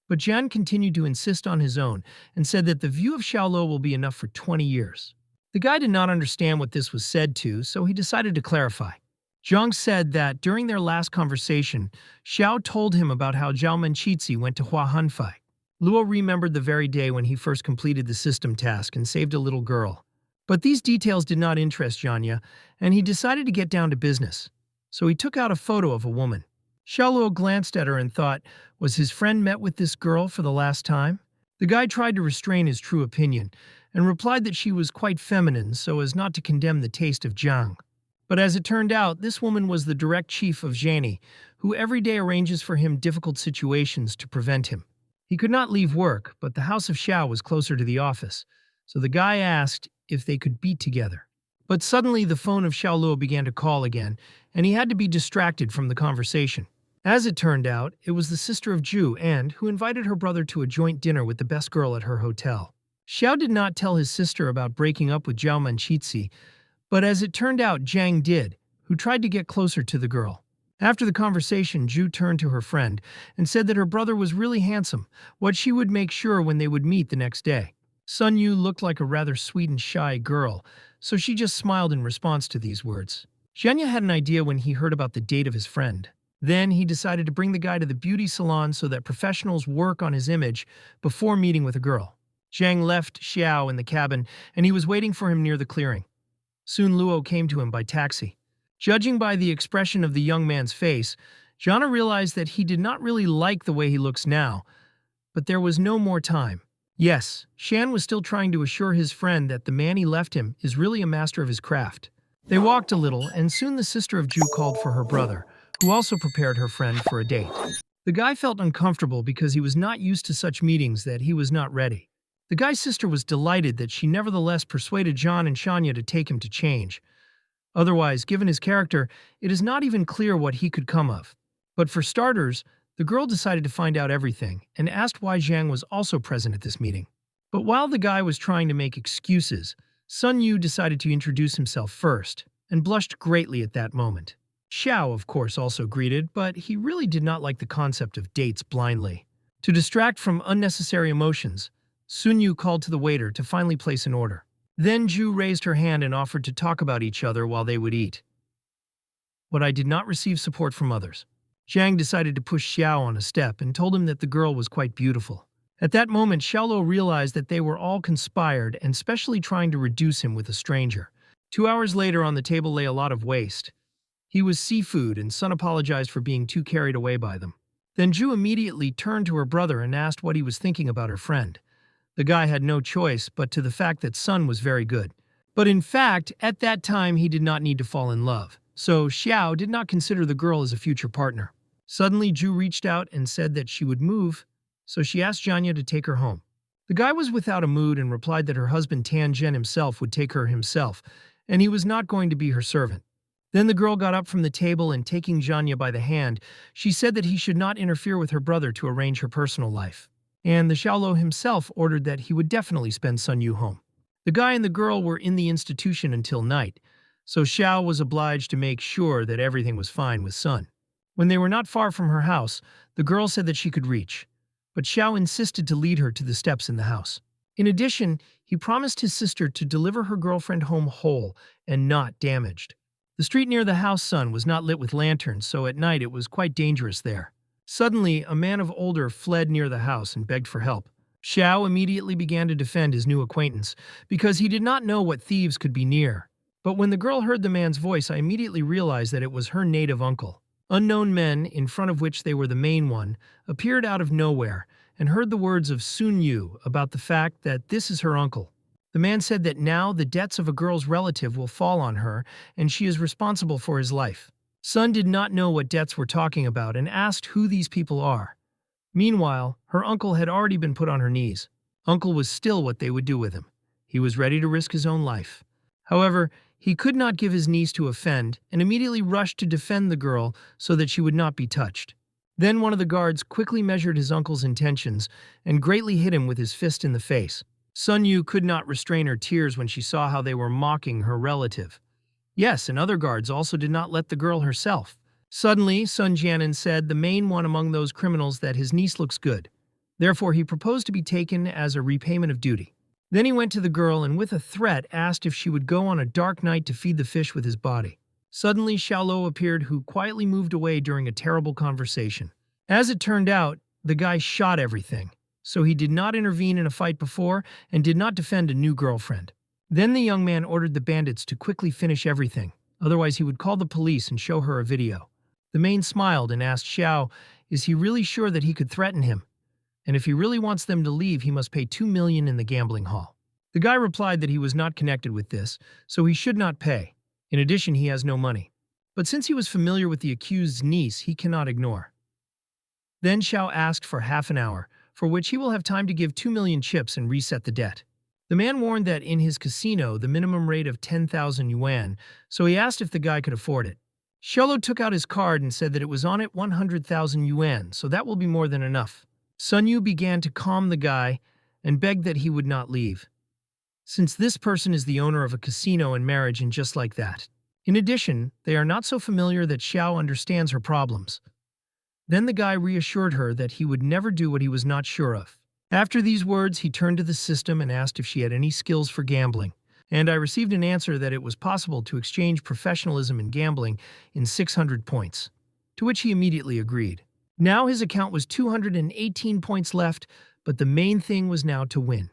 But Zhan continued to insist on his own and said that the view of Xiaoluo will be enough for 20 years. The guy did not understand what this was said to, so he decided to clarify. Zhang said that during their last conversation, Xiao told him about how Zhao Menqixi went to Hua Hanfei. Luo remembered the very day when he first completed the system task and saved a little girl. But these details did not interest Zhanya, and he decided to get down to business. So he took out a photo of a woman. Xiaoluo glanced at her and thought, was his friend met with this girl for the last time? The guy tried to restrain his true opinion, and replied that she was quite feminine so as not to condemn the taste of Zhang. But as it turned out, this woman was the direct chief of Zhani, who every day arranges for him difficult situations to prevent him. He could not leave work, but the house of Xiao was closer to the office, so the guy asked if they could be together. But suddenly the phone of Xiaoluo began to call again, and he had to be distracted from the conversation. As it turned out, it was the sister of Zhu and who invited her brother to a joint dinner with the best girl at her hotel. Xiao did not tell his sister about breaking up with Zhao Menqixi, but as it turned out, Zhang did, who tried to get closer to the girl. After the conversation, Zhu turned to her friend and said that her brother was really handsome, what she would make sure when they would meet the next day. Sun Yu looked like a rather sweet and shy girl, so she just smiled in response to these words. Zhenya had an idea when he heard about the date of his friend. Then he decided to bring the guy to the beauty salon so that professionals work on his image before meeting with a girl. Zhang left Xiao in the cabin, and he was waiting for him near the clearing. Soon Luo came to him by taxi. Judging by the expression of the young man's face, Jana realized that he did not really like the way he looks now, but there was no more time. Yes, Shan was still trying to assure his friend that the man he left him is really a master of his craft. They walked a little, and soon the sister of Ju called for her brother, who also prepared her friend for a date. The guy felt uncomfortable because he was not used to such meetings that he was not ready. The guy's sister was delighted that she nevertheless persuaded John and Shanya to take him to change. Otherwise, given his character, it is not even clear what he could come of. But for starters, the girl decided to find out everything and asked why Zhang was also present at this meeting. But while the guy was trying to make excuses, Sun Yu decided to introduce himself first and blushed greatly at that moment. Xiao, of course, also greeted, but he really did not like the concept of dates blindly. To distract from unnecessary emotions, Sun Yu called to the waiter to finally place an order. Then Ju raised her hand and offered to talk about each other while they would eat. But I did not receive support from others. Zhang decided to push Xiao on a step and told him that the girl was quite beautiful. At that moment, Xiaolo realized that they were all conspired and specially trying to reduce him with a stranger. 2 hours later, on the table lay a lot of waste. He was seafood, and Sun apologized for being too carried away by them. Then Ju immediately turned to her brother and asked what he was thinking about her friend. The guy had no choice but to the fact that Sun was very good. But in fact, at that time he did not need to fall in love, so Xiao did not consider the girl as a future partner. Suddenly, Ju reached out and said that she would move, so she asked Janya to take her home. The guy was without a mood and replied that her husband Tan Zhen himself would take her himself, and he was not going to be her servant. Then the girl got up from the table and taking Janya by the hand, she said that he should not interfere with her brother to arrange her personal life. And the Xiaolo himself ordered that he would definitely spend Sun Yu home. The guy and the girl were in the institution until night, so Xiao was obliged to make sure that everything was fine with Sun. When they were not far from her house, the girl said that she could reach, but Xiao insisted to lead her to the steps in the house. In addition, he promised his sister to deliver her girlfriend home whole and not damaged. The street near the house Sun was not lit with lanterns, so at night it was quite dangerous there. Suddenly, a man of older fled near the house and begged for help. Xiao immediately began to defend his new acquaintance, because he did not know what thieves could be near. But when the girl heard the man's voice, I immediately realized that it was her native uncle. Unknown men, in front of which they were the main one, appeared out of nowhere and heard the words of Sun Yu about the fact that this is her uncle. The man said that now the debts of a girl's relative will fall on her and she is responsible for his life. Sun did not know what debts we're talking about and asked who these people are. Meanwhile, her uncle had already been put on her knees. Uncle was still what they would do with him. He was ready to risk his own life. However, he could not give his niece to offend and immediately rushed to defend the girl so that she would not be touched. Then one of the guards quickly measured his uncle's intentions and greatly hit him with his fist in the face. Sun Yu could not restrain her tears when she saw how they were mocking her relative. Yes, and other guards also did not let the girl herself. Suddenly, Sun Jianan said, the main one among those criminals, that his niece looks good. Therefore, he proposed to be taken as a repayment of duty. Then he went to the girl and with a threat asked if she would go on a dark night to feed the fish with his body. Suddenly, Xiaolo appeared, who quietly moved away during a terrible conversation. As it turned out, the guy shot everything, so he did not intervene in a fight before and did not defend a new girlfriend. Then the young man ordered the bandits to quickly finish everything, otherwise he would call the police and show her a video. The man smiled and asked Xiao, is he really sure that he could threaten him? And if he really wants them to leave, he must pay 2 million in the gambling hall. The guy replied that he was not connected with this, so he should not pay. In addition, he has no money. But since he was familiar with the accused's niece, he cannot ignore. Then Xiao asked for half an hour, for which he will have time to give 2 million chips and reset the debt. The man warned that in his casino, the minimum rate of 10,000 yuan, so he asked if the guy could afford it. Xiaolo took out his card and said that it was on it 100,000 yuan, so that will be more than enough. Sun Yu began to calm the guy and begged that he would not leave, since this person is the owner of a casino and marriage and just like that. In addition, they are not so familiar that Xiao understands her problems. Then the guy reassured her that he would never do what he was not sure of. After these words, he turned to the system and asked if she had any skills for gambling, and I received an answer that it was possible to exchange professionalism in gambling in 600 points, to which he immediately agreed. Now his account was 218 points left, but the main thing was now to win.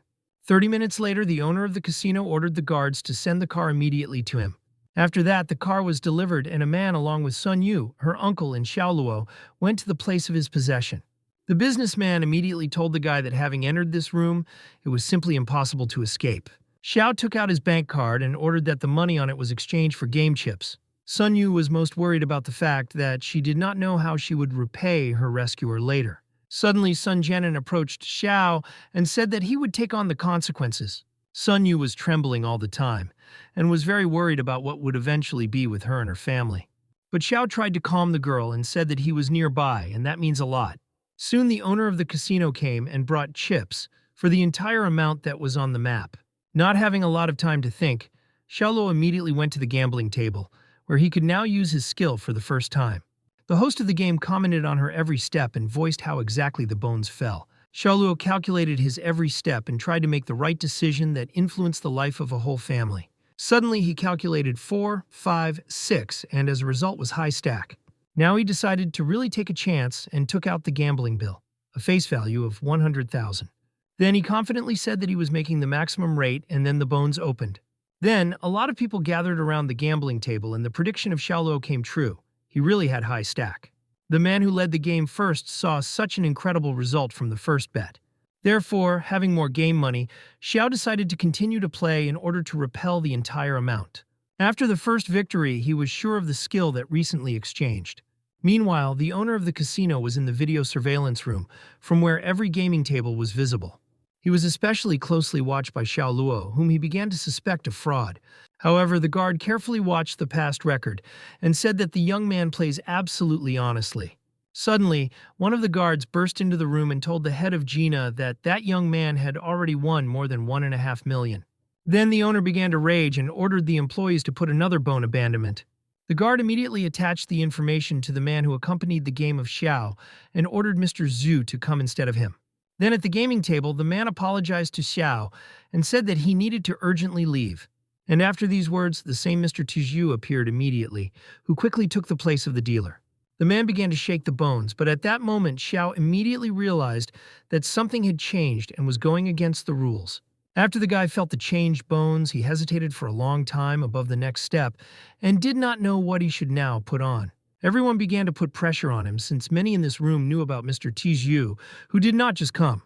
30 minutes later, the owner of the casino ordered the guards to send the car immediately to him. After that, the car was delivered and a man along with Sun Yu, her uncle and Xiaoluo, went to the place of his possession. The businessman immediately told the guy that having entered this room, it was simply impossible to escape. Xiao took out his bank card and ordered that the money on it was exchanged for game chips. Sun Yu was most worried about the fact that she did not know how she would repay her rescuer later. Suddenly, Sun Jianan approached Xiao and said that he would take on the consequences. Sun Yu was trembling all the time and was very worried about what would eventually be with her and her family. But Xiao tried to calm the girl and said that he was nearby, and that means a lot. Soon the owner of the casino came and brought chips for the entire amount that was on the map. Not having a lot of time to think, Xiaoluo immediately went to the gambling table, where he could now use his skill for the first time. The host of the game commented on her every step and voiced how exactly the bones fell. Xiaoluo calculated his every step and tried to make the right decision that influenced the life of a whole family. Suddenly, he calculated 4, 5, 6, and as a result was high stack. Now he decided to really take a chance and took out the gambling bill, a face value of 100,000. Then he confidently said that he was making the maximum rate, and then the bones opened. Then, a lot of people gathered around the gambling table and the prediction of Xiaoluo came true. He really had high stack. The man who led the game first saw such an incredible result from the first bet. Therefore, having more game money, Xiao decided to continue to play in order to repel the entire amount. After the first victory, he was sure of the skill that recently exchanged. Meanwhile, the owner of the casino was in the video surveillance room, from where every gaming table was visible. He was especially closely watched by Xiaoluo, whom he began to suspect of fraud. However, the guard carefully watched the past record and said that the young man plays absolutely honestly. Suddenly, one of the guards burst into the room and told the head of Gina that that young man had already won more than 1.5 million. Then the owner began to rage and ordered the employees to put another bone abandonment. The guard immediately attached the information to the man who accompanied the game of Xiao and ordered Mr. Zhu to come instead of him. Then at the gaming table, the man apologized to Xiao and said that he needed to urgently leave. And after these words, the same Mr. Tizhu appeared immediately, who quickly took the place of the dealer. The man began to shake the bones, but at that moment Xiao immediately realized that something had changed and was going against the rules. After the guy felt the changed bones, he hesitated for a long time above the next step and did not know what he should now put on. Everyone began to put pressure on him since many in this room knew about Mr. Tizhu, who did not just come.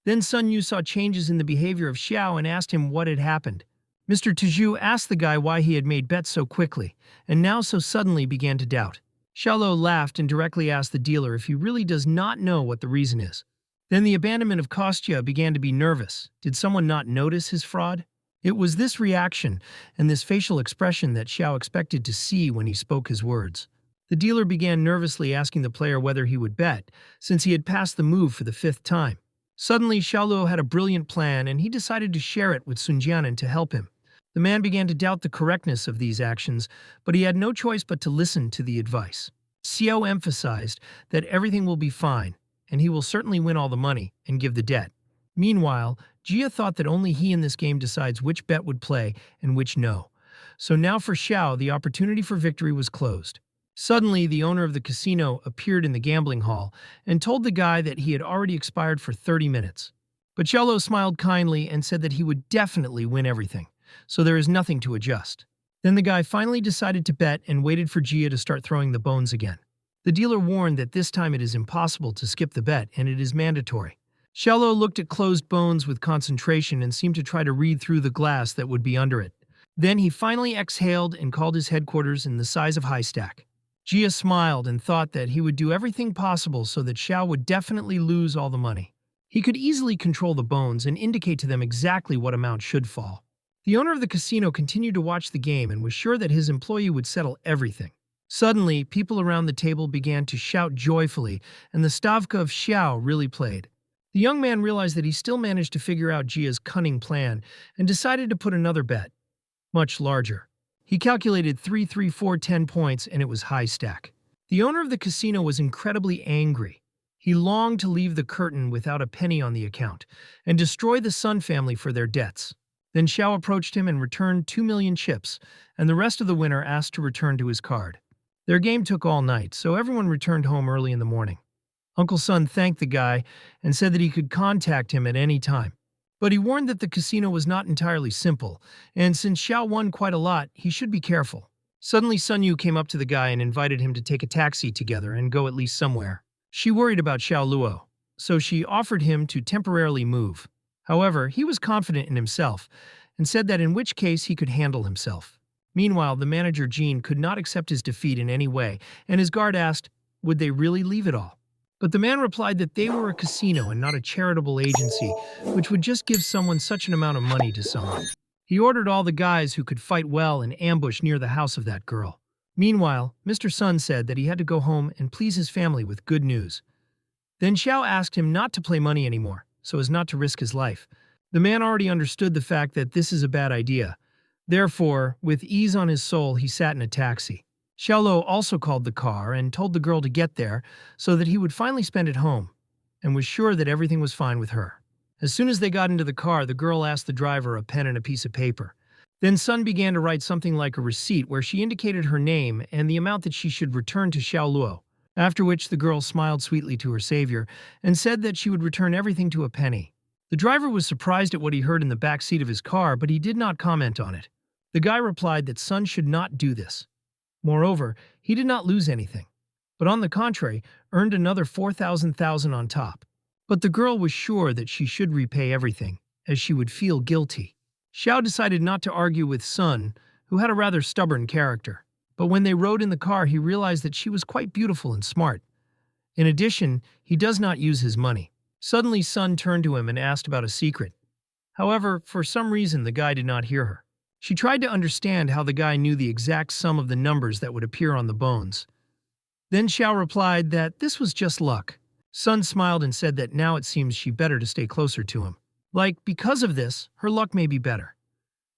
Then Sun Yu saw changes in the behavior of Xiao and asked him what had happened. Mr. Tizhu asked the guy why he had made bets so quickly, and now so suddenly began to doubt. Xiaoluo laughed and directly asked the dealer if he really does not know what the reason is. Then the abandonment of Kostya began to be nervous. Did someone not notice his fraud? It was this reaction and this facial expression that Xiao expected to see when he spoke his words. The dealer began nervously asking the player whether he would bet, since he had passed the move for the 5th time. Suddenly, Xiaoluo had a brilliant plan, and he decided to share it with Sun Jianan to help him. The man began to doubt the correctness of these actions, but he had no choice but to listen to the advice. Xiao emphasized that everything will be fine, and he will certainly win all the money and give the debt. Meanwhile, Jia thought that only he in this game decides which bet would play and which no. So now for Xiao, the opportunity for victory was closed. Suddenly, the owner of the casino appeared in the gambling hall and told the guy that he had already expired for 30 minutes. But Xiaoluo smiled kindly and said that he would definitely win everything, so there is nothing to adjust. Then the guy finally decided to bet and waited for Jia to start throwing the bones again. The dealer warned that this time it is impossible to skip the bet and it is mandatory. Xiaoluo looked at closed bones with concentration and seemed to try to read through the glass that would be under it. Then he finally exhaled and called his headquarters in the size of high stack. Jia smiled and thought that he would do everything possible so that Xiao would definitely lose all the money. He could easily control the bones and indicate to them exactly what amount should fall. The owner of the casino continued to watch the game and was sure that his employee would settle everything. Suddenly, people around the table began to shout joyfully, and the stavka of Xiao really played. The young man realized that he still managed to figure out Jia's cunning plan and decided to put another bet, much larger. He calculated 3, 3, 4, 10 points, and it was high stack. The owner of the casino was incredibly angry. He longed to leave the curtain without a penny on the account and destroy the Sun family for their debts. Then Xiao approached him and returned 2 million chips, and the rest of the winner asked to return to his card. Their game took all night, so everyone returned home early in the morning. Uncle Sun thanked the guy and said that he could contact him at any time. But he warned that the casino was not entirely simple, and since Xiao won quite a lot, he should be careful. Suddenly, Sun Yu came up to the guy and invited him to take a taxi together and go at least somewhere. She worried about Xiao Luo, so she offered him to temporarily move. However, he was confident in himself and said that in which case he could handle himself. Meanwhile, the manager Jean could not accept his defeat in any way, and his guard asked, would they really leave it all? But the man replied that they were a casino and not a charitable agency, which would just give someone such an amount of money to someone. He ordered all the guys who could fight well and ambush near the house of that girl. Meanwhile, Mr. Sun said that he had to go home and please his family with good news. Then Xiao asked him not to play money anymore, so as not to risk his life. The man already understood the fact that this is a bad idea. Therefore, with ease on his soul, he sat in a taxi. Xiaoluo also called the car and told the girl to get there so that he would finally spend it home, and was sure that everything was fine with her. As soon as they got into the car, the girl asked the driver a pen and a piece of paper. Then Sun began to write something like a receipt where she indicated her name and the amount that she should return to Xiaoluo, after which the girl smiled sweetly to her savior and said that she would return everything to a penny. The driver was surprised at what he heard in the back seat of his car, but he did not comment on it. The guy replied that Sun should not do this. Moreover, he did not lose anything, but on the contrary, earned another 4,000 on top. But the girl was sure that she should repay everything, as she would feel guilty. Xiao decided not to argue with Sun, who had a rather stubborn character. But when they rode in the car, he realized that she was quite beautiful and smart. In addition, he does not use his money. Suddenly, Sun turned to him and asked about a secret. However, for some reason, the guy did not hear her. She tried to understand how the guy knew the exact sum of the numbers that would appear on the bones. Then Xiao replied that this was just luck. Sun smiled and said that now it seems she better to stay closer to him. Like, because of this, her luck may be better.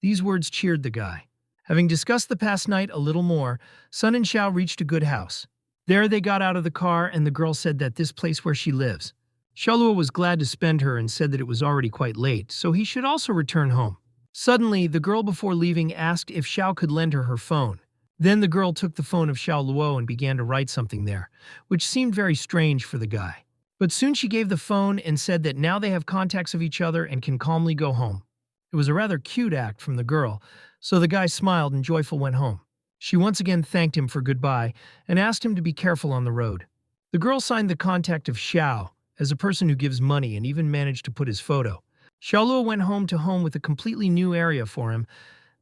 These words cheered the guy. Having discussed the past night a little more, Sun and Xiao reached a good house. There they got out of the car and the girl said that this place where she lives. Xiaoluo was glad to spend her and said that it was already quite late, so he should also return home. Suddenly, the girl before leaving asked if Xiao could lend her phone. Then the girl took the phone of Xiaoluo and began to write something there, which seemed very strange for the guy. But soon she gave the phone and said that now they have contacts of each other and can calmly go home. It was a rather cute act from the girl, so the guy smiled and joyful went home. She once again thanked him for goodbye and asked him to be careful on the road. The girl signed the contact of Xiao as a person who gives money and even managed to put his photo. Xiaoluo went home with a completely new area for him.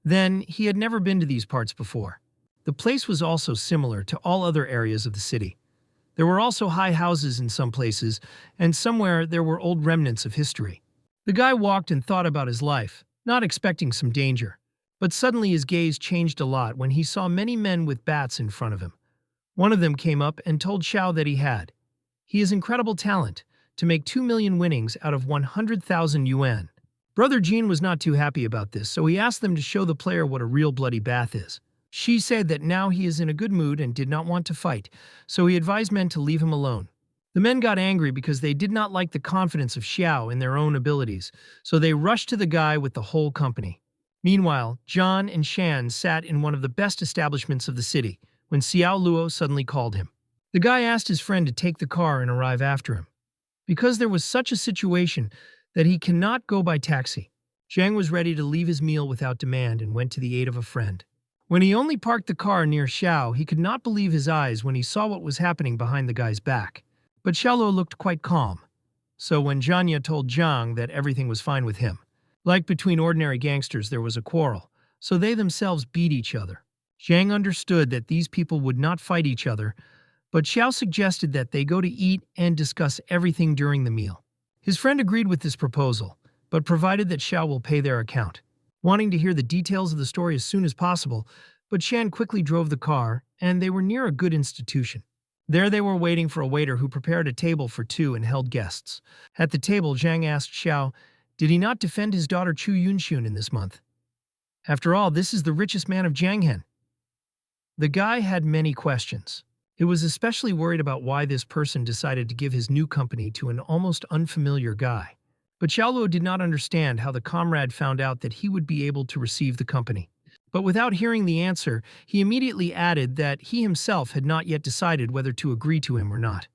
Then, he had never been to these parts before. The place was also similar to all other areas of the city. There were also high houses in some places, and somewhere there were old remnants of history. The guy walked and thought about his life, not expecting some danger. But suddenly his gaze changed a lot when he saw many men with bats in front of him. One of them came up and told Xiao that he has incredible talent to make 2 million winnings out of 100,000 yuan. Brother Jean was not too happy about this, so he asked them to show the player what a real bloody bath is. She said that now he is in a good mood and did not want to fight, so he advised men to leave him alone. The men got angry because they did not like the confidence of Xiao in their own abilities, so they rushed to the guy with the whole company. Meanwhile, John and Shan sat in one of the best establishments of the city when Xiao Luo suddenly called him. The guy asked his friend to take the car and arrive after him, because there was such a situation that he cannot go by taxi. Zhang was ready to leave his meal without demand and went to the aid of a friend. When he only parked the car near Xiao, he could not believe his eyes when he saw what was happening behind the guy's back. But Xiaoluo looked quite calm. So when Zhanya told Zhang that everything was fine with him, like between ordinary gangsters, there was a quarrel, so they themselves beat each other. Zhang understood that these people would not fight each other, but Xiao suggested that they go to eat and discuss everything during the meal. His friend agreed with this proposal, but provided that Xiao will pay their account. Wanting to hear the details of the story as soon as possible, but Shan quickly drove the car, and they were near a good institution. There they were waiting for a waiter who prepared a table for two and held guests. At the table, Zhang asked Xiao, did he not defend his daughter Chu Yunxun in this month? After all, this is the richest man of Jianghen. The guy had many questions. It was especially worried about why this person decided to give his new company to an almost unfamiliar guy. But Xiaoluo did not understand how the comrade found out that he would be able to receive the company. But without hearing the answer, he immediately added that he himself had not yet decided whether to agree to him or not.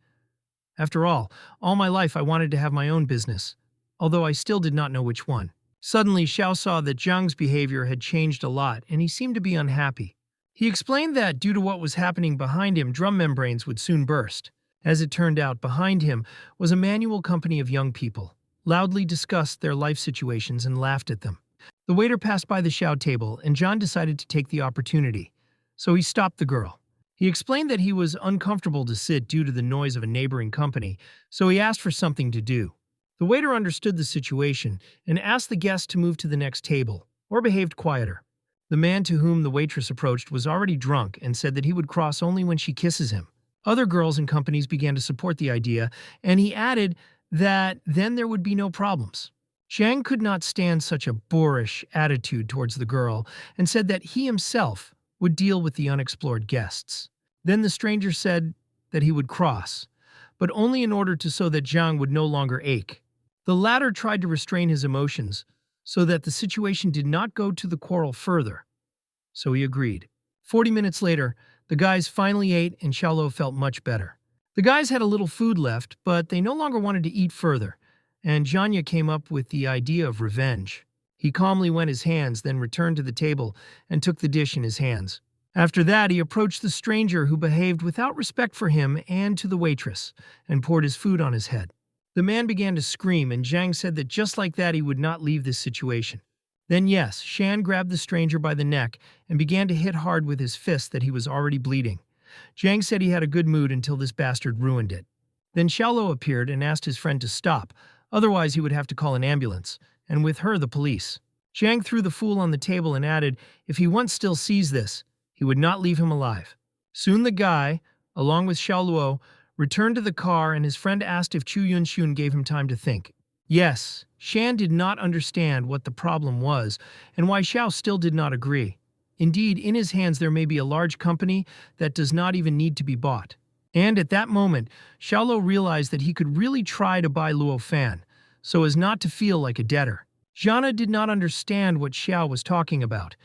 After all my life I wanted to have my own business, although I still did not know which one. Suddenly, Xiao saw that Zhang's behavior had changed a lot and he seemed to be unhappy. He explained that due to what was happening behind him, drum membranes would soon burst. As it turned out, behind him was a manual company of young people, loudly discussed their life situations and laughed at them. The waiter passed by the Xiao table, and John decided to take the opportunity. So he stopped the girl. He explained that he was uncomfortable to sit due to the noise of a neighboring company, so he asked for something to do. The waiter understood the situation and asked the guest to move to the next table, or behaved quieter. The man to whom the waitress approached was already drunk and said that he would cross only when she kisses him. Other girls and companies began to support the idea, and he added that then there would be no problems. Zhang could not stand such a boorish attitude towards the girl and said that he himself would deal with the unexplored guests. Then the stranger said that he would cross, but only in order so that Zhang would no longer ache. The latter tried to restrain his emotions so that the situation did not go to the quarrel further. So he agreed. 40 minutes later, the guys finally ate and Xiaolo felt much better. The guys had a little food left, but they no longer wanted to eat further, and Janya came up with the idea of revenge. He calmly wet his hands, then returned to the table and took the dish in his hands. After that, he approached the stranger who behaved without respect for him and to the waitress, and poured his food on his head. The man began to scream, and Zhang said that just like that he would not leave this situation. Then yes, Shan grabbed the stranger by the neck and began to hit hard with his fist that he was already bleeding. Zhang said he had a good mood until this bastard ruined it. Then Xiaolo appeared and asked his friend to stop, otherwise he would have to call an ambulance, and with her the police. Zhang threw the fool on the table and added if he once still sees this, he would not leave him alive. Soon the guy, along with Xiaoluo, returned to the car and his friend asked if Chu Yunxun gave him time to think. Yes, Shan did not understand what the problem was and why Xiao still did not agree. Indeed, in his hands there may be a large company that does not even need to be bought. And at that moment, Xiaolo realized that he could really try to buy Luo Fan, so as not to feel like a debtor. Zhana did not understand what Xiao was talking about,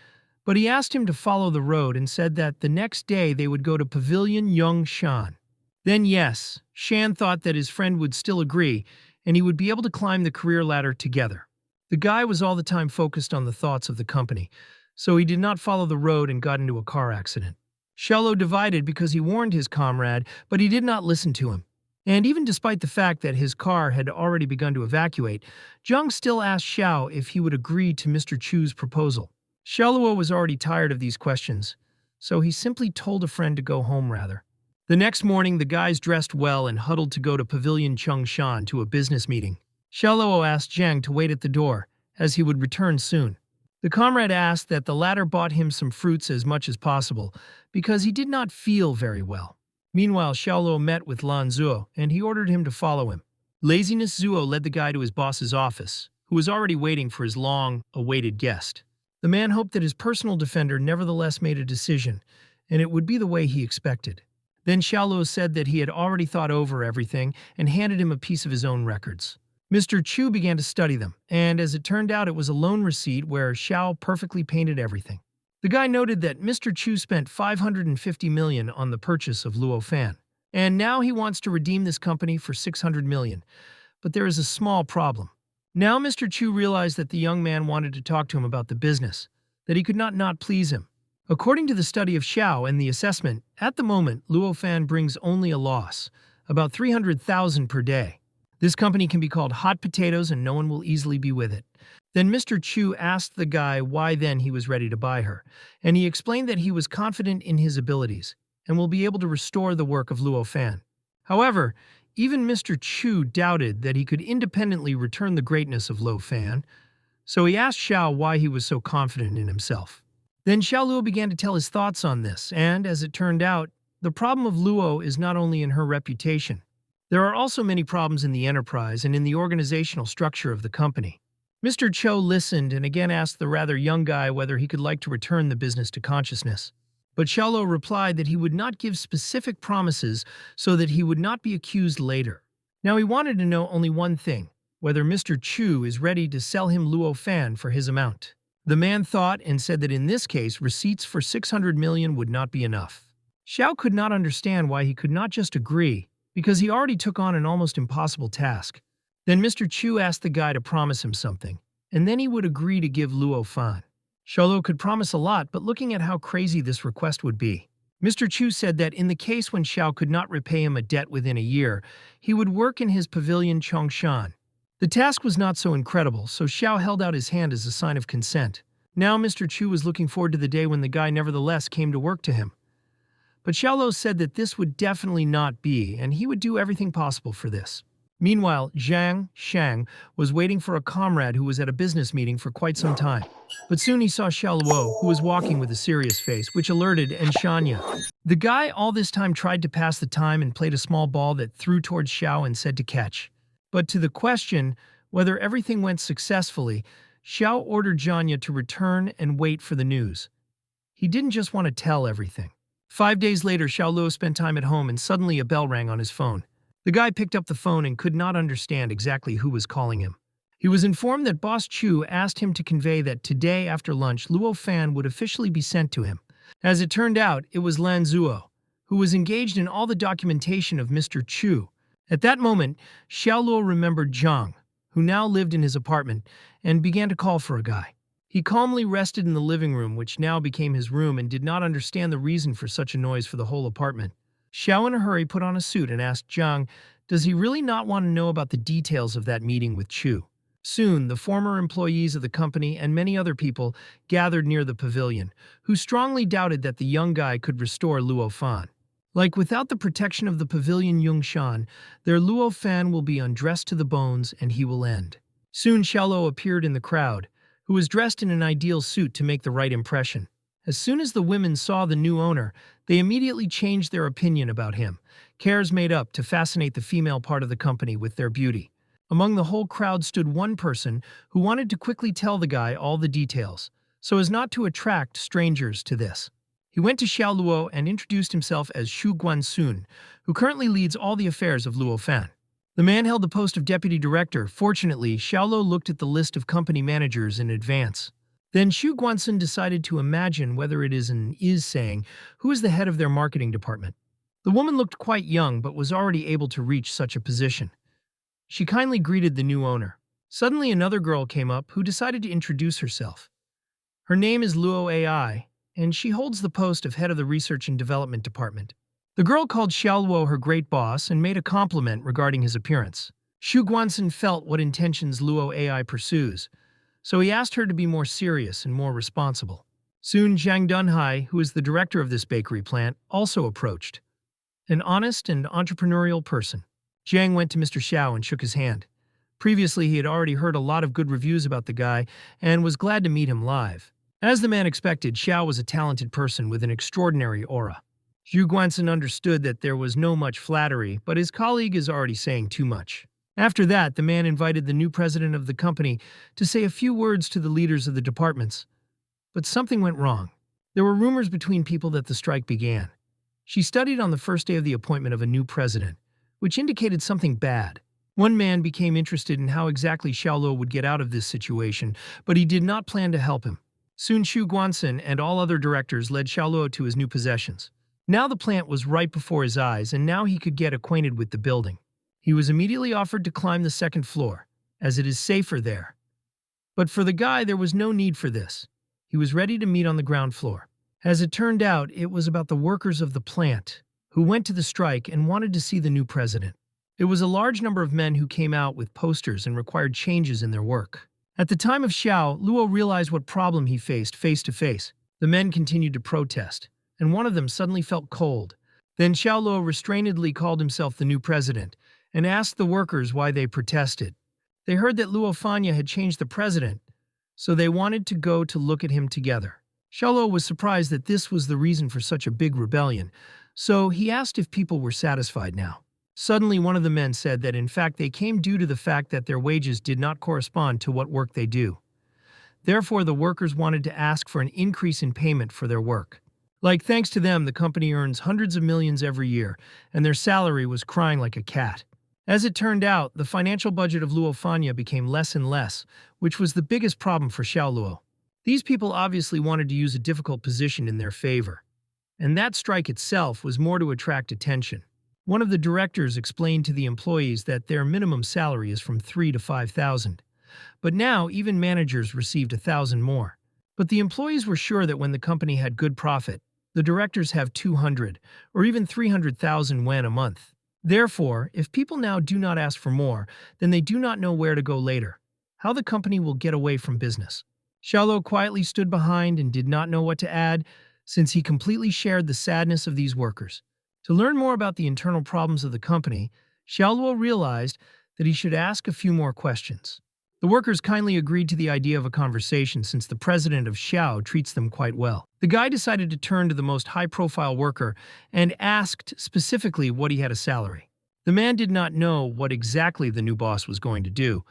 but he asked him to follow the road and said that the next day they would go to Pavilion Yongshan. Then yes, Shan thought that his friend would still agree, and he would be able to climb the career ladder together. The guy was all the time focused on the thoughts of the company, so he did not follow the road and got into a car accident. Xiaolo divided because he warned his comrade, but he did not listen to him. And even despite the fact that his car had already begun to evacuate, Zhang still asked Xiao if he would agree to Mr. Chu's proposal. Xiaoluo was already tired of these questions, so he simply told a friend to go home rather. The next morning, the guys dressed well and huddled to go to Pavilion Chongshan to a business meeting. Xiaoluo asked Zhang to wait at the door, as he would return soon. The comrade asked that the latter bought him some fruits as much as possible, because he did not feel very well. Meanwhile, Xiaoluo met with Lan Zuo, and he ordered him to follow him. Laziness Zuo led the guy to his boss's office, who was already waiting for his long-awaited guest. The man hoped that his personal defender nevertheless made a decision, and it would be the way he expected. Then Xiaoluo said that he had already thought over everything and handed him a piece of his own records. Mr. Chu began to study them, and as it turned out it was a loan receipt where Xiao perfectly painted everything. The guy noted that Mr. Chu spent 550 million on the purchase of Luo Fan, and now he wants to redeem this company for 600 million. But there is a small problem. Now Mr. Chu realized that the young man wanted to talk to him about the business, that he could not please him. According to the study of Xiao and the assessment, at the moment, Luo Fan brings only a loss, about 300,000 per day. This company can be called hot potatoes and no one will easily be with it. Then Mr. Chu asked the guy why then he was ready to buy her, and he explained that he was confident in his abilities and will be able to restore the work of Luo Fan. However, even Mr. Chu doubted that he could independently return the greatness of Luo Fan, so he asked Xiao why he was so confident in himself. Then Xiaoluo began to tell his thoughts on this, and as it turned out, the problem of Luo is not only in her reputation. There are also many problems in the enterprise and in the organizational structure of the company. Mr. Cho listened and again asked the rather young guy whether he could like to return the business to consciousness. But Xiaoluo replied that he would not give specific promises so that he would not be accused later. Now he wanted to know only one thing, whether Mr. Chu is ready to sell him Luo Fan for his amount. The man thought and said that in this case, receipts for 600 million would not be enough. Xiao could not understand why he could not just agree, because he already took on an almost impossible task. Then Mr. Chu asked the guy to promise him something, and then he would agree to give Luo Fan. Xiaoluo could promise a lot, but looking at how crazy this request would be. Mr. Chu said that in the case when Xiao could not repay him a debt within a year, he would work in his pavilion Chongshan. The task was not so incredible, so Xiao held out his hand as a sign of consent. Now Mr. Chu was looking forward to the day when the guy nevertheless came to work to him. But Xiaoluo said that this would definitely not be, and he would do everything possible for this. Meanwhile, Zhang Shang was waiting for a comrade who was at a business meeting for quite some time. But soon he saw Xiaoluo, who was walking with a serious face, which alerted Shanya. The guy all this time tried to pass the time and played a small ball that threw towards Xiao and said to catch. But to the question whether everything went successfully, Xiao ordered Zhanya to return and wait for the news. He didn't just want to tell everything. 5 days later, Xiaoluo spent time at home and suddenly a bell rang on his phone. The guy picked up the phone and could not understand exactly who was calling him. He was informed that Boss Chu asked him to convey that today after lunch Luo Fan would officially be sent to him. As it turned out, it was Lan Zuo, who was engaged in all the documentation of Mr. Chu. At that moment, Xiaoluo remembered Zhang, who now lived in his apartment, and began to call for a guy. He calmly rested in the living room, which now became his room, and did not understand the reason for such a noise for the whole apartment. Xiao in a hurry put on a suit and asked Zhang, does he really not want to know about the details of that meeting with Chu? Soon, the former employees of the company and many other people gathered near the pavilion, who strongly doubted that the young guy could restore Luo Fan. Like without the protection of the pavilion Yungshan, their Luo Fan will be undressed to the bones and he will end. Soon Xiaoluo appeared in the crowd, who was dressed in an ideal suit to make the right impression. As soon as the women saw the new owner, they immediately changed their opinion about him, cares made up to fascinate the female part of the company with their beauty. Among the whole crowd stood one person who wanted to quickly tell the guy all the details, so as not to attract strangers to this. He went to Xiaoluo and introduced himself as Xu Guansun, who currently leads all the affairs of Luo Fan. The man held the post of deputy director. Fortunately, Xiaoluo looked at the list of company managers in advance. Then Xu Guansun decided to imagine whether it is an is saying, who is the head of their marketing department. The woman looked quite young but was already able to reach such a position. She kindly greeted the new owner. Suddenly another girl came up who decided to introduce herself. Her name is Luo AI, and she holds the post of head of the research and development department. The girl called Xiaoluo her great boss and made a compliment regarding his appearance. Xu Guansun felt what intentions Luo AI pursues, so he asked her to be more serious and more responsible. Soon Zhang Dunhai, who is the director of this bakery plant, also approached. An honest and entrepreneurial person. Zhang went to Mr. Xiao and shook his hand. Previously, he had already heard a lot of good reviews about the guy and was glad to meet him live. As the man expected, Xiao was a talented person with an extraordinary aura. Xu Guansun understood that there was no much flattery, but his colleague is already saying too much. After that, the man invited the new president of the company to say a few words to the leaders of the departments. But something went wrong. There were rumors between people that the strike began. She studied on the first day of the appointment of a new president, which indicated something bad. One man became interested in how exactly Xiaoluo would get out of this situation, but he did not plan to help him. Soon Xu Guansun and all other directors led Xiaoluo to his new possessions. Now the plant was right before his eyes, and now he could get acquainted with the building. He was immediately offered to climb the second floor, as it is safer there. But for the guy, there was no need for this. He was ready to meet on the ground floor. As it turned out, it was about the workers of the plant, who went to the strike and wanted to see the new president. It was a large number of men who came out with posters and required changes in their work. At the time of Xiao, Luo realized what problem he faced face to face. The men continued to protest, and one of them suddenly felt cold. Then Xiaoluo restrainedly called himself the new president and asked the workers why they protested. They heard that Luo Fanya had changed the president, so they wanted to go to look at him together. Xiaoluo was surprised that this was the reason for such a big rebellion, so he asked if people were satisfied now. Suddenly, one of the men said that in fact they came due to the fact that their wages did not correspond to what work they do. Therefore, the workers wanted to ask for an increase in payment for their work. Like, thanks to them, the company earns hundreds of millions every year, and their salary was crying like a cat. As it turned out, the financial budget of Luo Fanya became less and less, which was the biggest problem for Xiaoluo. These people obviously wanted to use a difficult position in their favor, and that strike itself was more to attract attention. One of the directors explained to the employees that their minimum salary is from 3,000 to 5,000, but now even managers received 1,000 more. But the employees were sure that when the company had good profit, the directors have 200 or even 300,000 yuan a month. Therefore, if people now do not ask for more, then they do not know where to go later. How the company will get away from business. Shallow quietly stood behind and did not know what to add, since he completely shared the sadness of these workers. To learn more about the internal problems of the company, Xiaoluo realized that he should ask a few more questions. The workers kindly agreed to the idea of a conversation since the president of Xiao treats them quite well. The guy decided to turn to the most high-profile worker and asked specifically what he had a salary. The man did not know what exactly the new boss was going to do,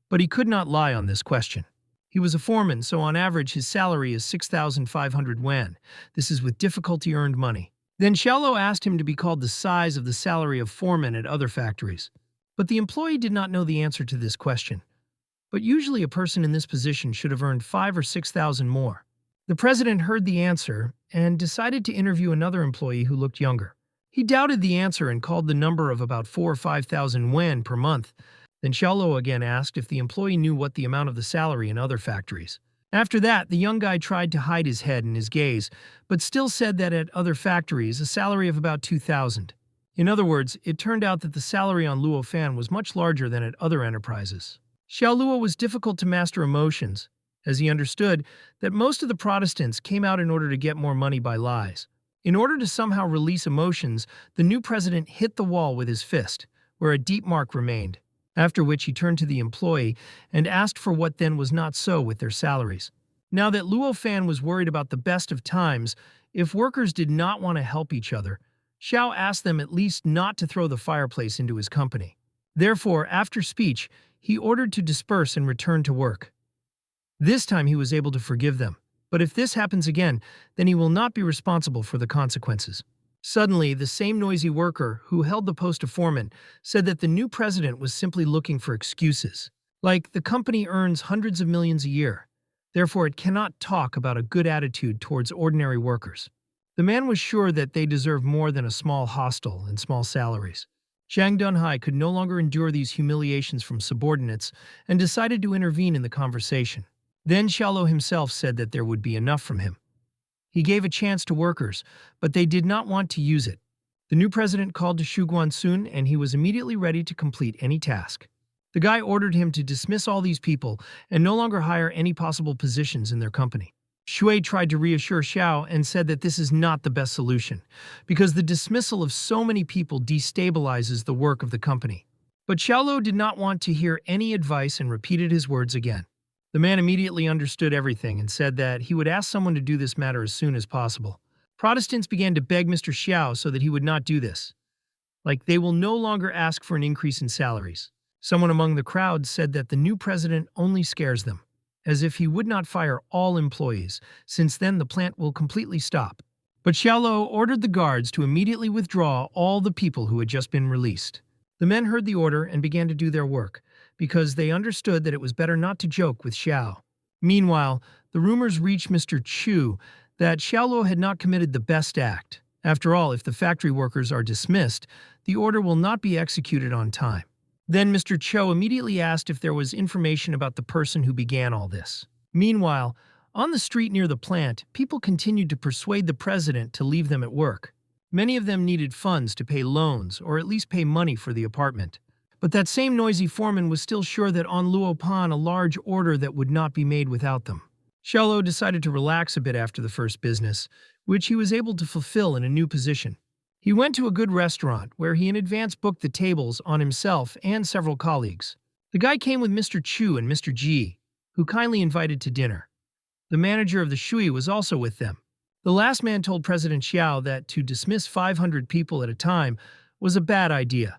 but he could not lie on this question. He was a foreman, so on average his salary is 6,500 yuan. This is with difficulty earned money. Then Xiaoluo asked him to be called the size of the salary of foremen at other factories. But the employee did not know the answer to this question. But usually a person in this position should have earned 5 or 6,000 more. The president heard the answer and decided to interview another employee who looked younger. He doubted the answer and called the number of about 4 or 5,000 yuan per month. Then Xiaoluo again asked if the employee knew what the amount of the salary in other factories. After that, the young guy tried to hide his head and his gaze, but still said that at other factories a salary of about 2,000. In other words, it turned out that the salary on Luo Fan was much larger than at other enterprises. Xiaoluo was difficult to master emotions, as he understood that most of the Protestants came out in order to get more money by lies. In order to somehow release emotions, the new president hit the wall with his fist, where a deep mark remained, after which he turned to the employee and asked for what then was not so with their salaries. Now that Luo Fan was worried about the best of times, if workers did not want to help each other, Xiao asked them at least not to throw the fireplace into his company. Therefore, after speech, he ordered to disperse and return to work. This time he was able to forgive them, but if this happens again, then he will not be responsible for the consequences. Suddenly, the same noisy worker who held the post of foreman said that the new president was simply looking for excuses. Like, the company earns hundreds of millions a year, therefore it cannot talk about a good attitude towards ordinary workers. The man was sure that they deserve more than a small hostel and small salaries. Zhang Dunhai could no longer endure these humiliations from subordinates and decided to intervene in the conversation. Then Xiaoluo himself said that there would be enough from him. He gave a chance to workers, but they did not want to use it. The new president called to Xu Guanxun and he was immediately ready to complete any task. The guy ordered him to dismiss all these people and no longer hire any possible positions in their company. Shui tried to reassure Xiao and said that this is not the best solution, because the dismissal of so many people destabilizes the work of the company. But Xiaoluo did not want to hear any advice and repeated his words again. The man immediately understood everything and said that he would ask someone to do this matter as soon as possible. Protestants began to beg Mr. Xiao so that he would not do this. Like, they will no longer ask for an increase in salaries. Someone among the crowd said that the new president only scares them, as if he would not fire all employees, since then the plant will completely stop. But Xiaoluo ordered the guards to immediately withdraw all the people who had just been released. The men heard the order and began to do their work, because they understood that it was better not to joke with Xiao. Meanwhile, the rumors reached Mr. Chu that Xiaoluo had not committed the best act. After all, if the factory workers are dismissed, the order will not be executed on time. Then Mr. Cho immediately asked if there was information about the person who began all this. Meanwhile, on the street near the plant, people continued to persuade the president to leave them at work. Many of them needed funds to pay loans or at least pay money for the apartment. But that same noisy foreman was still sure that on Luopan a large order that would not be made without them. Xiaoluo decided to relax a bit after the first business, which he was able to fulfill in a new position. He went to a good restaurant where he in advance booked the tables on himself and several colleagues. The guy came with Mr. Chu and Mr. Ji, who kindly invited to dinner. The manager of the Shui was also with them. The last man told President Xiao that to dismiss 500 people at a time was a bad idea.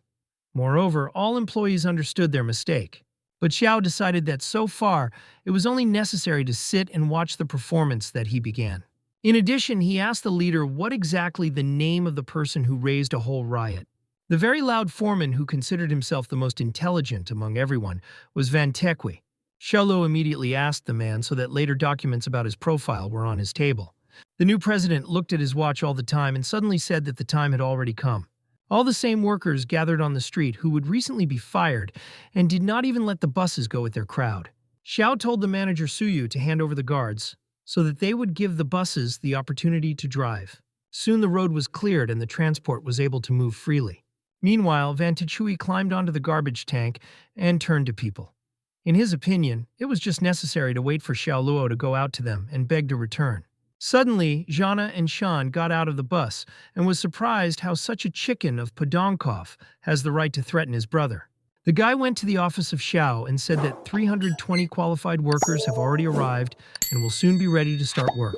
Moreover, all employees understood their mistake. But Xiao decided that so far, it was only necessary to sit and watch the performance that he began. In addition, he asked the leader what exactly the name of the person who raised a whole riot. The very loud foreman who considered himself the most intelligent among everyone was Van Tekwi. Xiaoluo immediately asked the man so that later documents about his profile were on his table. The new president looked at his watch all the time and suddenly said that the time had already come. All the same workers gathered on the street who would recently be fired and did not even let the buses go with their crowd. Xiao told the manager Suyu to hand over the guards, so that they would give the buses the opportunity to drive. Soon the road was cleared and the transport was able to move freely. Meanwhile, Van Tichui climbed onto the garbage tank and turned to people. In his opinion, it was just necessary to wait for Xiao Luo to go out to them and beg to return. Suddenly, Zhana and Shan got out of the bus and was surprised how such a chicken of Podonkov has the right to threaten his brother. The guy went to the office of Xiao and said that 320 qualified workers have already arrived and will soon be ready to start work.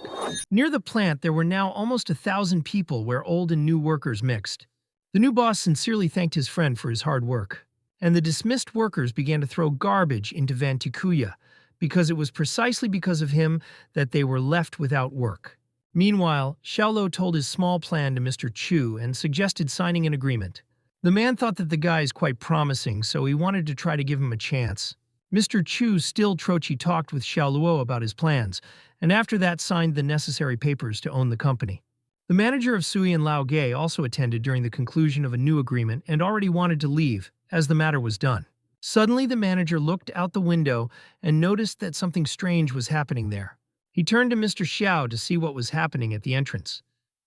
Near the plant, there were now almost 1,000 people where old and new workers mixed. The new boss sincerely thanked his friend for his hard work, and the dismissed workers began to throw garbage into Van Tikuya, because it was precisely because of him that they were left without work. Meanwhile, Xiaolo told his small plan to Mr. Chu and suggested signing an agreement. The man thought that the guy is quite promising, so he wanted to try to give him a chance. Mr. Chu still Trochi talked with Xiaoluo about his plans, and after that signed the necessary papers to own the company. The manager of Sui and Lao Gei also attended during the conclusion of a new agreement and already wanted to leave, as the matter was done. Suddenly, the manager looked out the window and noticed that something strange was happening there. He turned to Mr. Xiao to see what was happening at the entrance,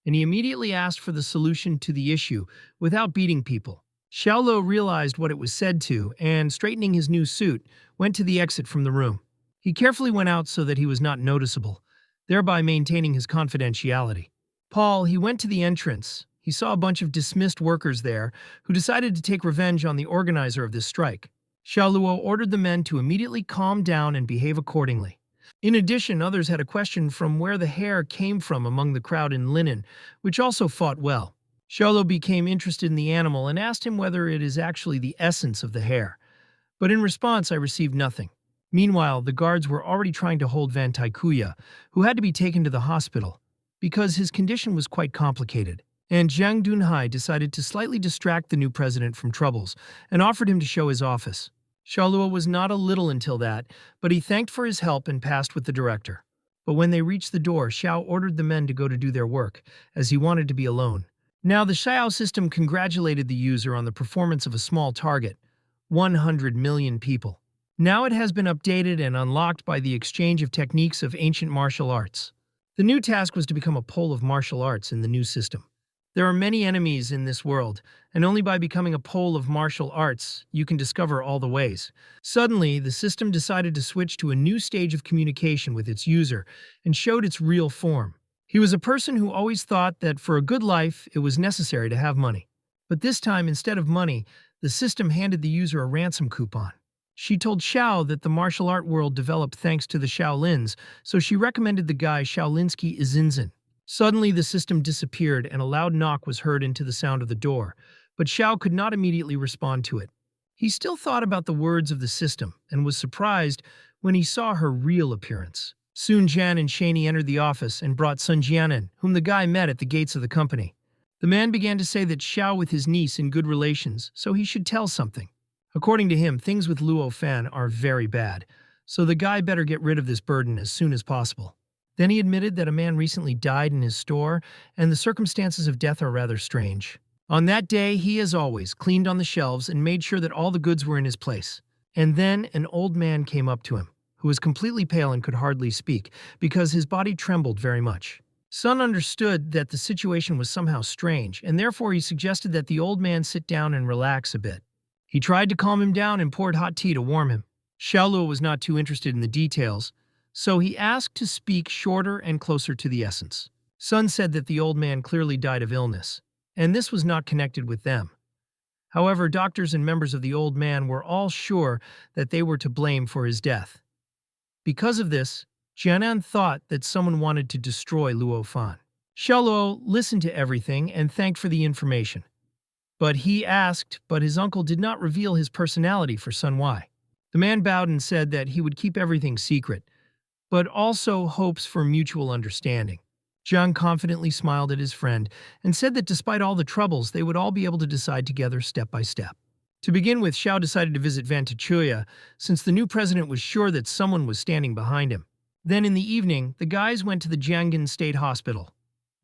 and he immediately asked for the solution to the issue without beating people. Xiaolo realized what it was said to and, straightening his new suit, went to the exit from the room. He carefully went out so that he was not noticeable, thereby maintaining his confidentiality. He went to the entrance. He saw a bunch of dismissed workers there who decided to take revenge on the organizer of this strike. Xiaoluo ordered the men to immediately calm down and behave accordingly. In addition, others had a question from where the hair came from among the crowd in linen, which also fought well. Xiaoluo became interested in the animal and asked him whether it is actually the essence of the hair. But in response, I received nothing. Meanwhile, the guards were already trying to hold Van Taikuya, who had to be taken to the hospital, because his condition was quite complicated. And Jiang Dunhai decided to slightly distract the new president from troubles and offered him to show his office. Xiaoluo was not a little until that, but he thanked for his help and passed with the director. But when they reached the door, Xiao ordered the men to go to do their work, as he wanted to be alone. Now the Xiao system congratulated the user on the performance of a small target, 100 million people. Now it has been updated and unlocked by the exchange of techniques of ancient martial arts. The new task was to become a pole of martial arts in the new system. There are many enemies in this world, and only by becoming a pole of martial arts, you can discover all the ways. Suddenly, the system decided to switch to a new stage of communication with its user and showed its real form. He was a person who always thought that for a good life, it was necessary to have money. But this time, instead of money, the system handed the user a ransom coupon. She told Xiao that the martial art world developed thanks to the Shaolins, so she recommended the guy Shaolinsky Izinzin. Suddenly, the system disappeared and a loud knock was heard into the sound of the door, but Xiao could not immediately respond to it. He still thought about the words of the system and was surprised when he saw her real appearance. Soon Jian and Shani entered the office and brought Sun Jianan, whom the guy met at the gates of the company. The man began to say that Xiao with his niece in good relations, so he should tell something. According to him, things with Luo Fan are very bad, so the guy better get rid of this burden as soon as possible. Then he admitted that a man recently died in his store, and the circumstances of death are rather strange. On that day, he, as always, cleaned on the shelves and made sure that all the goods were in his place. And then an old man came up to him, who was completely pale and could hardly speak, because his body trembled very much. Sun understood that the situation was somehow strange, and therefore he suggested that the old man sit down and relax a bit. He tried to calm him down and poured hot tea to warm him. Xiaoluo was not too interested in the details, so he asked to speak shorter and closer to the essence. Sun said that the old man clearly died of illness, and this was not connected with them. However, doctors and members of the old man were all sure that they were to blame for his death. Because of this, Jianan thought that someone wanted to destroy Luo Fan. Xiaoluo listened to everything and thanked for the information. But he asked, but his uncle did not reveal his personality for Sun Wai. The man bowed and said that he would keep everything secret, but also hopes for mutual understanding. Jiang confidently smiled at his friend and said that despite all the troubles, they would all be able to decide together step by step. To begin with, Xiao decided to visit Van Tachuya, since the new president was sure that someone was standing behind him. Then in the evening, the guys went to the Jiangnan State Hospital,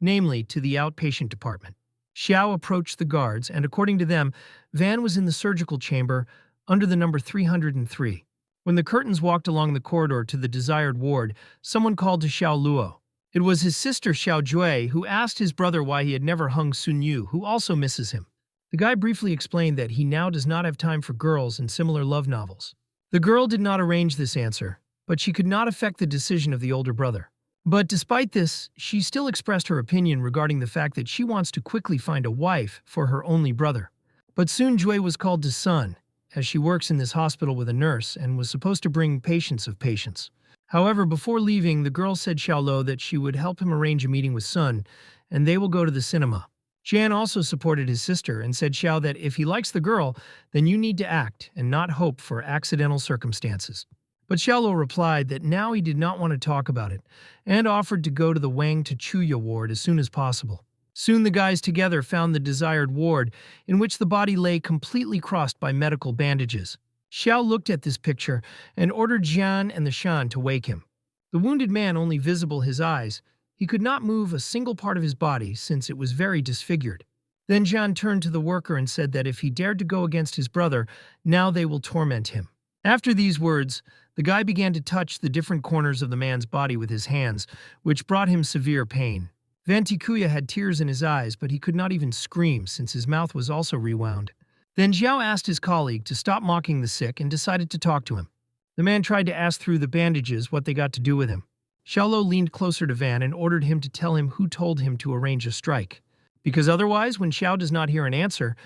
namely to the outpatient department. Xiao approached the guards, and according to them, Van was in the surgical chamber under the number 303. When the curtains walked along the corridor to the desired ward, someone called to Xiao Luo. It was his sister Xiao Jue, who asked his brother why he had never hung Sun Yu, who also misses him. The guy briefly explained that he now does not have time for girls and similar love novels. The girl did not arrange this answer, but she could not affect the decision of the older brother. But despite this, she still expressed her opinion regarding the fact that she wants to quickly find a wife for her only brother. But soon Jue was called to Sun, as she works in this hospital with a nurse and was supposed to bring patients of patients. However, before leaving, the girl said Xiaolo that she would help him arrange a meeting with Sun, and they will go to the cinema. Jan also supported his sister and said Xiao that if he likes the girl, then you need to act and not hope for accidental circumstances. But Xiaolo replied that now he did not want to talk about it, and offered to go to the Wang Tachuya ward as soon as possible. Soon the guys together found the desired ward, in which the body lay completely crossed by medical bandages. Xiao looked at this picture and ordered Jian and the Shan to wake him. The wounded man only visible his eyes. He could not move a single part of his body since it was very disfigured. Then Jian turned to the worker and said that if he dared to go against his brother, now they will torment him. After these words, the guy began to touch the different corners of the man's body with his hands, which brought him severe pain. Van Tikuya had tears in his eyes, but he could not even scream since his mouth was also rewound. Then Jiao asked his colleague to stop mocking the sick and decided to talk to him. The man tried to ask through the bandages what they got to do with him. Xiaolo leaned closer to Van and ordered him to tell him who told him to arrange a strike. Because otherwise, when Xiao does not hear an answer,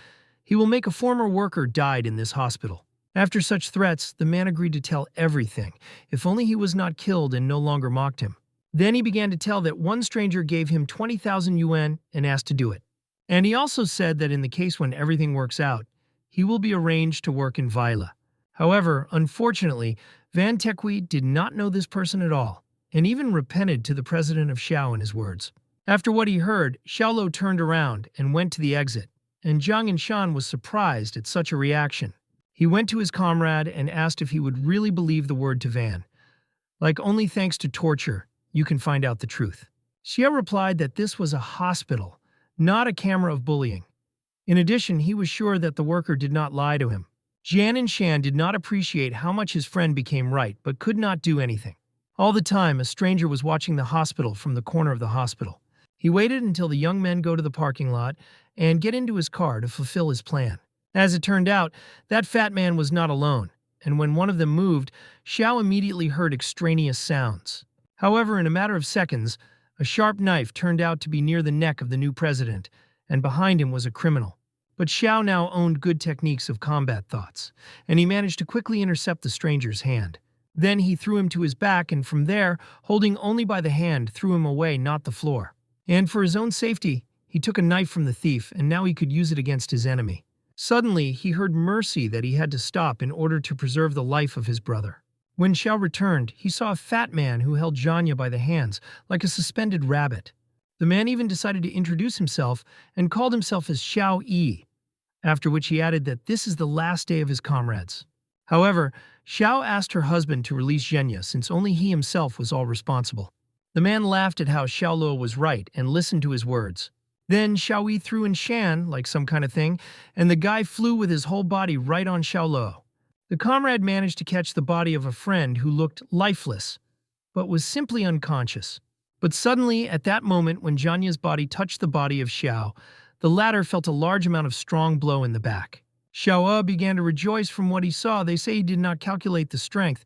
he will make a former worker died in this hospital. After such threats, the man agreed to tell everything, if only he was not killed and no longer mocked him. Then he began to tell that one stranger gave him 20,000 yuan and asked to do it. And he also said that in the case when everything works out, he will be arranged to work in Vila. However, unfortunately, Van Tekwi did not know this person at all, and even repented to the president of Xiao in his words. After what he heard, Xiaolo turned around and went to the exit, and Zhang and Shan was surprised at such a reaction. He went to his comrade and asked if he would really believe the word to Van. Like only thanks to torture, you can find out the truth. Xia replied that this was a hospital, not a camera of bullying. In addition, he was sure that the worker did not lie to him. Jian and Shan did not appreciate how much his friend became right, but could not do anything. All the time, a stranger was watching the hospital from the corner of the hospital. He waited until the young men go to the parking lot and get into his car to fulfill his plan. As it turned out, that fat man was not alone, and when one of them moved, Xiao immediately heard extraneous sounds. However, in a matter of seconds, a sharp knife turned out to be near the neck of the new president, and behind him was a criminal. But Xiao now owned good techniques of combat thoughts, and he managed to quickly intercept the stranger's hand. Then he threw him to his back, and from there, holding only by the hand, threw him away, not the floor. And for his own safety, he took a knife from the thief, and now he could use it against his enemy. Suddenly, he heard mercy that he had to stop in order to preserve the life of his brother. When Xiao returned, he saw a fat man who held Zhanya by the hands, like a suspended rabbit. The man even decided to introduce himself and called himself as Xiao Yi, after which he added that this is the last day of his comrades. However, Xiao asked her husband to release Zhenya since only he himself was all responsible. The man laughed at how Xiaoluo was right and listened to his words. Then Xiao Yi threw in Shan, like some kind of thing, and the guy flew with his whole body right on Xiaoluo. The comrade managed to catch the body of a friend who looked lifeless, but was simply unconscious. But suddenly, at that moment when Zhanya's body touched the body of Xiao, the latter felt a large amount of strong blow in the back. Xiao began to rejoice from what he saw. They say he did not calculate the strength,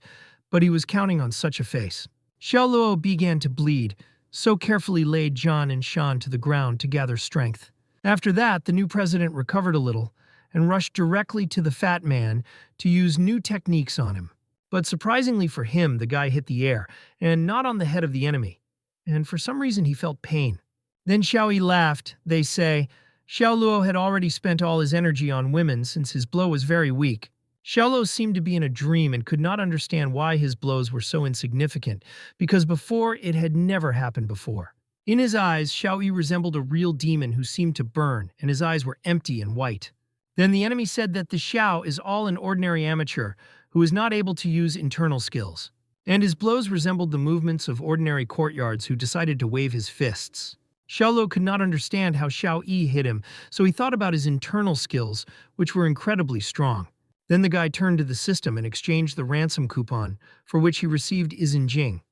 but he was counting on such a face. Xiaoluo began to bleed, so carefully laid Zhan and Shan to the ground to gather strength. After that, the new president recovered a little and rushed directly to the fat man to use new techniques on him. But surprisingly for him, the guy hit the air, and not on the head of the enemy, and for some reason he felt pain. Then Xiao Yi laughed. They say Xiaoluo had already spent all his energy on women since his blow was very weak. Xiaoluo seemed to be in a dream and could not understand why his blows were so insignificant, because before it had never happened before. In his eyes, Xiao Yi resembled a real demon who seemed to burn, and his eyes were empty and white. Then the enemy said that the Xiao is all an ordinary amateur who is not able to use internal skills, and his blows resembled the movements of ordinary courtyards who decided to wave his fists. Xiaoluo could not understand how Xiao Yi hit him, so he thought about his internal skills, which were incredibly strong. Then the guy turned to the system and exchanged the ransom coupon, for which he received Izin Jing.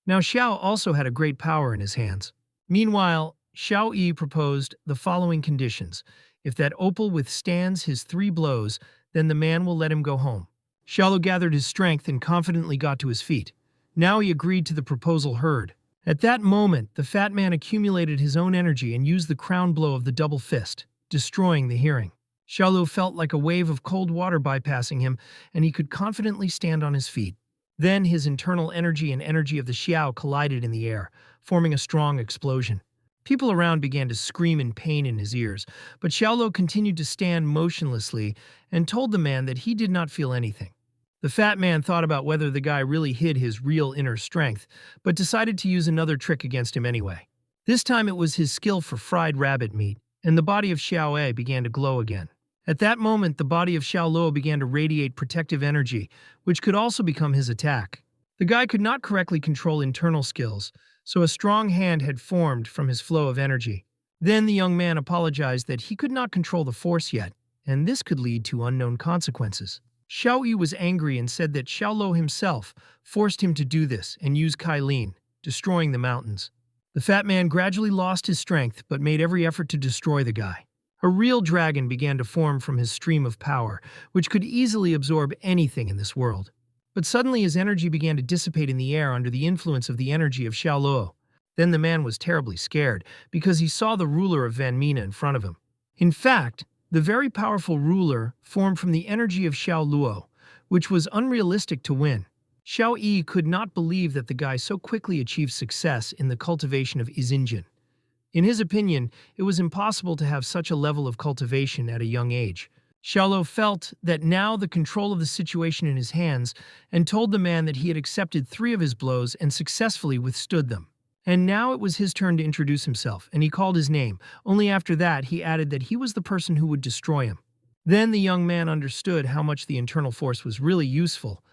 Now Xiao also had a great power in his hands. Meanwhile, Xiao Yi proposed the following conditions. If that opal withstands his 3 blows, then the man will let him go home. Xiaolu gathered his strength and confidently got to his feet. Now he agreed to the proposal heard. At that moment, the fat man accumulated his own energy and used the crown blow of the double fist, destroying the hearing. Xiaolu felt like a wave of cold water bypassing him, and he could confidently stand on his feet. Then his internal energy and energy of the Xiao collided in the air, forming a strong explosion. People around began to scream in pain in his ears, but Xiaolu continued to stand motionlessly and told the man that he did not feel anything. The fat man thought about whether the guy really hid his real inner strength, but decided to use another trick against him anyway. This time it was his skill for fried rabbit meat, and the body of Xiao Ei began to glow again. At that moment, the body of Xiao Luo began to radiate protective energy, which could also become his attack. The guy could not correctly control internal skills, so a strong hand had formed from his flow of energy. Then the young man apologized that he could not control the force yet, and this could lead to unknown consequences. Xiao Yi was angry and said that Xiao Luo himself forced him to do this and use Kai Lin, destroying the mountains. The fat man gradually lost his strength but made every effort to destroy the guy. A real dragon began to form from his stream of power, which could easily absorb anything in this world. But suddenly his energy began to dissipate in the air under the influence of the energy of Xiao Luo. Then the man was terribly scared because he saw the ruler of Van Mina in front of him. In fact, the very powerful ruler formed from the energy of Xiao Luo, which was unrealistic to win. Xiao Yi could not believe that the guy so quickly achieved success in the cultivation of Izinjin. In his opinion, it was impossible to have such a level of cultivation at a young age. Xiao Luo felt that now the control of the situation in his hands and told the man that he had accepted 3 of his blows and successfully withstood them. And now it was his turn to introduce himself, and he called his name. Only after that he added that he was the person who would destroy him. Then the young man understood how much the internal force was really useful,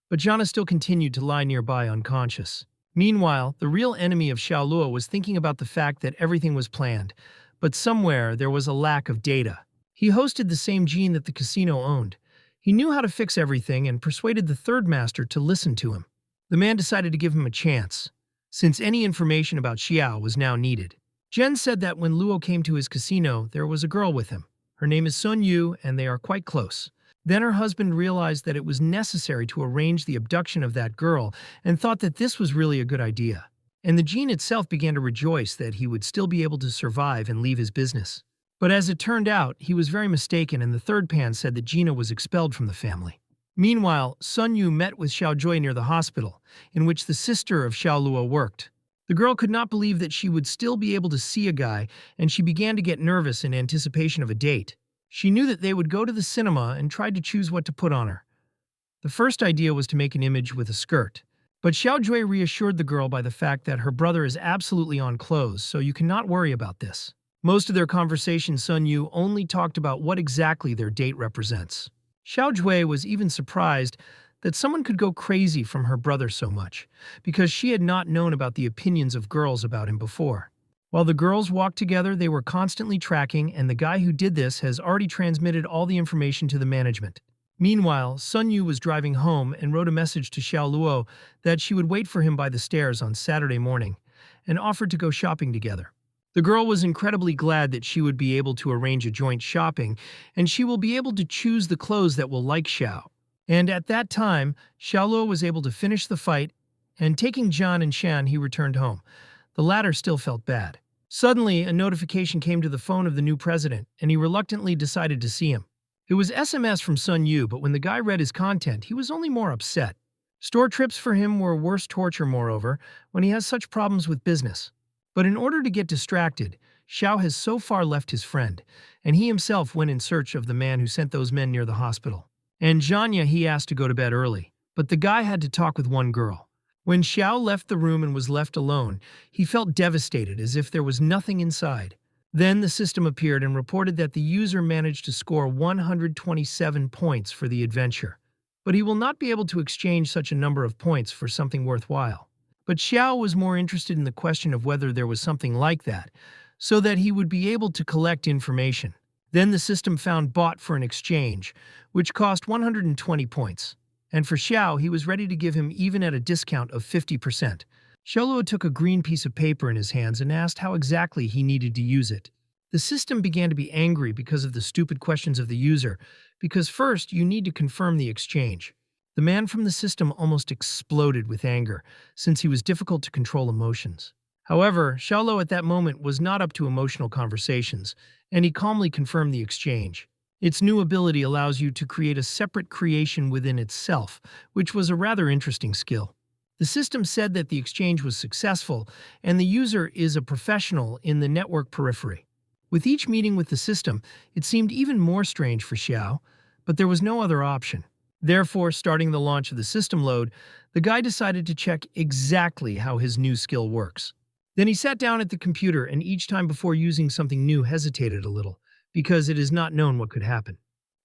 but Jana still continued to lie nearby unconscious. Meanwhile, the real enemy of Xiao Luo was thinking about the fact that everything was planned, but somewhere there was a lack of data. He hosted the same gene that the casino owned. He knew how to fix everything and persuaded the third master to listen to him. The man decided to give him a chance, since any information about Xiao was now needed. Jen said that when Luo came to his casino, there was a girl with him. Her name is Sun Yu, and they are quite close. Then her husband realized that it was necessary to arrange the abduction of that girl and thought that this was really a good idea. And the gene itself began to rejoice that he would still be able to survive and leave his business. But as it turned out, he was very mistaken, and the third pan said that Gina was expelled from the family. Meanwhile, Sun Yu met with Xiao Jui near the hospital, in which the sister of Xiao Luo worked. The girl could not believe that she would still be able to see a guy, and she began to get nervous in anticipation of a date. She knew that they would go to the cinema and tried to choose what to put on her. The first idea was to make an image with a skirt. But Xiao Jui reassured the girl by the fact that her brother is absolutely on clothes, so you cannot worry about this. Most of their conversation, Sun Yu only talked about what exactly their date represents. Xiao Jui was even surprised that someone could go crazy from her brother so much, because she had not known about the opinions of girls about him before. While the girls walked together, they were constantly tracking, and the guy who did this has already transmitted all the information to the management. Meanwhile, Sun Yu was driving home and wrote a message to Xiao Luo that she would wait for him by the stairs on Saturday morning, and offered to go shopping together. The girl was incredibly glad that she would be able to arrange a joint shopping, and she will be able to choose the clothes that will like Xiao. And at that time, Xiao Luo was able to finish the fight, and taking Zhan and Shan, he returned home. The latter still felt bad. Suddenly, a notification came to the phone of the new president, and he reluctantly decided to see him. It was SMS from Sun Yu, but when the guy read his content, he was only more upset. Store trips for him were worse torture, moreover, when he has such problems with business. But in order to get distracted, Xiao has so far left his friend, and he himself went in search of the man who sent those men near the hospital. And Zhanya he asked to go to bed early, but the guy had to talk with one girl. When Xiao left the room and was left alone, he felt devastated, as if there was nothing inside. Then the system appeared and reported that the user managed to score 127 points for the adventure. But he will not be able to exchange such a number of points for something worthwhile. But Xiao was more interested in the question of whether there was something like that, so that he would be able to collect information. Then the system found bought for an exchange, which cost 120 points. And for Xiao, he was ready to give him even at a discount of 50%. Xiaoluo took a green piece of paper in his hands and asked how exactly he needed to use it. The system began to be angry because of the stupid questions of the user, because first you need to confirm the exchange. The man from the system almost exploded with anger, since he was difficult to control emotions. However, Xiaoluo at that moment was not up to emotional conversations, and he calmly confirmed the exchange. Its new ability allows you to create a separate creation within itself, which was a rather interesting skill. The system said that the exchange was successful, and the user is a professional in the network periphery. With each meeting with the system, it seemed even more strange for Xiao, but there was no other option. Therefore, starting the launch of the system load, the guy decided to check exactly how his new skill works. Then he sat down at the computer and each time before using something new hesitated a little, because it is not known what could happen.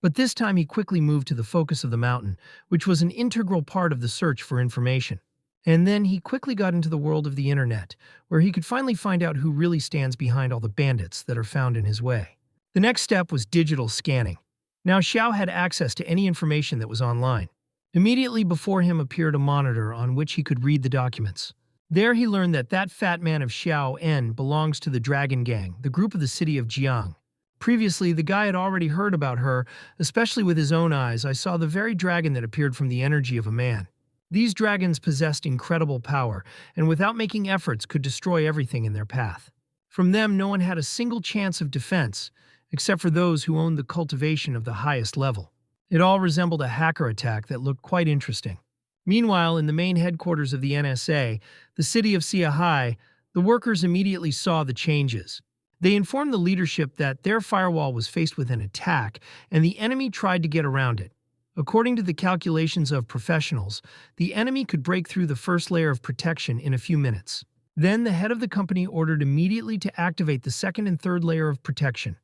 But this time he quickly moved to the focus of the mountain, which was an integral part of the search for information. And then he quickly got into the world of the internet, where he could finally find out who really stands behind all the bandits that are found in his way. The next step was digital scanning. Now Xiao had access to any information that was online. Immediately before him appeared a monitor on which he could read the documents. There he learned that fat man of Xiao En belongs to the Dragon Gang, the group of the city of Jiang. Previously, the guy had already heard about her, especially with his own eyes. I saw the very dragon that appeared from the energy of a man. These dragons possessed incredible power, and without making efforts could destroy everything in their path. From them, no one had a single chance of defense, except for those who owned the cultivation of the highest level. It all resembled a hacker attack that looked quite interesting. Meanwhile, in the main headquarters of the NSA, the city of Siahai, the workers immediately saw the changes. They informed the leadership that their firewall was faced with an attack, and the enemy tried to get around it. According to the calculations of professionals, the enemy could break through the first layer of protection in a few minutes. Then the head of the company ordered immediately to activate the second and third layer of protection,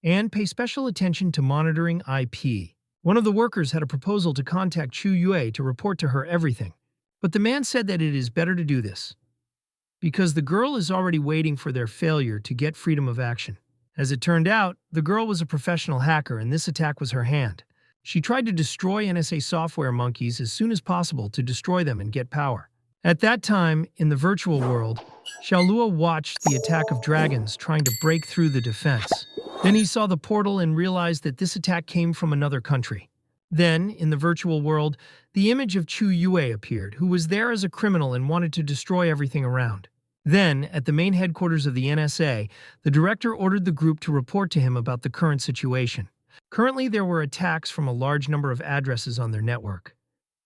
and pay special attention to monitoring IP. One of the workers had a proposal to contact Chu Yue to report to her everything, but the man said that it is better to do this, because the girl is already waiting for their failure to get freedom of action. As it turned out, the girl was a professional hacker and this attack was her hand. She tried to destroy NSA software monkeys as soon as possible to destroy them and get power. At that time, in the virtual world, Xiaoluo watched the attack of dragons trying to break through the defense. Then he saw the portal and realized that this attack came from another country. Then, in the virtual world, the image of Chu Yue appeared, who was there as a criminal and wanted to destroy everything around. Then, at the main headquarters of the NSA, the director ordered the group to report to him about the current situation. Currently, there were attacks from a large number of addresses on their network,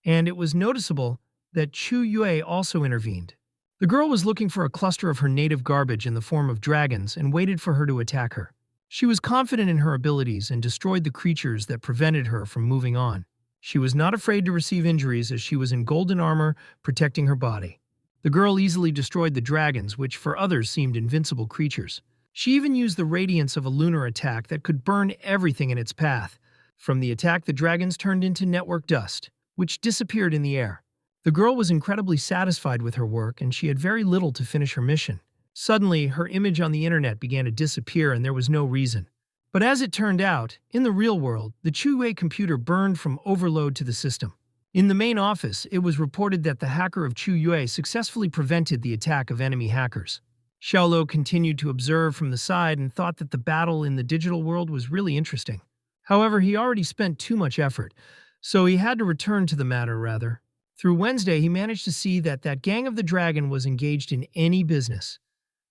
and it was noticeable that Chu Yue also intervened. The girl was looking for a cluster of her native garbage in the form of dragons and waited for her to attack her. She was confident in her abilities and destroyed the creatures that prevented her from moving on. She was not afraid to receive injuries as she was in golden armor protecting her body. The girl easily destroyed the dragons, which for others seemed invincible creatures. She even used the radiance of a lunar attack that could burn everything in its path. From the attack, the dragons turned into network dust, which disappeared in the air. The girl was incredibly satisfied with her work, and she had very little to finish her mission. Suddenly, her image on the internet began to disappear, and there was no reason. But as it turned out, in the real world, the Chu-Wei computer burned from overload to the system. In the main office, it was reported that the hacker of Chu-Yue successfully prevented the attack of enemy hackers. Xiaoluo continued to observe from the side and thought that the battle in the digital world was really interesting. However, he already spent too much effort, so he had to return to the matter rather. Through Wednesday, he managed to see that gang of the dragon was engaged in any business,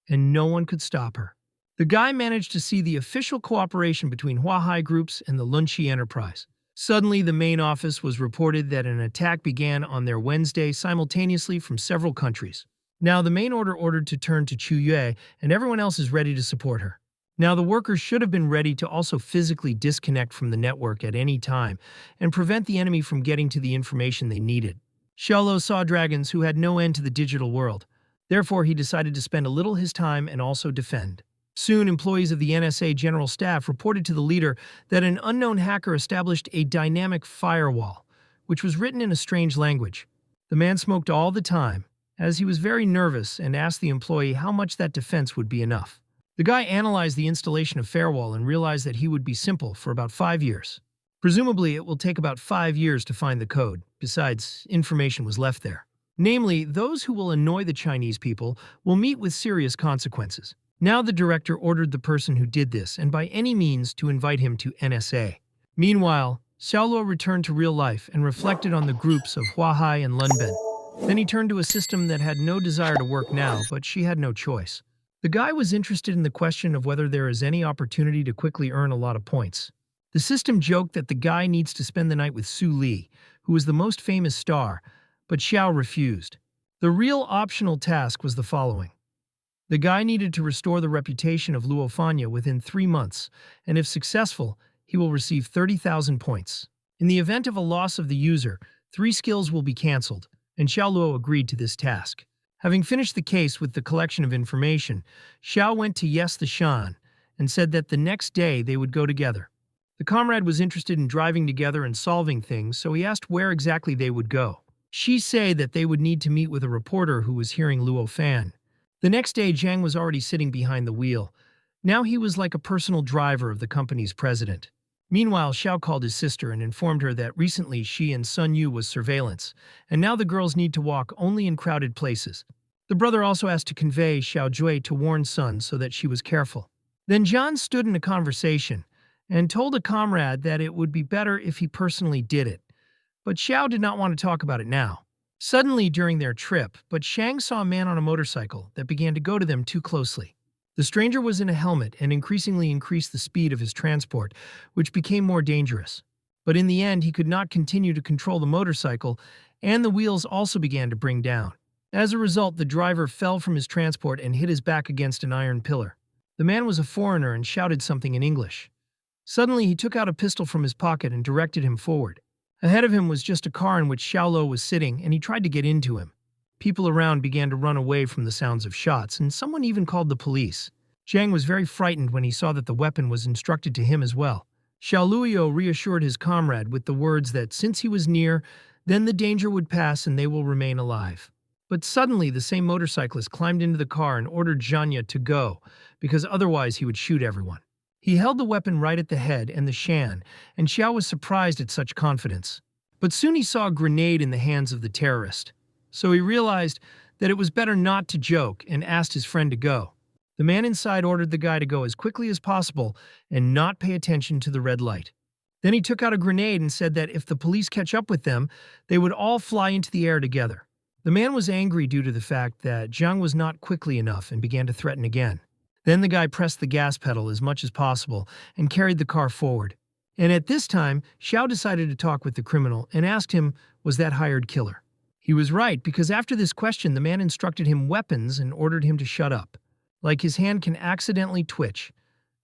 and no one could stop her. The guy managed to see the official cooperation between Huahai groups and the Lunchi Enterprise. Suddenly, the main office was reported that an attack began on their Wednesday simultaneously from several countries. Now, the main ordered to turn to Chu Yue, and everyone else is ready to support her. Now, the workers should have been ready to also physically disconnect from the network at any time and prevent the enemy from getting to the information they needed. Xiaoluo saw dragons who had no end to the digital world. Therefore, he decided to spend a little his time and also defend. Soon, employees of the NSA General Staff reported to the leader that an unknown hacker established a dynamic firewall, which was written in a strange language. The man smoked all the time, as he was very nervous and asked the employee how much that defense would be enough. The guy analyzed the installation of firewall and realized that he would be simple for about 5 years. Presumably, it will take about 5 years to find the code. Besides, information was left there. Namely, those who will annoy the Chinese people will meet with serious consequences. Now the director ordered the person who did this, and by any means, to invite him to NSA. Meanwhile, Xiaoluo returned to real life and reflected on the groups of Huahai and Lunben. Then he turned to a system that had no desire to work now, but she had no choice. The guy was interested in the question of whether there is any opportunity to quickly earn a lot of points. The system joked that the guy needs to spend the night with Su Li, who was the most famous star, but Xiao refused. The real optional task was the following. The guy needed to restore the reputation of Luo Fanya within 3 months, and if successful, he will receive 30,000 points. In the event of a loss of the user, 3 skills will be cancelled, and Xiaoluo agreed to this task. Having finished the case with the collection of information, Xiao went to Yes the Shan and said that the next day they would go together. The comrade was interested in driving together and solving things, so he asked where exactly they would go. She said that they would need to meet with a reporter who was hearing Luo Fan. The next day, Zhang was already sitting behind the wheel. Now he was like a personal driver of the company's president. Meanwhile, Xiao called his sister and informed her that recently she and Sun Yu was surveillance, and now the girls need to walk only in crowded places. The brother also asked to convey Xiao Jui to warn Sun so that she was careful. Then John stood in a conversation and told a comrade that it would be better if he personally did it. But Xiao did not want to talk about it now. Suddenly during their trip, but Shang saw a man on a motorcycle that began to go to them too closely. The stranger was in a helmet and increasingly increased the speed of his transport, which became more dangerous. But in the end, he could not continue to control the motorcycle, and the wheels also began to bring down. As a result, the driver fell from his transport and hit his back against an iron pillar. The man was a foreigner and shouted something in English. Suddenly, he took out a pistol from his pocket and directed him forward. Ahead of him was just a car in which Xiaoluo was sitting, and he tried to get into him. People around began to run away from the sounds of shots, and someone even called the police. Zhang was very frightened when he saw that the weapon was instructed to him as well. Xiaoluo reassured his comrade with the words that since he was near, then the danger would pass and they will remain alive. But suddenly, the same motorcyclist climbed into the car and ordered Zhanya to go, because otherwise he would shoot everyone. He held the weapon right at the head and the Shan, and Xiao was surprised at such confidence. But soon he saw a grenade in the hands of the terrorist. So he realized that it was better not to joke and asked his friend to go. The man inside ordered the guy to go as quickly as possible and not pay attention to the red light. Then he took out a grenade and said that if the police catch up with them, they would all fly into the air together. The man was angry due to the fact that Zhang was not quickly enough and began to threaten again. Then the guy pressed the gas pedal as much as possible and carried the car forward. And at this time, Xiao decided to talk with the criminal and asked him, was that hired killer? He was right, because after this question, the man instructed him weapons and ordered him to shut up. Like his hand can accidentally twitch,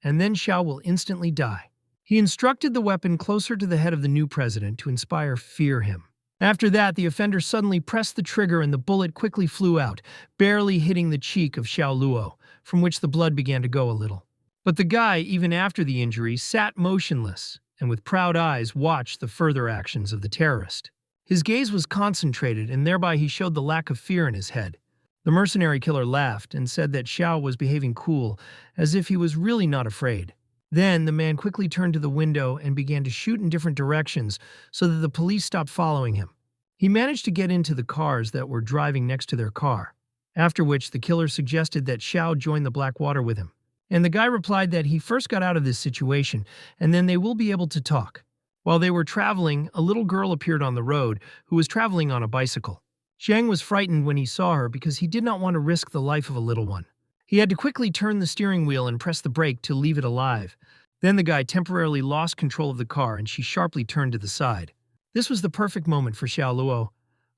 and then Xiao will instantly die. He instructed the weapon closer to the head of the new president to inspire fear him. After that, the offender suddenly pressed the trigger and the bullet quickly flew out, barely hitting the cheek of Xiaoluo, from which the blood began to go a little. But the guy, even after the injury, sat motionless and with proud eyes watched the further actions of the terrorist. His gaze was concentrated, and thereby he showed the lack of fear in his head. The mercenary killer laughed and said that Xiao was behaving cool, as if he was really not afraid. Then the man quickly turned to the window and began to shoot in different directions so that the police stopped following him. He managed to get into the cars that were driving next to their car, after which the killer suggested that Xiao join the black water with him. And the guy replied that he first got out of this situation, and then they will be able to talk. While they were traveling, a little girl appeared on the road who was traveling on a bicycle. Zhang was frightened when he saw her because he did not want to risk the life of a little one. He had to quickly turn the steering wheel and press the brake to leave it alive. Then the guy temporarily lost control of the car and she sharply turned to the side. This was the perfect moment for Xiaoluo,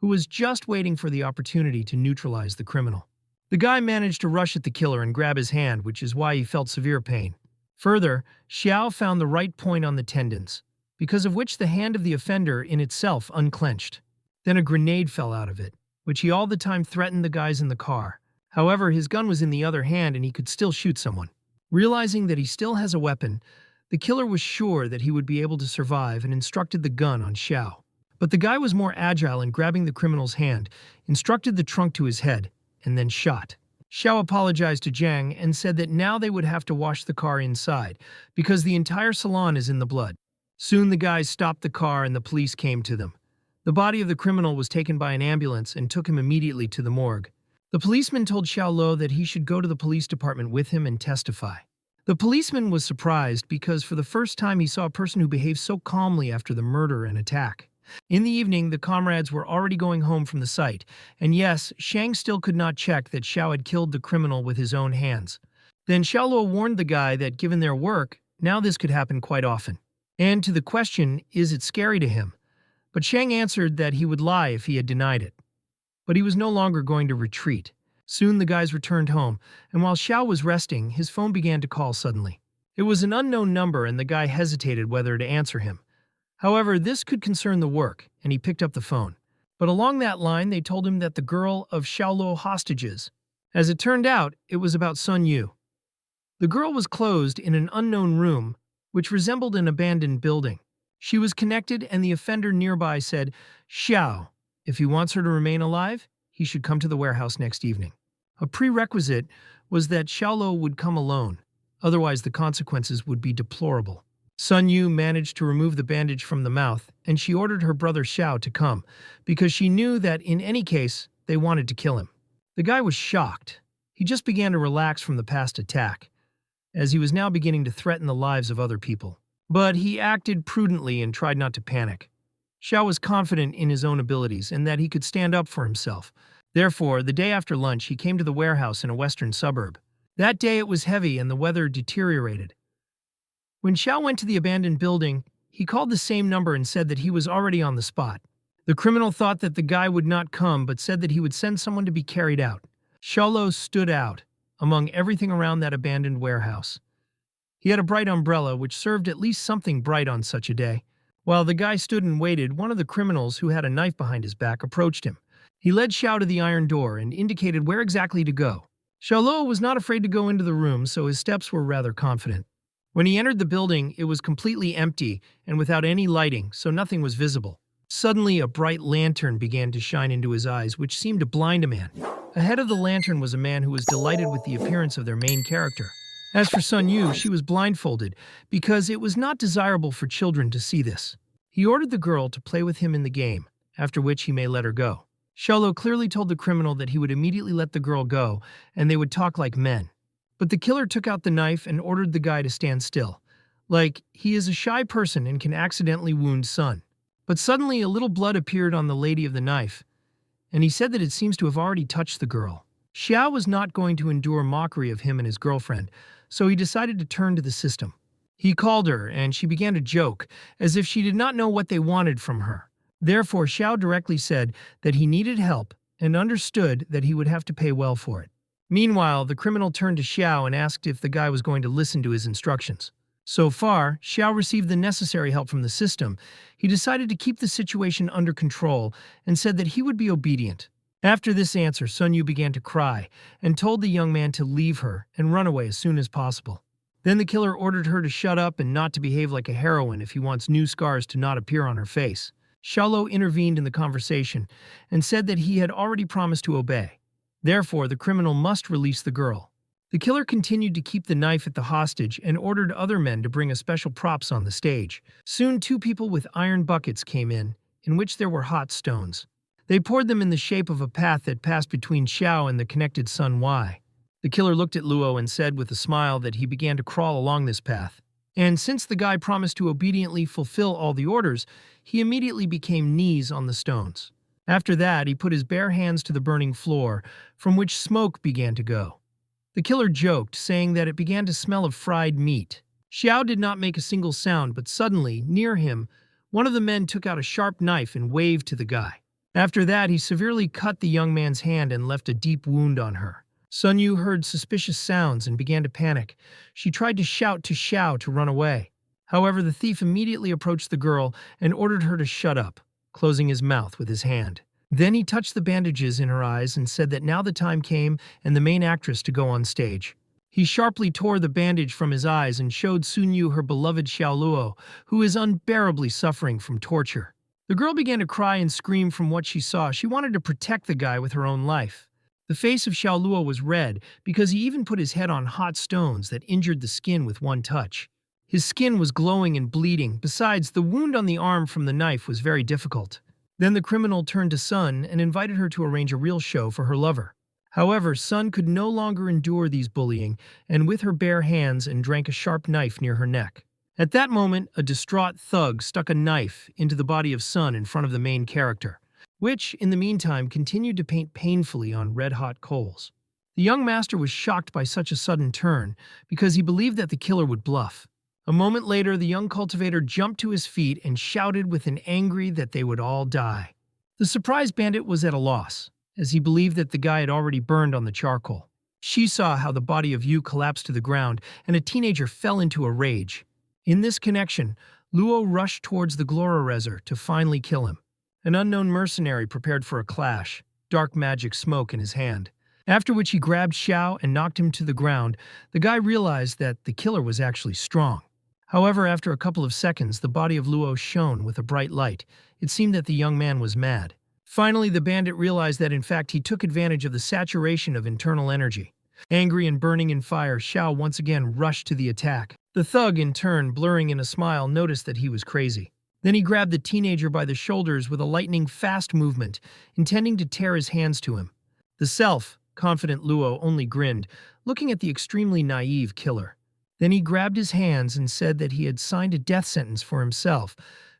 who was just waiting for the opportunity to neutralize the criminal. The guy managed to rush at the killer and grab his hand, which is why he felt severe pain. Further, Xiao found the right point on the tendons, because of which the hand of the offender in itself unclenched. Then a grenade fell out of it, which he all the time threatened the guys in the car. However, his gun was in the other hand and he could still shoot someone. Realizing that he still has a weapon, the killer was sure that he would be able to survive and instructed the gun on Xiao. But the guy was more agile and grabbing the criminal's hand, instructed the trunk to his head, and then shot. Xiao apologized to Jiang and said that now they would have to wash the car inside, because the entire salon is in the blood. Soon the guys stopped the car and the police came to them. The body of the criminal was taken by an ambulance and took him immediately to the morgue. The policeman told Xiaolo that he should go to the police department with him and testify. The policeman was surprised because for the first time he saw a person who behaved so calmly after the murder and attack. In the evening, the comrades were already going home from the site, and yes, Shang still could not check that Xiao had killed the criminal with his own hands. Then Xiaolo warned the guy that given their work, now this could happen quite often. And to the question, is it scary to him? But Shang answered that he would lie if he had denied it. But he was no longer going to retreat. Soon the guys returned home, and while Xiao was resting, his phone began to call suddenly. It was an unknown number and the guy hesitated whether to answer him. However, this could concern the work, and he picked up the phone. But along that line, they told him that the girl of Xiaolo hostages. As it turned out, it was about Sun Yu. The girl was closed in an unknown room, which resembled an abandoned building. She was connected, and the offender nearby said, Xiao, if he wants her to remain alive, he should come to the warehouse next evening. A prerequisite was that Xiaolo would come alone, otherwise the consequences would be deplorable. Sun Yu managed to remove the bandage from the mouth, and she ordered her brother Xiao to come, because she knew that in any case, they wanted to kill him. The guy was shocked. He just began to relax from the past attack, as he was now beginning to threaten the lives of other people. But he acted prudently and tried not to panic. Xiao was confident in his own abilities and that he could stand up for himself. Therefore, the day after lunch, he came to the warehouse in a western suburb. That day it was heavy and the weather deteriorated. When Xiao went to the abandoned building, he called the same number and said that he was already on the spot. The criminal thought that the guy would not come but said that he would send someone to be carried out. Xiaolo stood out among everything around that abandoned warehouse. He had a bright umbrella which served at least something bright on such a day. While the guy stood and waited, one of the criminals who had a knife behind his back approached him. He led Xiao to the iron door and indicated where exactly to go. Xiaolo was not afraid to go into the room, so his steps were rather confident. When he entered the building, it was completely empty and without any lighting, so nothing was visible. Suddenly, a bright lantern began to shine into his eyes, which seemed to blind a man. Ahead of the lantern was a man who was delighted with the appearance of their main character. As for Sun Yu, she was blindfolded, because it was not desirable for children to see this. He ordered the girl to play with him in the game, after which he may let her go. Xiaolo clearly told the criminal that he would immediately let the girl go, and they would talk like men. But the killer took out the knife and ordered the guy to stand still. Like, he is a shy person and can accidentally wound Sun. But suddenly a little blood appeared on the lady of the knife, and he said that it seems to have already touched the girl. Xiao was not going to endure mockery of him and his girlfriend, so he decided to turn to the system. He called her, and she began to joke, as if she did not know what they wanted from her. Therefore, Xiao directly said that he needed help and understood that he would have to pay well for it. Meanwhile, the criminal turned to Xiao and asked if the guy was going to listen to his instructions. So far, Xiao received the necessary help from the system. He decided to keep the situation under control and said that he would be obedient. After this answer, Sun Yu began to cry and told the young man to leave her and run away as soon as possible. Then the killer ordered her to shut up and not to behave like a heroine if he wants new scars to not appear on her face. Xiaolo intervened in the conversation and said that he had already promised to obey. Therefore, the criminal must release the girl. The killer continued to keep the knife at the hostage and ordered other men to bring a special props on the stage. Soon 2 people with iron buckets came in which there were hot stones. They poured them in the shape of a path that passed between Xiao and the connected Sun Y. The killer looked at Luo and said with a smile that he began to crawl along this path. And since the guy promised to obediently fulfill all the orders, he immediately became knees on the stones. After that, he put his bare hands to the burning floor, from which smoke began to go. The killer joked, saying that it began to smell of fried meat. Xiao did not make a single sound, but suddenly, near him, one of the men took out a sharp knife and waved to the guy. After that, he severely cut the young man's hand and left a deep wound on her. Sun Yu heard suspicious sounds and began to panic. She tried to shout to Xiao to run away. However, the thief immediately approached the girl and ordered her to shut up, closing his mouth with his hand. Then he touched the bandages in her eyes and said that now the time came and the main actress to go on stage. He sharply tore the bandage from his eyes and showed Sun Yu her beloved Xiaoluo, who is unbearably suffering from torture. The girl began to cry and scream from what she saw. She wanted to protect the guy with her own life. The face of Xiao Luo was red because he even put his head on hot stones that injured the skin with one touch. His skin was glowing and bleeding. Besides, the wound on the arm from the knife was very difficult. Then the criminal turned to Sun and invited her to arrange a real show for her lover. However, Sun could no longer endure these bullying, and with her bare hands and drank a sharp knife near her neck. At that moment, a distraught thug stuck a knife into the body of Sun in front of the main character, which, in the meantime, continued to paint painfully on red-hot coals. The young master was shocked by such a sudden turn because he believed that the killer would bluff. A moment later, the young cultivator jumped to his feet and shouted with an angry that they would all die. The surprised bandit was at a loss, as he believed that the guy had already burned on the charcoal. She saw how the body of Yu collapsed to the ground, and a teenager fell into a rage. In this connection, Luo rushed towards the Glorarezzer to finally kill him. An unknown mercenary prepared for a clash, dark magic smoke in his hand. After which he grabbed Xiao and knocked him to the ground. The guy realized that the killer was actually strong. However, after a couple of seconds, the body of Luo shone with a bright light. It seemed that the young man was mad. Finally, the bandit realized that in fact he took advantage of the saturation of internal energy. Angry and burning in fire, Xiao once again rushed to the attack. The thug, in turn, blurring in a smile, noticed that he was crazy. Then he grabbed the teenager by the shoulders with a lightning-fast movement, intending to tear his hands to him. The self-confident Luo only grinned, looking at the extremely naive killer. Then he grabbed his hands and said that he had signed a death sentence for himself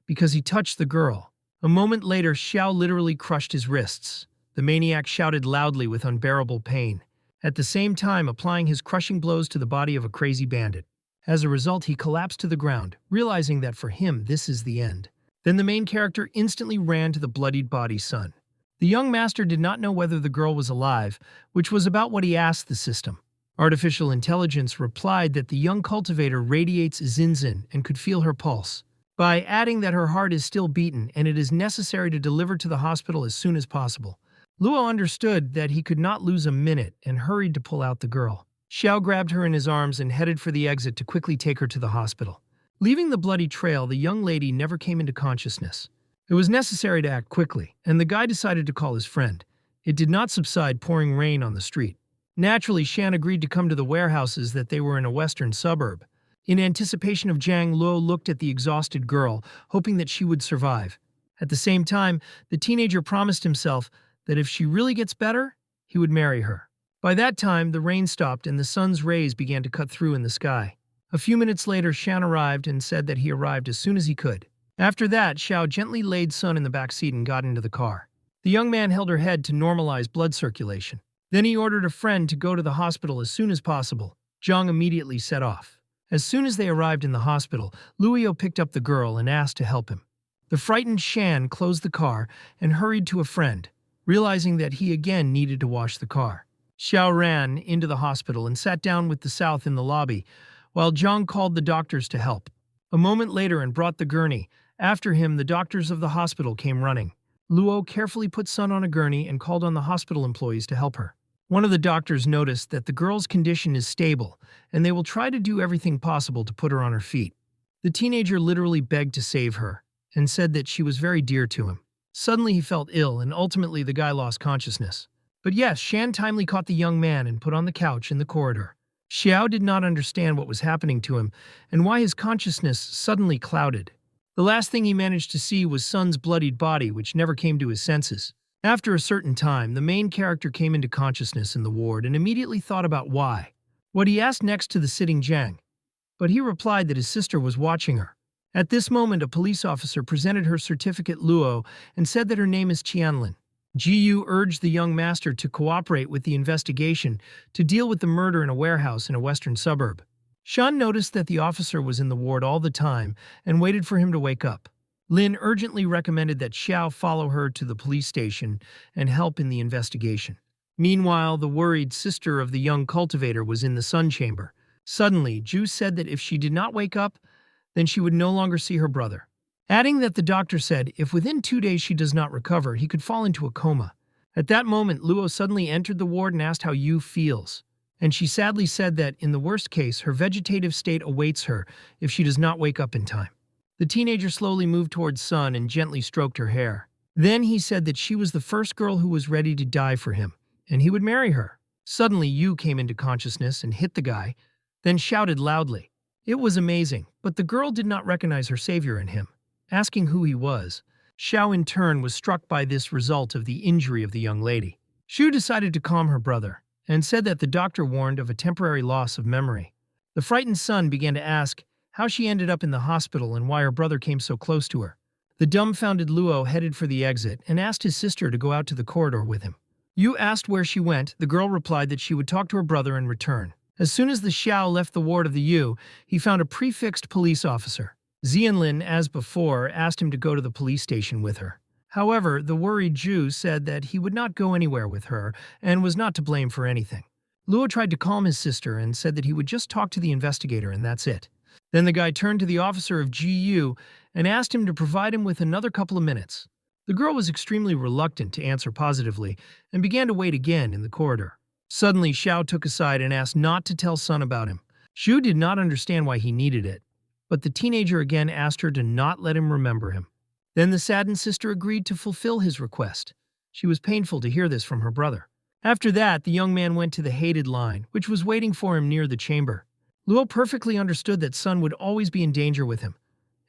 because he touched the girl. A moment later, Xiao literally crushed his wrists. The maniac shouted loudly with unbearable pain, at the same time applying his crushing blows to the body of a crazy bandit. As a result, he collapsed to the ground, realizing that for him this is the end. Then the main character instantly ran to the bloodied body Sun. The young master did not know whether the girl was alive, which was about what he asked the system. Artificial intelligence replied that the young cultivator radiates Zinzin and could feel her pulse, by adding that her heart is still beaten and it is necessary to deliver to the hospital as soon as possible. Luo understood that he could not lose a minute and hurried to pull out the girl. Xiao grabbed her in his arms and headed for the exit to quickly take her to the hospital. Leaving the bloody trail, the young lady never came into consciousness. It was necessary to act quickly, and the guy decided to call his friend. It did not subside, pouring rain on the street. Naturally, Shan agreed to come to the warehouses that they were in a western suburb. In anticipation of Zhang, Luo looked at the exhausted girl, hoping that she would survive. At the same time, the teenager promised himself that if she really gets better, he would marry her. By that time, the rain stopped and the sun's rays began to cut through in the sky. A few minutes later, Shan arrived and said that he arrived as soon as he could. After that, Xiao gently laid Sun in the back seat and got into the car. The young man held her head to normalize blood circulation. Then he ordered a friend to go to the hospital as soon as possible. Zhang immediately set off. As soon as they arrived in the hospital, Luo picked up the girl and asked to help him. The frightened Shan closed the car and hurried to a friend, realizing that he again needed to wash the car. Xiao ran into the hospital and sat down with the South in the lobby, while Zhang called the doctors to help. A moment later and brought the gurney. After him, the doctors of the hospital came running. Luo carefully put Sun on a gurney and called on the hospital employees to help her. One of the doctors noticed that the girl's condition is stable, and they will try to do everything possible to put her on her feet. The teenager literally begged to save her, and said that she was very dear to him. Suddenly he felt ill, and ultimately the guy lost consciousness. But yes, Shan timely caught the young man and put on the couch in the corridor. Xiao did not understand what was happening to him, and why his consciousness suddenly clouded. The last thing he managed to see was Sun's bloodied body, which never came to his senses. After a certain time, the main character came into consciousness in the ward and immediately thought about why. What he asked next to the sitting Zhang, but he replied that his sister was watching her. At this moment, a police officer presented her certificate Luo and said that her name is Qianlin. Jiu urged the young master to cooperate with the investigation to deal with the murder in a warehouse in a western suburb. Shan noticed that the officer was in the ward all the time and waited for him to wake up. Lin urgently recommended that Xiao follow her to the police station and help in the investigation. Meanwhile, the worried sister of the young cultivator was in the sun chamber. Suddenly, Ju said that if she did not wake up, then she would no longer see her brother, adding that the doctor said if within 2 days she does not recover, he could fall into a coma. At that moment, Luo suddenly entered the ward and asked how Yu feels, and she sadly said that, in the worst case, her vegetative state awaits her if she does not wake up in time. The teenager slowly moved towards Sun and gently stroked her hair. Then he said that she was the first girl who was ready to die for him, and he would marry her. Suddenly, Yu came into consciousness and hit the guy, then shouted loudly. It was amazing, but the girl did not recognize her savior in him. Asking who he was, Xiao in turn was struck by this result of the injury of the young lady. Xu decided to calm her brother, and said that the doctor warned of a temporary loss of memory. The frightened son began to ask how she ended up in the hospital and why her brother came so close to her. The dumbfounded Luo headed for the exit and asked his sister to go out to the corridor with him. Yu asked where she went. The girl replied that she would talk to her brother and return. As soon as the Xiao left the ward of the Yu, he found a prefixed police officer. Xianlin, as before, asked him to go to the police station with her. However, the worried Zhu said that he would not go anywhere with her and was not to blame for anything. Luo tried to calm his sister and said that he would just talk to the investigator and that's it. Then the guy turned to the officer of GU and asked him to provide him with another couple of minutes. The girl was extremely reluctant to answer positively and began to wait again in the corridor. Suddenly, Xiao took aside and asked not to tell Sun about him. Zhu did not understand why he needed it, but the teenager again asked her to not let him remember him. Then the saddened sister agreed to fulfill his request. She was painful to hear this from her brother. After that, the young man went to the hated line, which was waiting for him near the chamber. Luo perfectly understood that Sun would always be in danger with him,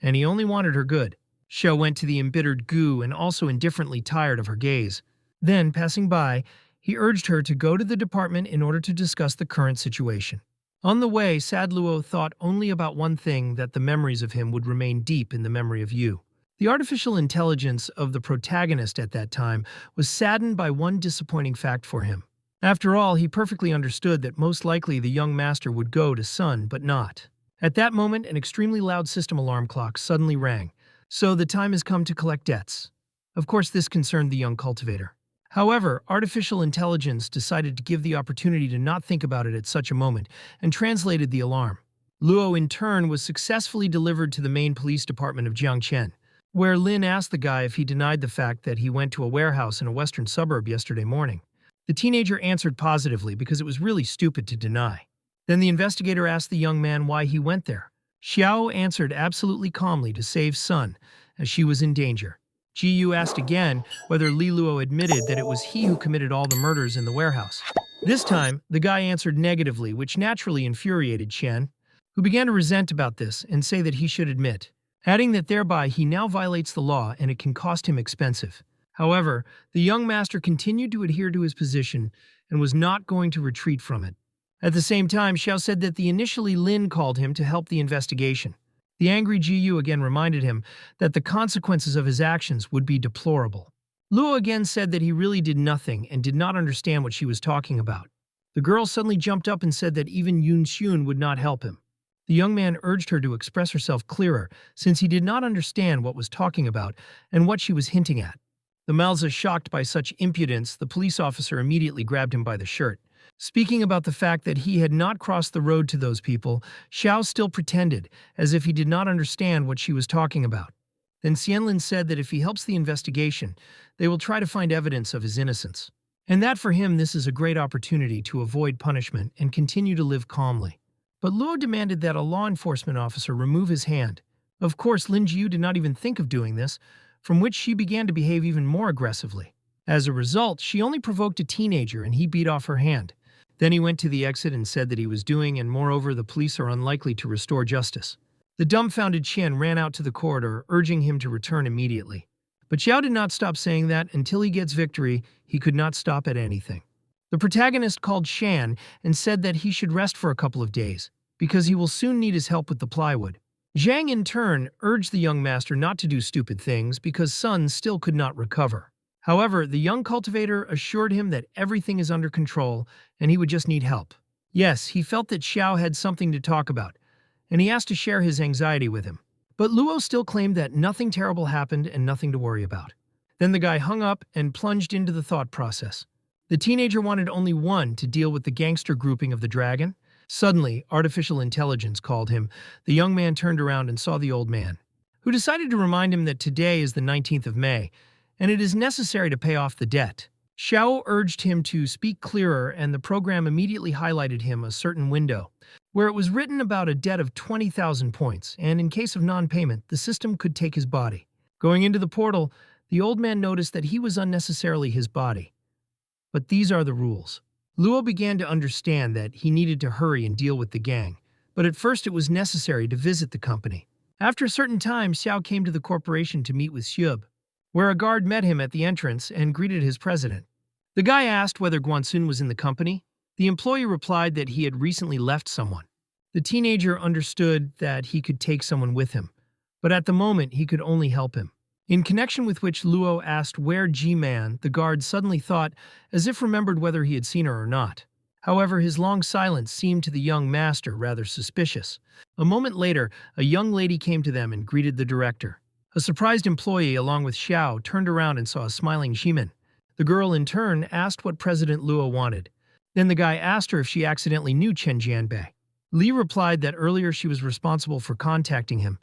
and he only wanted her good. Xiao went to the embittered Gu and also indifferently tired of her gaze. Then, passing by, he urged her to go to the department in order to discuss the current situation. On the way, sad Luo thought only about one thing, that the memories of him would remain deep in the memory of Yu. The artificial intelligence of the protagonist at that time was saddened by one disappointing fact for him. After all, he perfectly understood that most likely the young master would go to Sun, but not. At that moment, an extremely loud system alarm clock suddenly rang. So the time has come to collect debts. Of course, this concerned the young cultivator. However, artificial intelligence decided to give the opportunity to not think about it at such a moment and translated the alarm. Luo, in turn, was successfully delivered to the main police department of Jiangchen, where Lin asked the guy if he denied the fact that he went to a warehouse in a western suburb yesterday morning. The teenager answered positively because it was really stupid to deny. Then the investigator asked the young man why he went there. Xiao answered absolutely calmly to save Sun, as she was in danger. Gu asked again whether Li Luo admitted that it was he who committed all the murders in the warehouse. This time, the guy answered negatively, which naturally infuriated Chen, who began to resent about this and say that he should admit, adding that thereby he now violates the law and it can cost him expensive. However, the young master continued to adhere to his position and was not going to retreat from it. At the same time, Xiao said that initially Lin called him to help the investigation. The angry Gu again reminded him that the consequences of his actions would be deplorable. Luo again said that he really did nothing and did not understand what she was talking about. The girl suddenly jumped up and said that even Yun Xun would not help him. The young man urged her to express herself clearer, since he did not understand what was talking about and what she was hinting at. The Malza, shocked by such impudence, the police officer immediately grabbed him by the shirt. Speaking about the fact that he had not crossed the road to those people, Xiao still pretended, as if he did not understand what she was talking about. Then Xianlin said that if he helps the investigation, they will try to find evidence of his innocence. And that for him this is a great opportunity to avoid punishment and continue to live calmly. But Luo demanded that a law enforcement officer remove his hand. Of course, Lin Jiu did not even think of doing this, from which she began to behave even more aggressively. As a result, she only provoked a teenager and he beat off her hand. Then he went to the exit and said that he was doing, and moreover the police are unlikely to restore justice. The dumbfounded Qian ran out to the corridor, urging him to return immediately. But Xiao did not stop saying that until he gets victory, he could not stop at anything. The protagonist called Shan and said that he should rest for a couple of days, because he will soon need his help with the plywood. Zhang in turn urged the young master not to do stupid things because Sun still could not recover. However, the young cultivator assured him that everything is under control and he would just need help. Yes, he felt that Xiao had something to talk about, and he asked to share his anxiety with him. But Luo still claimed that nothing terrible happened and nothing to worry about. Then the guy hung up and plunged into the thought process. The teenager wanted only one to deal with the gangster grouping of the dragon. Suddenly, artificial intelligence called him. The young man turned around and saw the old man, who decided to remind him that today is the 19th of May, and it is necessary to pay off the debt. Xiao urged him to speak clearer, and the program immediately highlighted him a certain window, where it was written about a debt of 20,000 points, and in case of non-payment, the system could take his body. Going into the portal, the old man noticed that he was unnecessarily his body. but these are the rules. Luo began to understand that he needed to hurry and deal with the gang, but at first it was necessary to visit the company. After a certain time, Xiao came to the corporation to meet with Xub, where a guard met him at the entrance and greeted his president. The guy asked whether Guansun was in the company. The employee replied that he had recently left someone. The teenager understood that he could take someone with him, but at the moment he could only help him. In connection with which Luo asked where G-Man, the guard suddenly thought, as if remembered whether he had seen her or not. However, his long silence seemed to the young master rather suspicious. A moment later, a young lady came to them and greeted the director. A surprised employee, along with Xiao, turned around and saw a smiling Ximen. The girl, in turn, asked what President Luo wanted. Then the guy asked her if she accidentally knew Chen Jianbei. Li replied that earlier she was responsible for contacting him,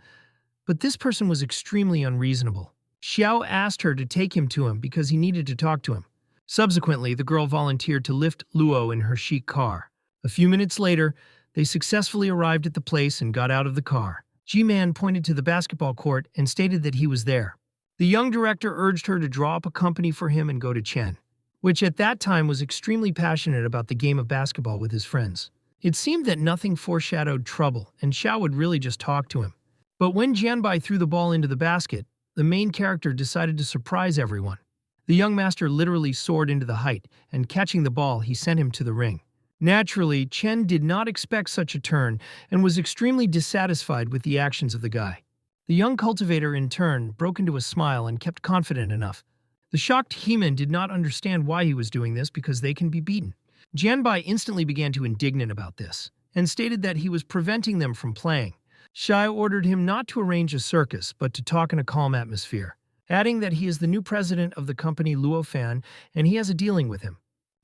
but this person was extremely unreasonable. Xiao asked her to take him to him because he needed to talk to him. Subsequently, the girl volunteered to lift Luo in her chic car. A few minutes later, they successfully arrived at the place and got out of the car. G-Man pointed to the basketball court and stated that he was there. The young director urged her to draw up a company for him and go to Chen, which at that time was extremely passionate about the game of basketball with his friends. It seemed that nothing foreshadowed trouble, and Xiao would really just talk to him. But when Jianbai threw the ball into the basket, the main character decided to surprise everyone. The young master literally soared into the height, and catching the ball, he sent him to the ring. Naturally, Chen did not expect such a turn and was extremely dissatisfied with the actions of the guy. The young cultivator, in turn, broke into a smile and kept confident enough. The shocked He-Man did not understand why he was doing this because they can be beaten. Jianbai instantly began to indignant about this and stated that he was preventing them from playing. Shai ordered him not to arrange a circus, but to talk in a calm atmosphere, adding that he is the new president of the company Luo Fan and he has a dealing with him.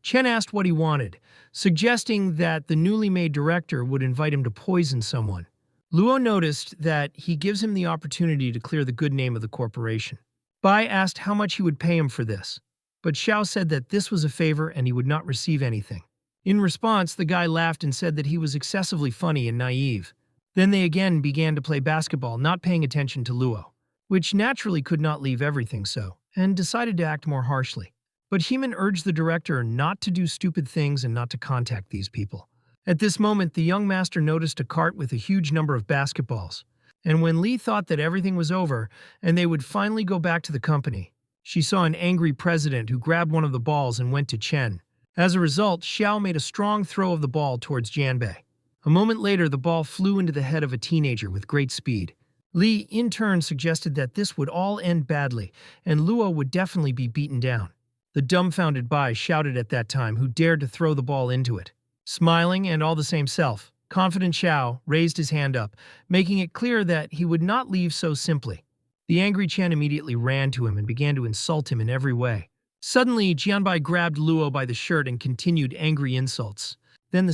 Chen asked what he wanted, suggesting that the newly made director would invite him to poison someone. Luo noticed that he gives him the opportunity to clear the good name of the corporation. Bai asked how much he would pay him for this, but Xiao said that this was a favor and he would not receive anything. In response, the guy laughed and said that he was excessively funny and naive. Then they again began to play basketball, not paying attention to Luo, which naturally could not leave everything so, and decided to act more harshly. But Heeman urged the director not to do stupid things and not to contact these people. At this moment, the young master noticed a cart with a huge number of basketballs, and when Li thought that everything was over and they would finally go back to the company, she saw an angry president who grabbed one of the balls and went to Chen. As a result, Xiao made a strong throw of the ball towards Jianbei. A moment later, the ball flew into the head of a teenager with great speed. Li, in turn, suggested that this would all end badly, and Luo would definitely be beaten down. The dumbfounded Bai shouted at that time who dared to throw the ball into it. Smiling and all the same self, confident Xiao raised his hand up, making it clear that he would not leave so simply. The angry Chen immediately ran to him and began to insult him in every way. Suddenly, Jianbai grabbed Luo by the shirt and continued angry insults. Then the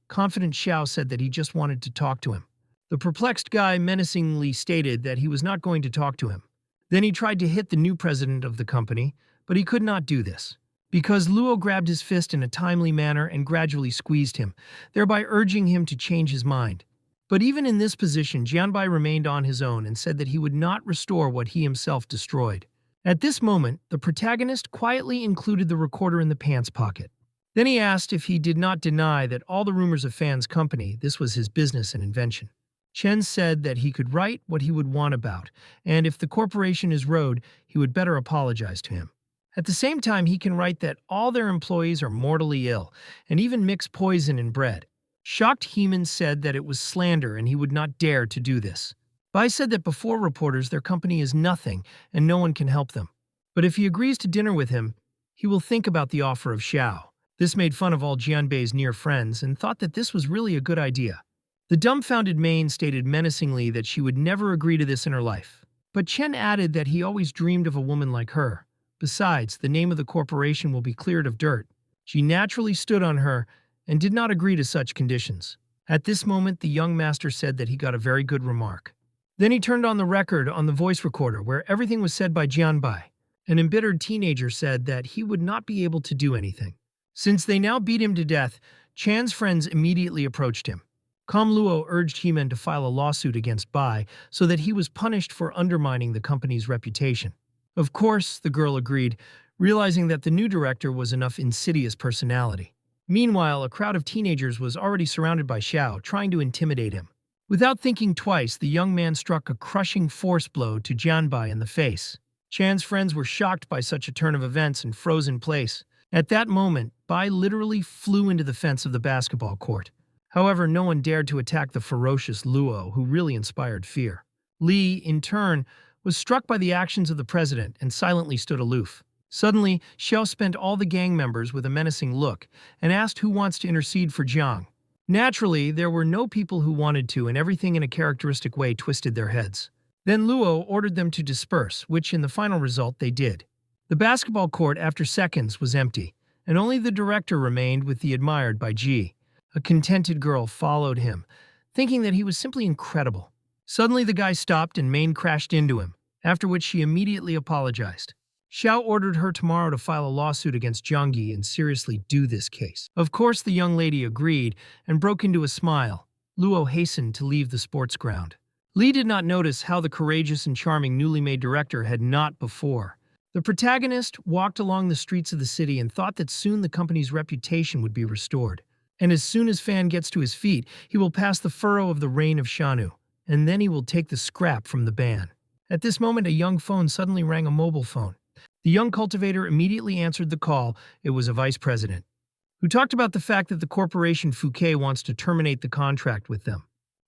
confident Xiao said that he just wanted to talk to him. The perplexed guy menacingly stated that he was not going to talk to him. Then he tried to hit the new president of the company, but he could not do this, because Luo grabbed his fist in a timely manner and gradually squeezed him, thereby urging him to change his mind. But even in this position, Jianbai remained on his own and said that he would not restore what he himself destroyed. At this moment, the protagonist quietly included the recorder in the pants pocket. Then he asked if he did not deny that all the rumors of Fan's company, this was his business and invention. Chen said that he could write what he would want about, and if the corporation is rude, he would better apologize to him. At the same time, he can write that all their employees are mortally ill, and even mix poison in bread. Shocked Heeman said that it was slander and he would not dare to do this. Bai said that before reporters, their company is nothing and no one can help them. But if he agrees to dinner with him, he will think about the offer of Xiao. This made fun of all Jianbei's near friends and thought that this was really a good idea. The dumbfounded Main stated menacingly that she would never agree to this in her life. But Chen added that he always dreamed of a woman like her. Besides, the name of the corporation will be cleared of dirt. She naturally stood on her and did not agree to such conditions. At this moment, the young master said that he got a very good remark. Then he turned on the record on the voice recorder where everything was said by Jianbai. An embittered teenager said that he would not be able to do anything. Since they now beat him to death, Chan's friends immediately approached him. Kam Luo urged Heeman to file a lawsuit against Bai so that he was punished for undermining the company's reputation. Of course, the girl agreed, realizing that the new director was enough insidious personality. Meanwhile, a crowd of teenagers was already surrounded by Xiao, trying to intimidate him. Without thinking twice, the young man struck a crushing force blow to Jianbai in the face. Chan's friends were shocked by such a turn of events and froze in place. At that moment, Bai literally flew into the fence of the basketball court. However, no one dared to attack the ferocious Luo, who really inspired fear. Li, in turn, was struck by the actions of the president and silently stood aloof. Suddenly, Xiao spent all the gang members with a menacing look and asked who wants to intercede for Jiang. Naturally, there were no people who wanted to, and everything in a characteristic way twisted their heads. Then Luo ordered them to disperse, which in the final result they did. The basketball court, after seconds, was empty, and only the director remained with the admired by Ji. A contented girl followed him, thinking that he was simply incredible. Suddenly the guy stopped and Main crashed into him, after which she immediately apologized. Xiao ordered her tomorrow to file a lawsuit against Jiangyi and seriously do this case. Of course, the young lady agreed and broke into a smile. Luo hastened to leave the sports ground. Li did not notice how the courageous and charming newly made director had not before. The protagonist walked along the streets of the city and thought that soon the company's reputation would be restored. And as soon as Fan gets to his feet, he will pass the furrow of the reign of Shanu, and then he will take the scrap from the ban. At this moment, a young phone suddenly rang, a mobile phone. The young cultivator immediately answered the call. It was a vice president, who talked about the fact that the corporation Fouquet wants to terminate the contract with them.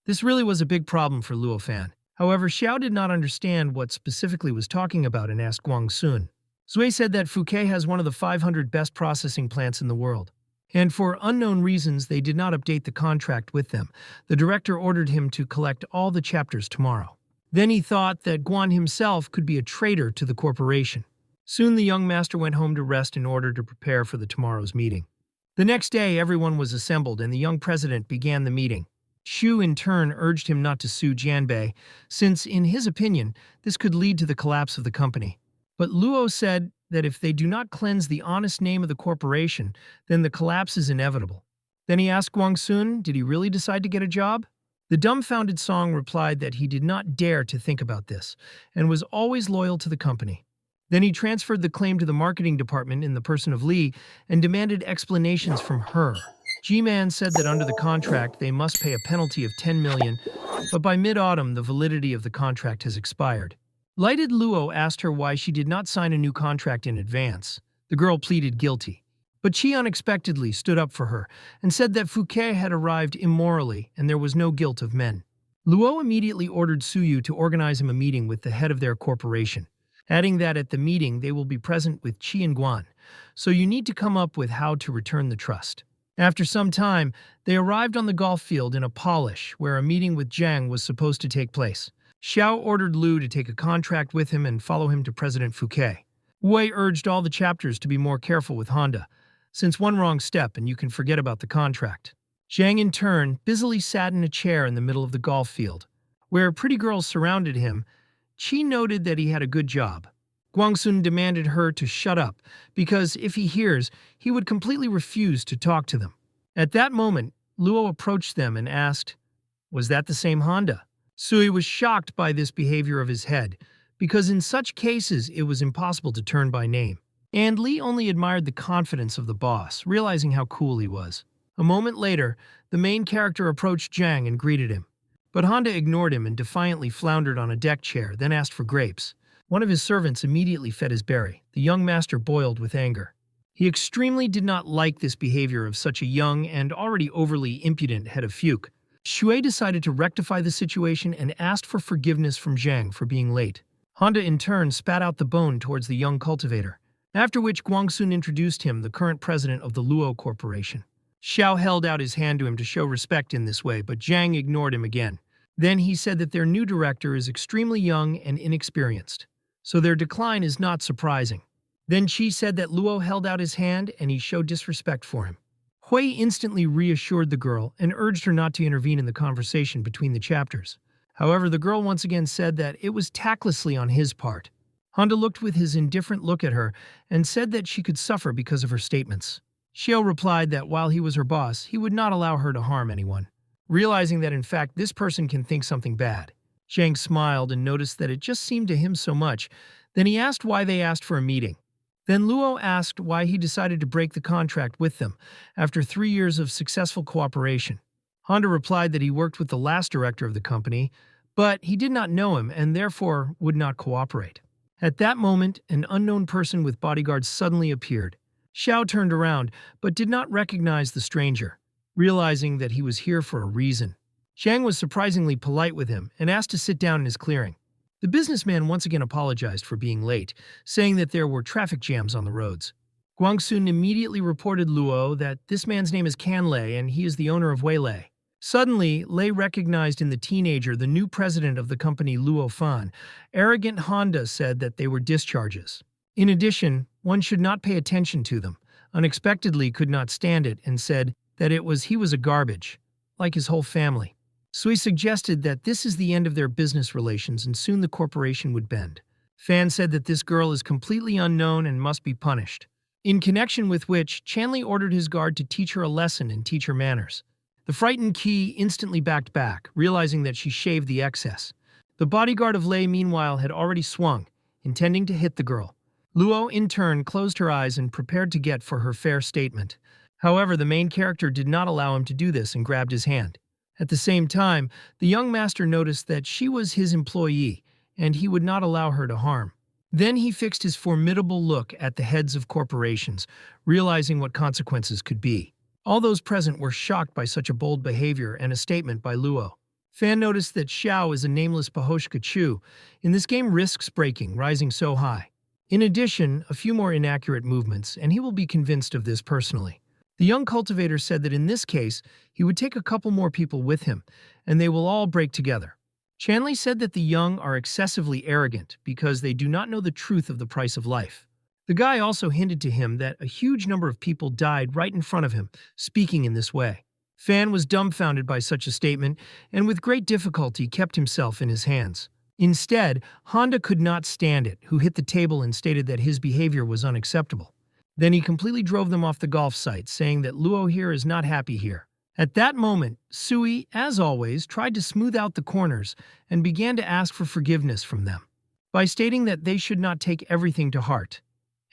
This really was a big problem for Luo Fan. However, Xiao did not understand what specifically was talking about and asked Guang Sun. Zui said that Fouquet has one of the 500 best processing plants in the world. And for unknown reasons, they did not update the contract with them. The director ordered him to collect all the chapters tomorrow. Then he thought that Guan himself could be a traitor to the corporation. Soon the young master went home to rest in order to prepare for the tomorrow's meeting. The next day, everyone was assembled and the young president began the meeting. Shu in turn urged him not to sue Jianbei, since, in his opinion, this could lead to the collapse of the company. But Luo said that if they do not cleanse the honest name of the corporation, then the collapse is inevitable. Then he asked Guang Sun, did he really decide to get a job? The dumbfounded Song replied that he did not dare to think about this, and was always loyal to the company. Then he transferred the claim to the marketing department in the person of Li and demanded explanations from her. G-Man said that under the contract they must pay a penalty of 10 million, but by mid-autumn the validity of the contract has expired. Lighted Luo asked her why she did not sign a new contract in advance. The girl pleaded guilty. But Chi unexpectedly stood up for her and said that Fouquet had arrived immorally and there was no guilt of men. Luo immediately ordered Suyu to organize him a meeting with the head of their corporation, adding that at the meeting they will be present with Qi and Guan, so you need to come up with how to return the trust. After some time, they arrived on the golf field in a polish where a meeting with Zhang was supposed to take place. Xiao ordered Lu to take a contract with him and follow him to President Fouquet. Wei urged all the chapters to be more careful with Honda, since one wrong step and you can forget about the contract. Zhang in turn busily sat in a chair in the middle of the golf field. Where pretty girls surrounded him, Qi noted that he had a good job. Guangsun demanded her to shut up, because if he hears, he would completely refuse to talk to them. At that moment, Luo approached them and asked, was that the same Honda? Sui was shocked by this behavior of his head, because in such cases it was impossible to turn by name. And Li only admired the confidence of the boss, realizing how cool he was. A moment later, the main character approached Zhang and greeted him. But Honda ignored him and defiantly floundered on a deck chair, then asked for grapes. One of his servants immediately fed his berry. The young master boiled with anger. He extremely did not like this behavior of such a young and already overly impudent head of Fuke. Shui decided to rectify the situation and asked for forgiveness from Zhang for being late. Honda in turn spat out the bone towards the young cultivator, after which Guangsun introduced him, the current president of the Luo Corporation. Xiao held out his hand to him to show respect in this way, but Zhang ignored him again. Then he said that their new director is extremely young and inexperienced, so their decline is not surprising. Then Qi said that Luo held out his hand and he showed disrespect for him. Hui instantly reassured the girl and urged her not to intervene in the conversation between the chapters. However, the girl once again said that it was tactlessly on his part. Honda looked with his indifferent look at her and said that she could suffer because of her statements. Xiao replied that while he was her boss, he would not allow her to harm anyone, realizing that in fact this person can think something bad. Zhang smiled and noticed that it just seemed to him so much. Then he asked why they asked for a meeting. Then Luo asked why he decided to break the contract with them after 3 years of successful cooperation. Honda replied that he worked with the last director of the company, but he did not know him and therefore would not cooperate. At that moment, an unknown person with bodyguards suddenly appeared. Xiao turned around, but did not recognize the stranger, realizing that he was here for a reason. Zhang was surprisingly polite with him and asked to sit down in his clearing. The businessman once again apologized for being late, saying that there were traffic jams on the roads. Guangsun immediately reported Luo that this man's name is Can Lei and he is the owner of Weilei. Suddenly, Lei recognized in the teenager the new president of the company Luo Fan. Arrogant Honda said that they were discharges. In addition, one should not pay attention to them. Unexpectedly could not stand it and said that he was a garbage, like his whole family. Sui suggested that this is the end of their business relations and soon the corporation would bend. Fan said that this girl is completely unknown and must be punished. In connection with which, Chanley ordered his guard to teach her a lesson and teach her manners. The frightened Qi instantly backed back, realizing that she shaved the excess. The bodyguard of Lei, meanwhile, had already swung, intending to hit the girl. Luo, in turn, closed her eyes and prepared to get for her fair statement. However, the main character did not allow him to do this and grabbed his hand. At the same time, the young master noticed that she was his employee, and he would not allow her to harm. Then he fixed his formidable look at the heads of corporations, realizing what consequences could be. All those present were shocked by such a bold behavior and a statement by Luo. Fan noticed that Xiao is a nameless Pahoshka Chu. In this game, risks breaking, rising so high. In addition, a few more inaccurate movements, and he will be convinced of this personally. The young cultivator said that in this case, he would take a couple more people with him, and they will all break together. Chanley said that the young are excessively arrogant because they do not know the truth of the price of life. The guy also hinted to him that a huge number of people died right in front of him, speaking in this way. Fan was dumbfounded by such a statement and with great difficulty kept himself in his hands. Instead, Honda could not stand it, who hit the table and stated that his behavior was unacceptable. Then he completely drove them off the golf site, saying that Luo here is not happy here. At that moment, Sui, as always, tried to smooth out the corners and began to ask for forgiveness from them, by stating that they should not take everything to heart,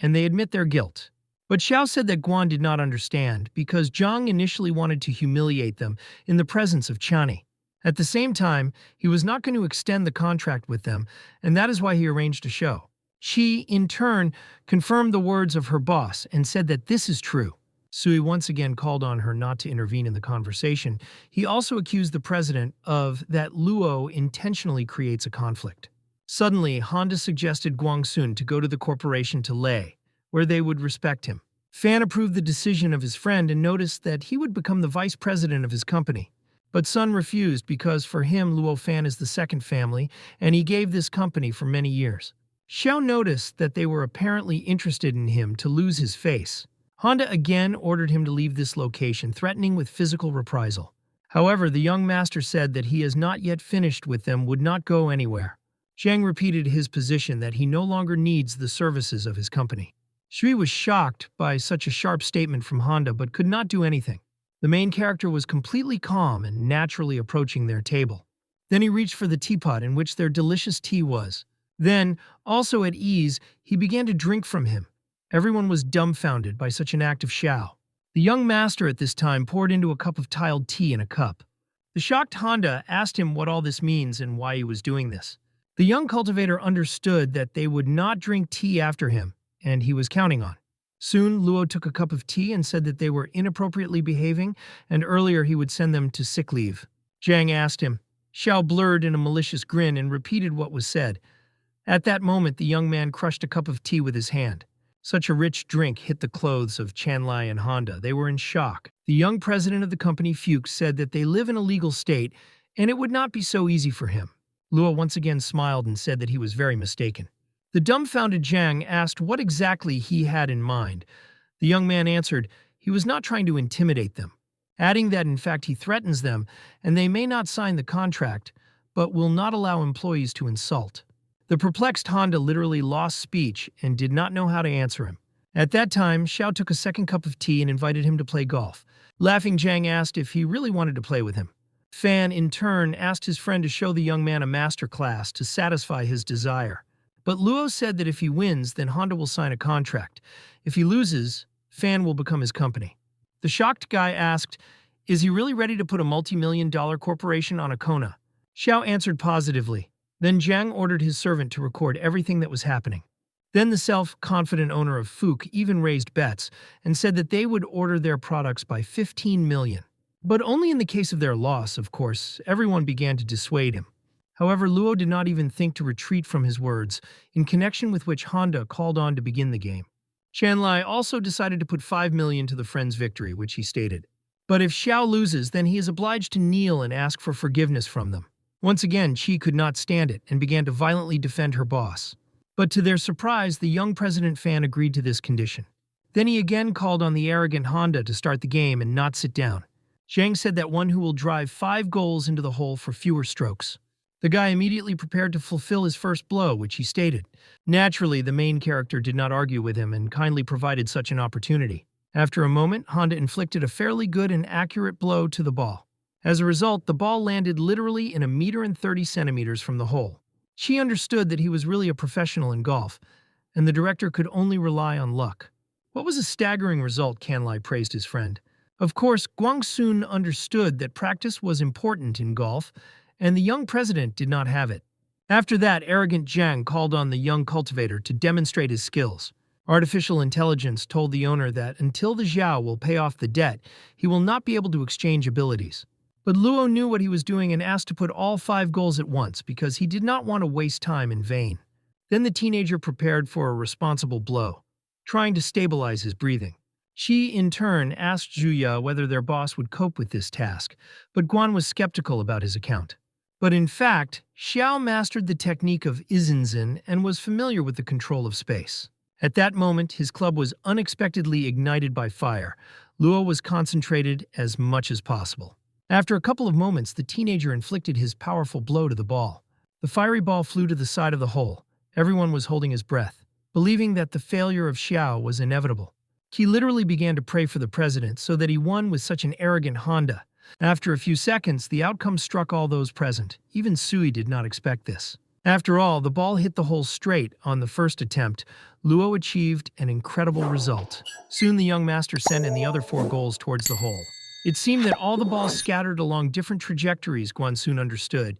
and they admit their guilt. But Xiao said that Guan did not understand because Zhang initially wanted to humiliate them in the presence of Chani. At the same time, he was not going to extend the contract with them, and that is why he arranged a show. She, in turn, confirmed the words of her boss and said that this is true. Sui once again called on her not to intervene in the conversation. He also accused the president of that Luo intentionally creates a conflict. Suddenly, Honda suggested Guangsun to go to the corporation to Lei, where they would respect him. Fan approved the decision of his friend and noticed that he would become the vice president of his company. But Sun refused because for him Luo Fan is the second family, and he gave this company for many years. Xiao noticed that they were apparently interested in him to lose his face. Honda again ordered him to leave this location, threatening with physical reprisal. However, the young master said that he has not yet finished with them, would not go anywhere. Zhang repeated his position that he no longer needs the services of his company. Shui was shocked by such a sharp statement from Honda but could not do anything. The main character was completely calm and naturally approaching their table. Then he reached for the teapot in which their delicious tea was. Then, also at ease, he began to drink from him. Everyone was dumbfounded by such an act of Xiao. The young master at this time poured into a cup of tiled tea in a cup. The shocked Honda asked him what all this means and why he was doing this. The young cultivator understood that they would not drink tea after him, and he was counting on. Soon, Luo took a cup of tea and said that they were inappropriately behaving, and earlier he would send them to sick leave. Zhang asked him. Xiao blurred in a malicious grin and repeated what was said. At that moment, the young man crushed a cup of tea with his hand. Such a rich drink hit the clothes of Chanlai and Honda. They were in shock. The young president of the company, Fuchs, said that they live in a legal state, and it would not be so easy for him. Luo once again smiled and said that he was very mistaken. The dumbfounded Zhang asked what exactly he had in mind. The young man answered he was not trying to intimidate them, adding that in fact he threatens them and they may not sign the contract, but will not allow employees to insult. The perplexed Honda literally lost speech and did not know how to answer him. At that time, Xiao took a second cup of tea and invited him to play golf. Laughing, Zhang asked if he really wanted to play with him. Fan, in turn, asked his friend to show the young man a master class to satisfy his desire. But Luo said that if he wins, then Honda will sign a contract. If he loses, Fan will become his company. The shocked guy asked, is he really ready to put a multi-million-dollar corporation on a Kona? Xiao answered positively. Then Jiang ordered his servant to record everything that was happening. Then the self-confident owner of Fuke even raised bets and said that they would order their products by 15 million. But only in the case of their loss, of course. Everyone began to dissuade him. However, Luo did not even think to retreat from his words, in connection with which Honda called on to begin the game. Shanlai also decided to put 5 million to the friend's victory, which he stated. But if Xiao loses, then he is obliged to kneel and ask for forgiveness from them. Once again, Qi could not stand it and began to violently defend her boss. But to their surprise, the young President Fan agreed to this condition. Then he again called on the arrogant Honda to start the game and not sit down. Zhang said that one who will drive 5 goals into the hole for fewer strokes. The guy immediately prepared to fulfill his first blow, which he stated. Naturally, the main character did not argue with him and kindly provided such an opportunity. After a moment, Honda inflicted a fairly good and accurate blow to the ball. As a result, the ball landed literally in 1.30 meters from the hole. She understood that he was really a professional in golf, and the director could only rely on luck. What was a staggering result, Canlai praised his friend. Of course, Guangsun understood that practice was important in golf, and the young president did not have it. After that, arrogant Jiang called on the young cultivator to demonstrate his skills. Artificial intelligence told the owner that until the Zhao will pay off the debt, he will not be able to exchange abilities. But Luo knew what he was doing and asked to put all 5 goals at once because he did not want to waste time in vain. Then the teenager prepared for a responsible blow, trying to stabilize his breathing. Qi, in turn, asked Zhuya whether their boss would cope with this task, but Guan was skeptical about his account. But in fact, Xiao mastered the technique of Izinzin and was familiar with the control of space. At that moment, his club was unexpectedly ignited by fire. Luo was concentrated as much as possible. After a couple of moments, the teenager inflicted his powerful blow to the ball. The fiery ball flew to the side of the hole. Everyone was holding his breath, believing that the failure of Xiao was inevitable. He literally began to pray for the president so that he won with such an arrogant Honda. After a few seconds, the outcome struck all those present. Even Sui did not expect this. After all, the ball hit the hole straight on the first attempt. Luo achieved an incredible result. Soon the young master sent in the other 4 goals towards the hole. It seemed that all the balls scattered along different trajectories, Guansun understood.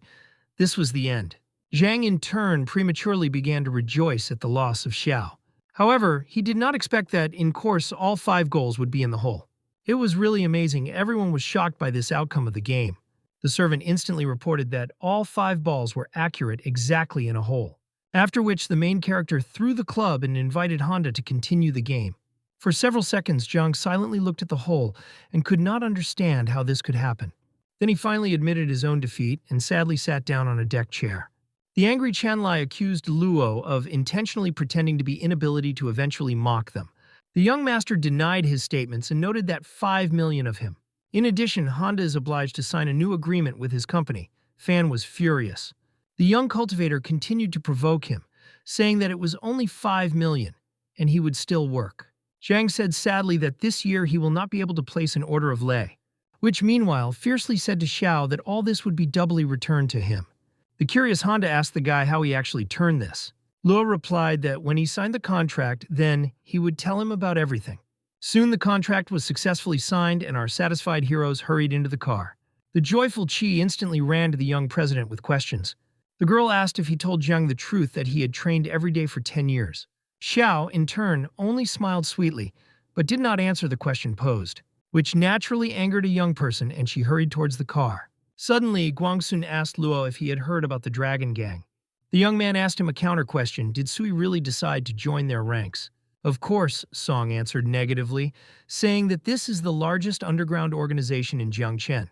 This was the end. Zhang, in turn, prematurely began to rejoice at the loss of Xiao. However, he did not expect that, in course, all 5 goals would be in the hole. It was really amazing. Everyone was shocked by this outcome of the game. The servant instantly reported that all 5 balls were accurate exactly in a hole. After which the main character threw the club and invited Honda to continue the game. For several seconds, Zhang silently looked at the hole and could not understand how this could happen. Then he finally admitted his own defeat and sadly sat down on a deck chair. The angry Chanlai accused Luo of intentionally pretending to be inability to eventually mock them. The young master denied his statements and noted that 5 million of him. In addition, Honda is obliged to sign a new agreement with his company. Fan was furious. The young cultivator continued to provoke him, saying that it was only 5 million, and he would still work. Zhang said sadly that this year he will not be able to place an order of lay, which meanwhile fiercely said to Xiao that all this would be doubly returned to him. The curious Honda asked the guy how he actually turned this. Luo replied that when he signed the contract, then he would tell him about everything. Soon the contract was successfully signed and our satisfied heroes hurried into the car. The joyful Qi instantly ran to the young president with questions. The girl asked if he told Zhang the truth that he had trained every day for 10 years. Xiao, in turn, only smiled sweetly, but did not answer the question posed, which naturally angered a young person, and she hurried towards the car. Suddenly, Guangsun asked Luo if he had heard about the Dragon Gang. The young man asked him a counter-question: did Sui really decide to join their ranks? Of course, Song answered negatively, saying that this is the largest underground organization in Jiangchen.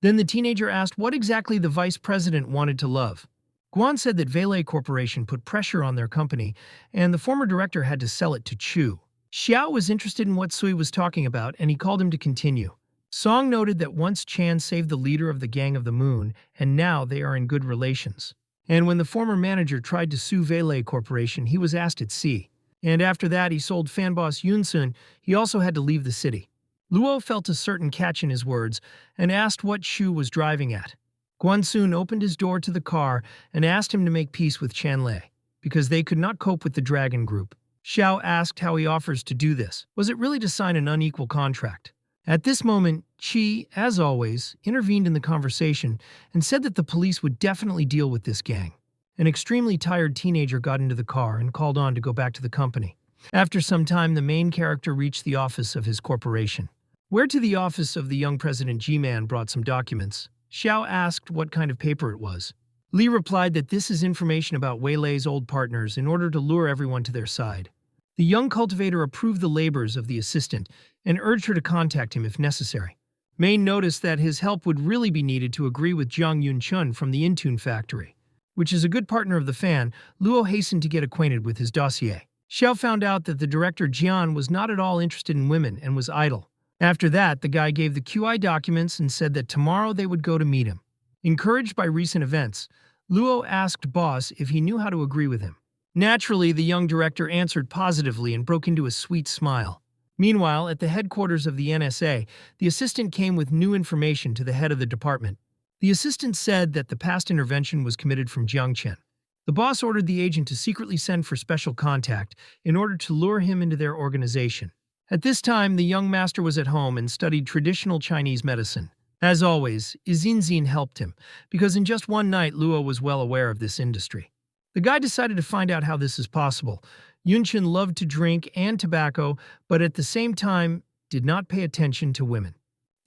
Then the teenager asked what exactly the vice president wanted to love. Guan said that Valet Corporation put pressure on their company, and the former director had to sell it to Chu. Xiao was interested in what Sui was talking about, and he called him to continue. Song noted that once Chan saved the leader of the Gang of the Moon, and now they are in good relations. And when the former manager tried to sue Valet Corporation, he was asked at sea. And after that, he sold fan boss Yunsun. He also had to leave the city. Luo felt a certain catch in his words and asked what Shu was driving at. Guansun opened his door to the car and asked him to make peace with Chanlei. because they could not cope with the dragon group. Xiao asked how he offers to do this. Was it really to sign an unequal contract? At this moment, Qi, as always, intervened in the conversation and said that the police would definitely deal with this gang. An extremely tired teenager got into the car and called on to go back to the company. After some time, the main character reached the office of his corporation. Where to the office of the young President G-Man brought some documents. Xiao asked what kind of paper it was. Li replied that this is information about Wei Lei's old partners in order to lure everyone to their side. The young cultivator approved the labors of the assistant and urged her to contact him if necessary. Main noticed that his help would really be needed to agree with Jiang Yunchun from the Intune factory. Which is a good partner of the fan, Luo hastened to get acquainted with his dossier. Xiao found out that the director Jian was not at all interested in women and was idle. After that, the guy gave the QI documents and said that tomorrow they would go to meet him. Encouraged by recent events, Luo asked Boss if he knew how to agree with him. Naturally, the young director answered positively and broke into a sweet smile. Meanwhile, at the headquarters of the NSA, the assistant came with new information to the head of the department. The assistant said that the past intervention was committed from Jiangchen. The boss ordered the agent to secretly send for special contact in order to lure him into their organization. At this time, the young master was at home and studied traditional Chinese medicine. As always, Izinzin helped him, because in just one night Luo was well aware of this industry. The guy decided to find out how this is possible. Yunchen loved to drink and tobacco, but at the same time did not pay attention to women.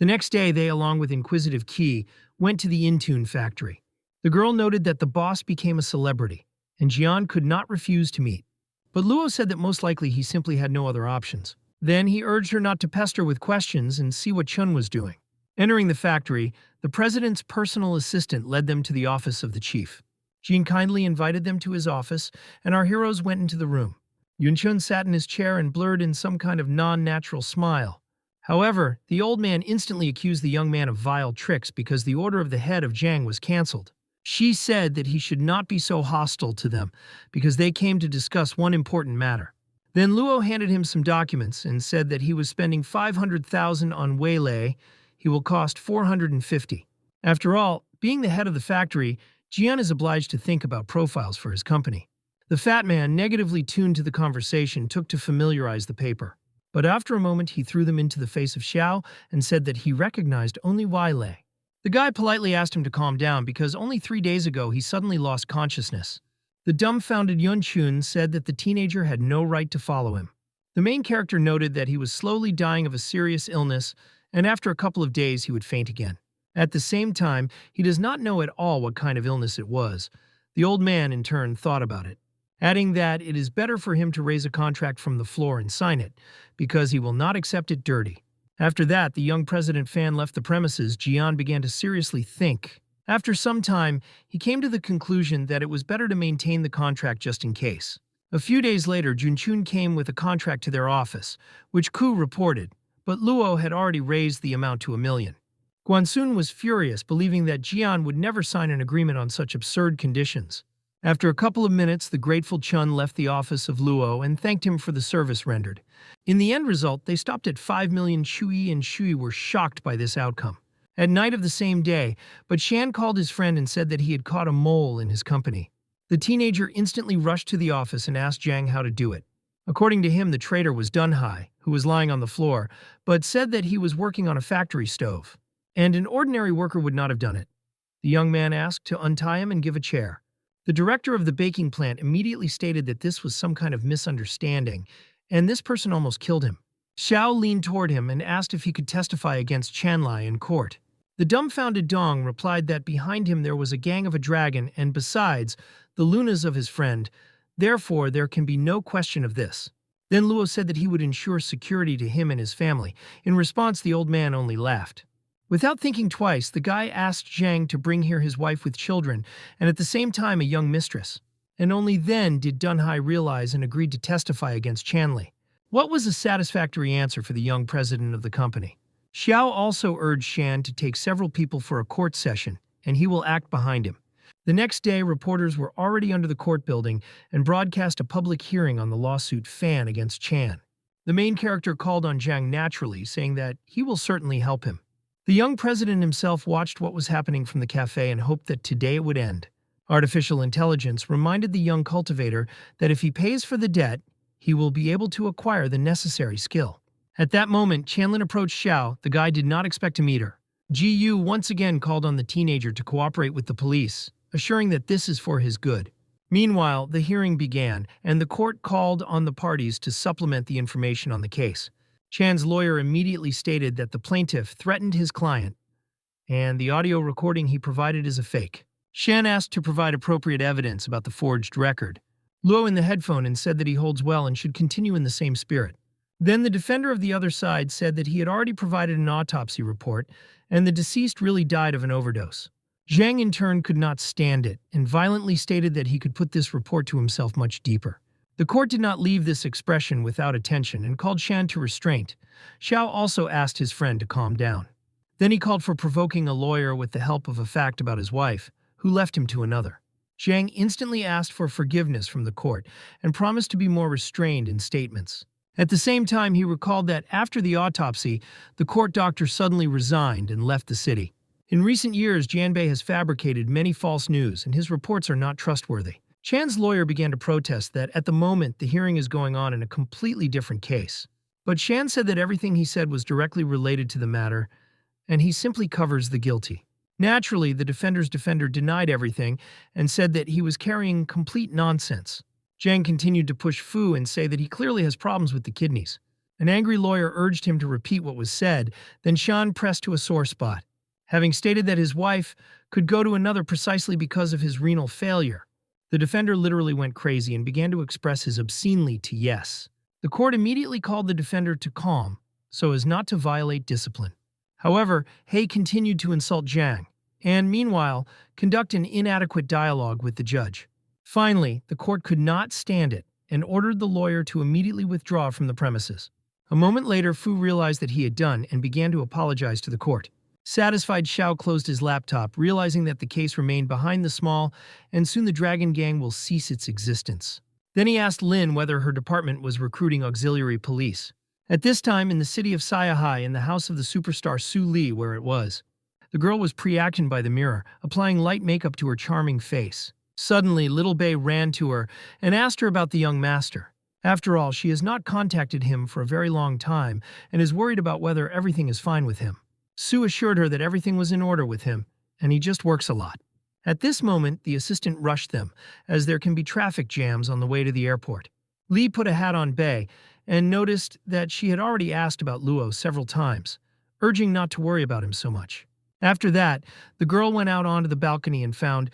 The next day, they, along with inquisitive Qi, went to the Intune factory. The girl noted that the boss became a celebrity, and Jian could not refuse to meet. But Luo said that most likely he simply had no other options. Then he urged her not to pester with questions and see what Chun was doing. Entering the factory, the president's personal assistant led them to the office of the chief. Jean kindly invited them to his office, and our heroes went into the room. Yunchun sat in his chair and blurred in some kind of non-natural smile. However, the old man instantly accused the young man of vile tricks because the order of the head of Jiang was cancelled. She said that he should not be so hostile to them because they came to discuss one important matter. Then Luo handed him some documents and said that he was spending 500,000 on Wei Lei. He will cost 450. After all, being the head of the factory, Jian is obliged to think about profiles for his company. The fat man, negatively tuned to the conversation, took to familiarize the paper. But after a moment, he threw them into the face of Xiao and said that he recognized only Wei Lei. The guy politely asked him to calm down because only 3 days ago he suddenly lost consciousness. The dumbfounded Yunchun said that the teenager had no right to follow him. The main character noted that he was slowly dying of a serious illness, and after a couple of days he would faint again. At the same time, he does not know at all what kind of illness it was. The old man, in turn, thought about it, adding that it is better for him to raise a contract from the floor and sign it, because he will not accept it dirty. After that, the young president fan left the premises. Jian began to seriously think. After some time, he came to the conclusion that it was better to maintain the contract just in case. A few days later, Junchun came with a contract to their office, which Ku reported, but Luo had already raised the amount to 1 million. Guansun was furious, believing that Jian would never sign an agreement on such absurd conditions. After a couple of minutes, the grateful Chun left the office of Luo and thanked him for the service rendered. In the end result, they stopped at 5 million Shui, and Shui were shocked by this outcome. At night of the same day, but Shan called his friend and said that he had caught a mole in his company. The teenager instantly rushed to the office and asked Jiang how to do it. According to him, the traitor was Dunhai, who was lying on the floor, but said that he was working on a factory stove, and an ordinary worker would not have done it. The young man asked to untie him and give a chair. The director of the baking plant immediately stated that this was some kind of misunderstanding, and this person almost killed him. Xiao leaned toward him and asked if he could testify against Chanlai in court. The dumbfounded Dong replied that behind him there was a gang of a dragon and, besides, the lunas of his friend. Therefore, there can be no question of this. Then Luo said that he would ensure security to him and his family. In response, the old man only laughed. Without thinking twice, the guy asked Zhang to bring here his wife with children, and at the same time a young mistress. And only then did Dunhai realize and agreed to testify against Chanlai. What was a satisfactory answer for the young president of the company? Xiao also urged Shan to take several people for a court session, and he will act behind him. The next day, reporters were already under the court building and broadcast a public hearing on the lawsuit Fan against Chan. The main character called on Zhang naturally, saying that he will certainly help him. The young president himself watched what was happening from the cafe and hoped that today it would end. Artificial intelligence reminded the young cultivator that if he pays for the debt, he will be able to acquire the necessary skill. At that moment, Chanlin approached Xiao. The guy did not expect to meet her. Gu once again called on the teenager to cooperate with the police, assuring that this is for his good. Meanwhile, the hearing began, and the court called on the parties to supplement the information on the case. Chan's lawyer immediately stated that the plaintiff threatened his client, and the audio recording he provided is a fake. Shan asked to provide appropriate evidence about the forged record. Luo in the headphone and said that he holds well and should continue in the same spirit. Then the defender of the other side said that he had already provided an autopsy report, and the deceased really died of an overdose. Zhang in turn could not stand it and violently stated that he could put this report to himself much deeper. The court did not leave this expression without attention and called Shan to restraint. Xiao also asked his friend to calm down. Then he called for provoking a lawyer with the help of a fact about his wife, who left him to another. Zhang instantly asked for forgiveness from the court and promised to be more restrained in statements. At the same time, he recalled that after the autopsy, the court doctor suddenly resigned and left the city. In recent years, Jianbei has fabricated many false news, and his reports are not trustworthy. Chan's lawyer began to protest that at the moment the hearing is going on in a completely different case. But Shan said that everything he said was directly related to the matter, and he simply covers the guilty. Naturally, the defender's defender denied everything and said that he was carrying complete nonsense. Zhang continued to push Fu and say that he clearly has problems with the kidneys. An angry lawyer urged him to repeat what was said, then Shan pressed to a sore spot. Having stated that his wife could go to another precisely because of his renal failure, the defender literally went crazy and began to express his obscenely to yes. The court immediately called the defender to calm, so as not to violate discipline. However, He continued to insult Zhang, and meanwhile, conduct an inadequate dialogue with the judge. Finally, the court could not stand it and ordered the lawyer to immediately withdraw from the premises. A moment later, Fu realized that he had done and began to apologize to the court. Satisfied, Xiao closed his laptop, realizing that the case remained behind the small, and soon the Dragon Gang will cease its existence. Then he asked Lin whether her department was recruiting auxiliary police. At this time, in the city of Sayahai, in the house of the superstar Su Li, where it was, the girl was pre-actioned by the mirror, applying light makeup to her charming face. Suddenly, Little Bei ran to her and asked her about the young master. After all, she has not contacted him for a very long time and is worried about whether everything is fine with him. Su assured her that everything was in order with him, and he just works a lot. At this moment, the assistant rushed them, as there can be traffic jams on the way to the airport. Li put a hat on Bei and noticed that she had already asked about Luo several times, urging not to worry about him so much. After that, the girl went out onto the balcony and found.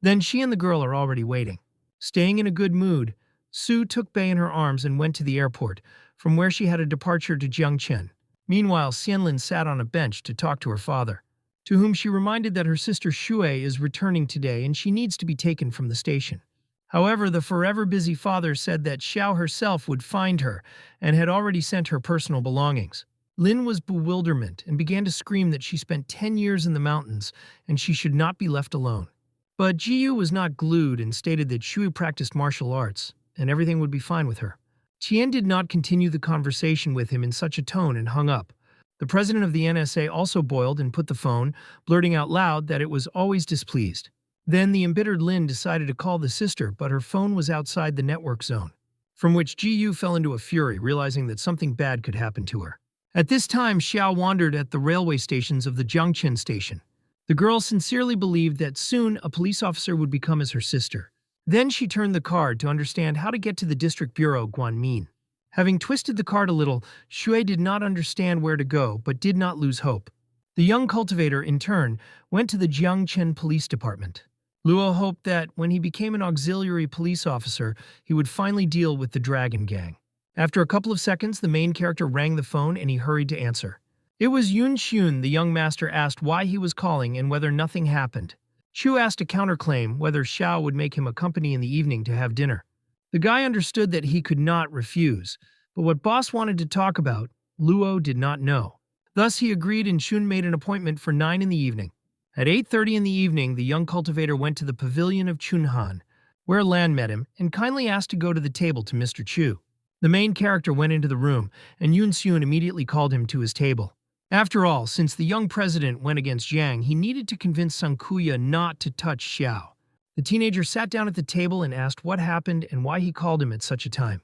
Then she and the girl are already waiting. Staying in a good mood, Su took Bei in her arms and went to the airport, from where she had a departure to Jiangchen. Meanwhile, Xianlin sat on a bench to talk to her father, to whom she reminded that her sister Shui is returning today and she needs to be taken from the station. However, the forever busy father said that Xiao herself would find her and had already sent her personal belongings. Lin was bewilderment and began to scream that she spent 10 years in the mountains and she should not be left alone. But Jiyu was not glued and stated that Shui practiced martial arts and everything would be fine with her. Tian did not continue the conversation with him in such a tone and hung up. The president of the NSA also boiled and put the phone, blurting out loud that it was always displeased. Then the embittered Lin decided to call the sister, but her phone was outside the network zone, from which Jiyu fell into a fury, realizing that something bad could happen to her. At this time, Xiao wandered at the railway stations of the Jiangchen station. The girl sincerely believed that soon a police officer would become as her sister. Then she turned the card to understand how to get to the district bureau Guanmin. Having twisted the card a little, Shui did not understand where to go but did not lose hope. The young cultivator, in turn, went to the Jiangchen police department. Luo hoped that when he became an auxiliary police officer, he would finally deal with the Dragon Gang. After a couple of seconds, the main character rang the phone and he hurried to answer. It was Yun Xun. The young master asked why he was calling and whether nothing happened. Chu asked a counterclaim whether Xiao would make him a company in the evening to have dinner. The guy understood that he could not refuse, but what boss wanted to talk about, Luo did not know. Thus he agreed and Xun made an appointment for 9 in the evening. At 8:30 in the evening, the young cultivator went to the pavilion of Chunhan, where Lan met him and kindly asked to go to the table to Mr. Chu. The main character went into the room, and Yun Xun immediately called him to his table. After all, since the young president went against Jiang, he needed to convince Sun Kuya not to touch Xiao. The teenager sat down at the table and asked what happened and why he called him at such a time.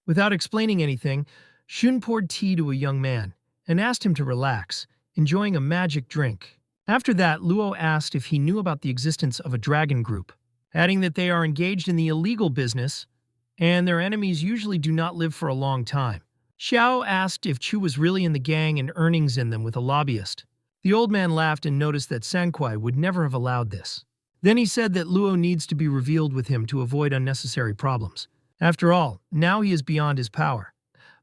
Without explaining anything, Shun poured tea to a young man and asked him to relax, enjoying a magic drink. After that, Luo asked if he knew about the existence of a dragon group, adding that they are engaged in the illegal business and their enemies usually do not live for a long time. Xiao asked if Chu was really in the gang and earnings in them with a lobbyist. The old man laughed and noticed that Sanquai would never have allowed this. Then he said that Luo needs to be revealed with him to avoid unnecessary problems. After all, now he is beyond his power.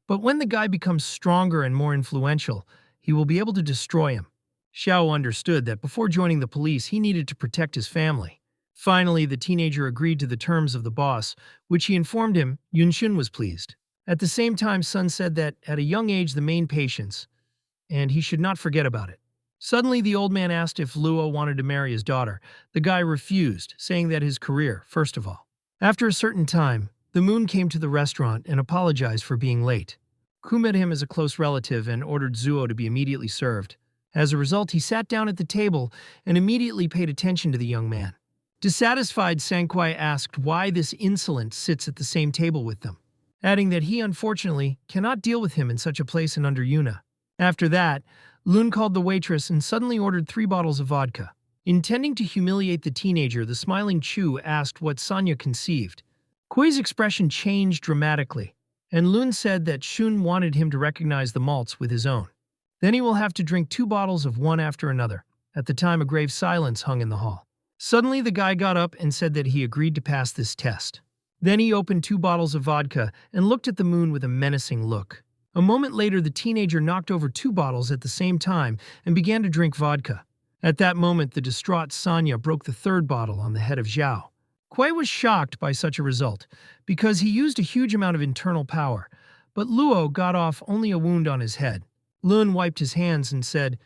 But when the guy becomes stronger and more influential, he will be able to destroy him. Xiao understood that before joining the police, he needed to protect his family. Finally, the teenager agreed to the terms of the boss, which he informed him Yunxun was pleased. At the same time, Sun said that at a young age the main patience, and he should not forget about it. Suddenly, the old man asked if Luo wanted to marry his daughter. The guy refused, saying that his career, first of all. After a certain time, the moon came to the restaurant and apologized for being late. Ku met him as a close relative and ordered Zuo to be immediately served. As a result, he sat down at the table and immediately paid attention to the young man. Dissatisfied, Sanquai asked why this insolent sits at the same table with them, adding that he unfortunately cannot deal with him in such a place and under Yuna. After that, Lun called the waitress and suddenly ordered 3 bottles of vodka. Intending to humiliate the teenager, the smiling Chu asked what Sanya conceived. Kui's expression changed dramatically, and Lun said that Shun wanted him to recognize the malts with his own. Then he will have to drink 2 bottles of one after another. At the time, a grave silence hung in the hall. Suddenly, the guy got up and said that he agreed to pass this test. Then he opened 2 bottles of vodka and looked at the moon with a menacing look. A moment later, the teenager knocked over 2 bottles at the same time and began to drink vodka. At that moment, the distraught Sanya broke the 3rd bottle on the head of Zhao. Kuei was shocked by such a result, because he used a huge amount of internal power, but Luo got off only a wound on his head. Lun wiped his hands and said,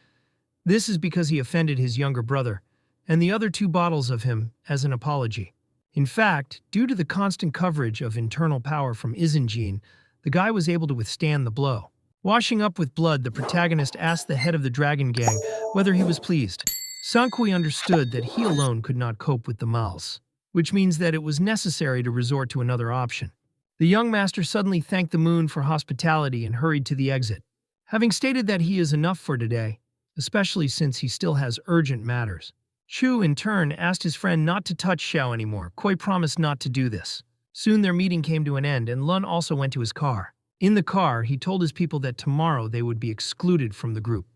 this is because he offended his younger brother, and the other 2 bottles of him as an apology. In fact, due to the constant coverage of internal power from Isenjin, the guy was able to withstand the blow. Washing up with blood, the protagonist asked the head of the dragon gang whether he was pleased. Sankui understood that he alone could not cope with the mals, which means that it was necessary to resort to another option. The young master suddenly thanked the moon for hospitality and hurried to the exit, having stated that he is enough for today, especially since he still has urgent matters. Chu, in turn, asked his friend not to touch Xiao anymore. Kuei promised not to do this. Soon their meeting came to an end, and Lun also went to his car. In the car, he told his people that tomorrow they would be excluded from the group.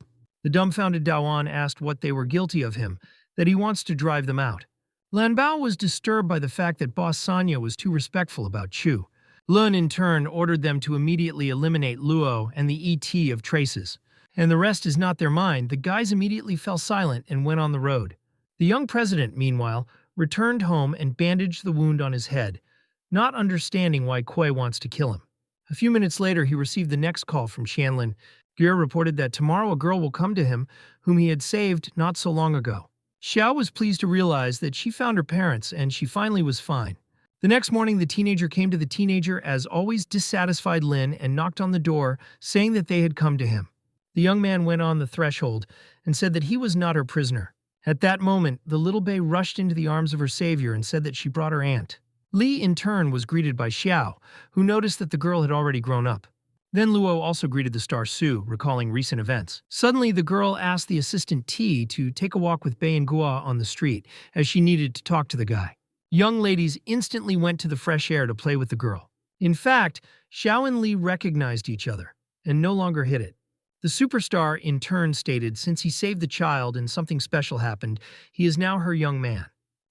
The dumbfounded Dawan asked what they were guilty of him, that he wants to drive them out. Lanbao was disturbed by the fact that boss Sanya was too respectful about Chu. Lun, in turn, ordered them to immediately eliminate Luo and the ET of traces. And the rest is not their mind. The guys immediately fell silent and went on the road. The young president, meanwhile, returned home and bandaged the wound on his head, not understanding why Kuei wants to kill him. A few minutes later, he received the next call from Qianlin. Gear reported that tomorrow a girl will come to him, whom he had saved not so long ago. Xiao was pleased to realize that she found her parents and she finally was fine. The next morning, the teenager came to the teenager, as always dissatisfied Lin, and knocked on the door, saying that they had come to him. The young man went on the threshold and said that he was not her prisoner. At that moment, the little Bei rushed into the arms of her savior and said that she brought her aunt. Li, in turn, was greeted by Xiao, who noticed that the girl had already grown up. Then Luo also greeted the star Su, recalling recent events. Suddenly, the girl asked the assistant T to take a walk with Bei and Gua on the street, as she needed to talk to the guy. Young ladies instantly went to the fresh air to play with the girl. In fact, Xiao and Li recognized each other, and no longer hid it. The superstar, in turn, stated since he saved the child and something special happened, he is now her young man.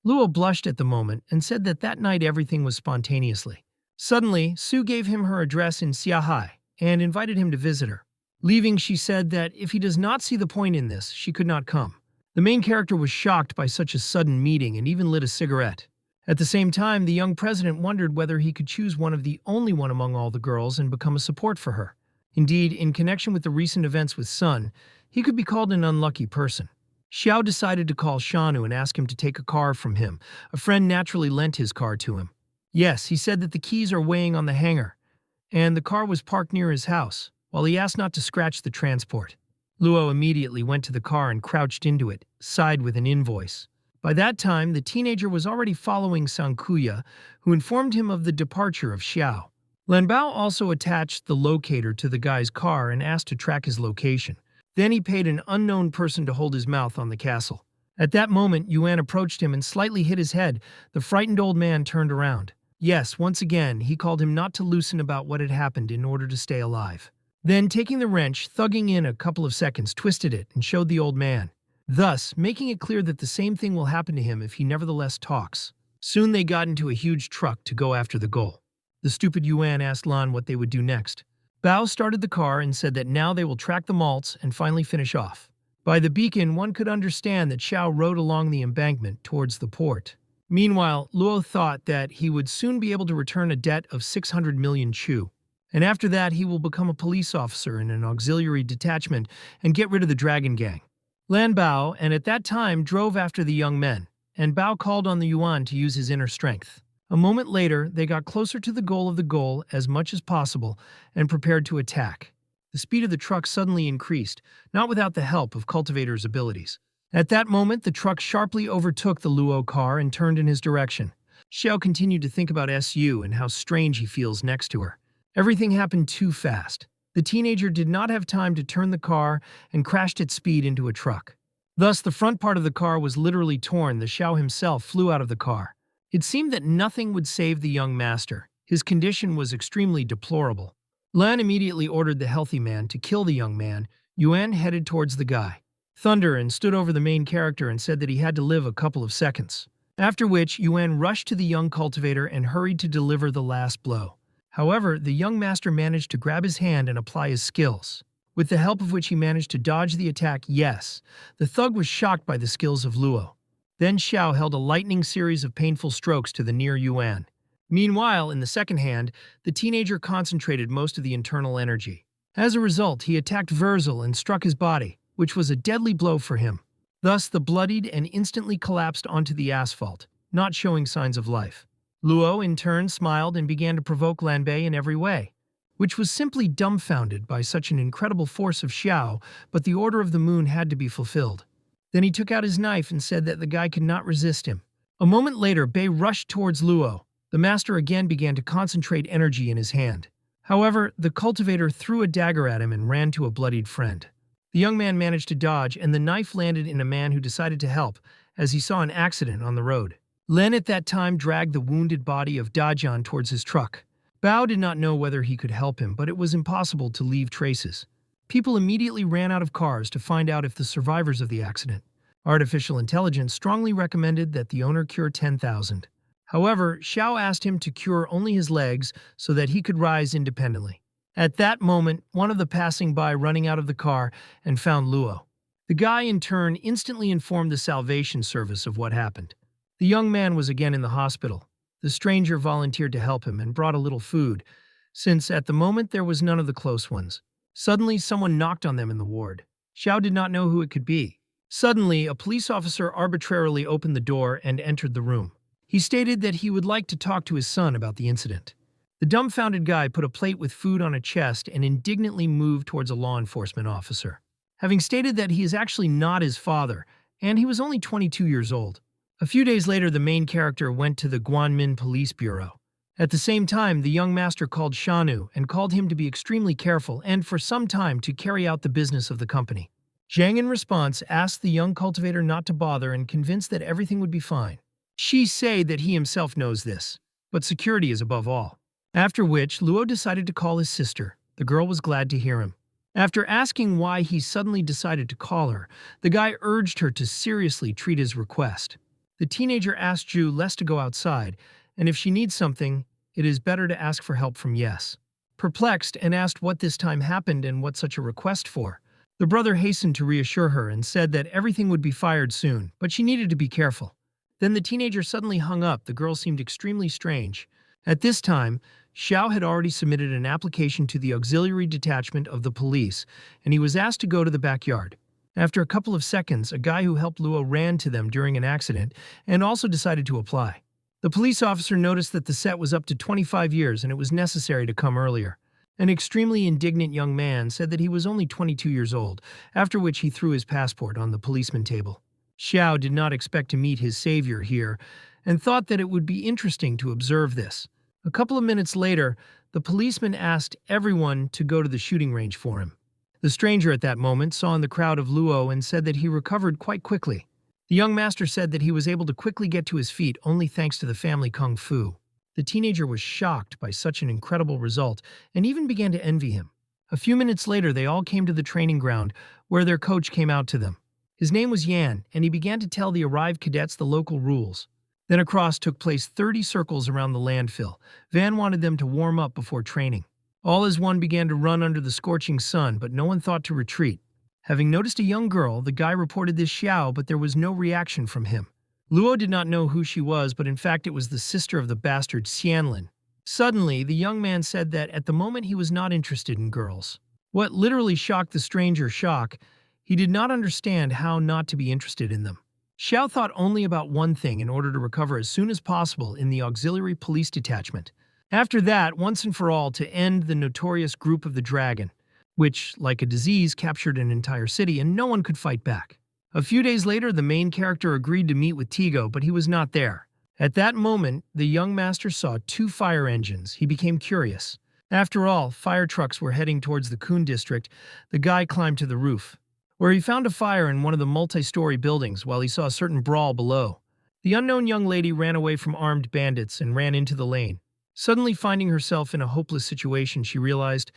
Luo blushed at the moment and said that that night everything was spontaneously. Suddenly, Su gave him her address in Xiahai and invited him to visit her. Leaving, she said that if he does not see the point in this, she could not come. The main character was shocked by such a sudden meeting and even lit a cigarette. At the same time, the young president wondered whether he could choose one of the only one among all the girls and become a support for her. Indeed, in connection with the recent events with Sun, he could be called an unlucky person. Xiao decided to call Shanu and ask him to take a car from him. A friend naturally lent his car to him. Yes, he said that the keys are weighing on the hanger, and the car was parked near his house, while he asked not to scratch the transport. Luo immediately went to the car and crouched into it, sighed with an invoice. By that time, the teenager was already following Sankuya, who informed him of the departure of Xiao. Lanbao also attached the locator to the guy's car and asked to track his location. Then he paid an unknown person to hold his mouth on the castle. At that moment, Yuan approached him and slightly hit his head. The frightened old man turned around. Yes, once again, he called him not to loosen about what had happened in order to stay alive. Then, taking the wrench, thugging in a couple of seconds, twisted it and showed the old man, thus making it clear that the same thing will happen to him if he nevertheless talks. Soon they got into a huge truck to go after the goal. The stupid Yuan asked Lan what they would do next. Bao started the car and said that now they will track the malts and finally finish off. By the beacon, one could understand that Xiao rode along the embankment towards the port. Meanwhile, Luo thought that he would soon be able to return a debt of 600 million Chu. And after that, he will become a police officer in an auxiliary detachment and get rid of the Dragon Gang. Lan Bao, and at that time, drove after the young men, and Bao called on the Yuan to use his inner strength. A moment later, they got closer to the goal as much as possible and prepared to attack. The speed of the truck suddenly increased, not without the help of Cultivator's abilities. At that moment, the truck sharply overtook the Luo car and turned in his direction. Xiao continued to think about SU and how strange he feels next to her. Everything happened too fast. The teenager did not have time to turn the car and crashed at speed into a truck. Thus, the front part of the car was literally torn. The Xiao himself flew out of the car. It seemed that nothing would save the young master. His condition was extremely deplorable. Lan immediately ordered the healthy man to kill the young man. Yuan headed towards the guy, Thunder, and stood over the main character and said that he had to live a couple of seconds. After which, Yuan rushed to the young cultivator and hurried to deliver the last blow. However, the young master managed to grab his hand and apply his skills, with the help of which he managed to dodge the attack. Yes, the thug was shocked by the skills of Luo. Then Xiao held a lightning series of painful strokes to the near Yuan. Meanwhile, in the second hand, the teenager concentrated most of the internal energy. As a result, he attacked Verzel and struck his body, which was a deadly blow for him. Thus, the bloodied and instantly collapsed onto the asphalt, not showing signs of life. Luo, in turn, smiled and began to provoke Lanbei in every way, which was simply dumbfounded by such an incredible force of Xiao, but the order of the moon had to be fulfilled. Then he took out his knife and said that the guy could not resist him. A moment later, Bei rushed towards Luo. The master again began to concentrate energy in his hand. However, the cultivator threw a dagger at him and ran to a bloodied friend. The young man managed to dodge, and the knife landed in a man who decided to help, as he saw an accident on the road. Len at that time dragged the wounded body of Dajian towards his truck. Bao did not know whether he could help him, but it was impossible to leave traces. People immediately ran out of cars to find out if the survivors of the accident. Artificial intelligence strongly recommended that the owner cure 10,000. However, Xiao asked him to cure only his legs so that he could rise independently. At that moment, one of the passing by running out of the car and found Luo. The guy, in turn, instantly informed the salvation service of what happened. The young man was again in the hospital. The stranger volunteered to help him and brought a little food, since at the moment there was none of the close ones. Suddenly, someone knocked on them in the ward. Xiao did not know who it could be. Suddenly, a police officer arbitrarily opened the door and entered the room. He stated that he would like to talk to his son about the incident. The dumbfounded guy put a plate with food on a chest and indignantly moved towards a law enforcement officer, having stated that he is actually not his father, and he was only 22 years old. A few days later, the main character went to the Guanmin Police Bureau. At the same time, the young master called Shanu and called him to be extremely careful and for some time to carry out the business of the company. Zhang, in response, asked the young cultivator not to bother and convinced that everything would be fine. She said that he himself knows this, but security is above all. After which, Luo decided to call his sister. The girl was glad to hear him. After asking why he suddenly decided to call her, the guy urged her to seriously treat his request. The teenager asked Ju less to go outside, and if she needs something, it is better to ask for help from Yes. Perplexed and asked what this time happened and what such a request for. The brother hastened to reassure her and said that everything would be fired soon, but she needed to be careful. Then the teenager suddenly hung up. The girl seemed extremely strange. At this time, Xiao had already submitted an application to the auxiliary detachment of the police, and he was asked to go to the backyard. After a couple of seconds, a guy who helped Luo ran to them during an accident and also decided to apply. The police officer noticed that the set was up to 25 years and it was necessary to come earlier. An extremely indignant young man said that he was only 22 years old, after which he threw his passport on the policeman table. Xiao did not expect to meet his savior here and thought that it would be interesting to observe this. A couple of minutes later, the policeman asked everyone to go to the shooting range for him. The stranger at that moment saw in the crowd of Luo and said that he recovered quite quickly. The young master said that he was able to quickly get to his feet only thanks to the family kung fu. The teenager was shocked by such an incredible result and even began to envy him. A few minutes later, they all came to the training ground, where their coach came out to them. His name was Yan, and he began to tell the arrived cadets the local rules. Then a cross took place 30 circles around the landfill. Van wanted them to warm up before training. All as one began to run under the scorching sun, but no one thought to retreat. Having noticed a young girl, the guy reported this Xiao, but there was no reaction from him. Luo did not know who she was, but in fact it was the sister of the bastard Shannel. Suddenly, the young man said that at the moment he was not interested in girls. What literally shocked the stranger he did not understand how not to be interested in them. Xiao thought only about one thing in order to recover as soon as possible in the auxiliary police detachment. After that, once and for all, to end the notorious group of the dragon, which, like a disease, captured an entire city and no one could fight back. A few days later, the main character agreed to meet with Tigo, but he was not there. At that moment, the young master saw 2 fire engines. He became curious. After all, fire trucks were heading towards the Kun district. The guy climbed to the roof, where he found a fire in one of the multi-story buildings while he saw a certain brawl below. The unknown young lady ran away from armed bandits and ran into the lane. Suddenly finding herself in a hopeless situation, she realized,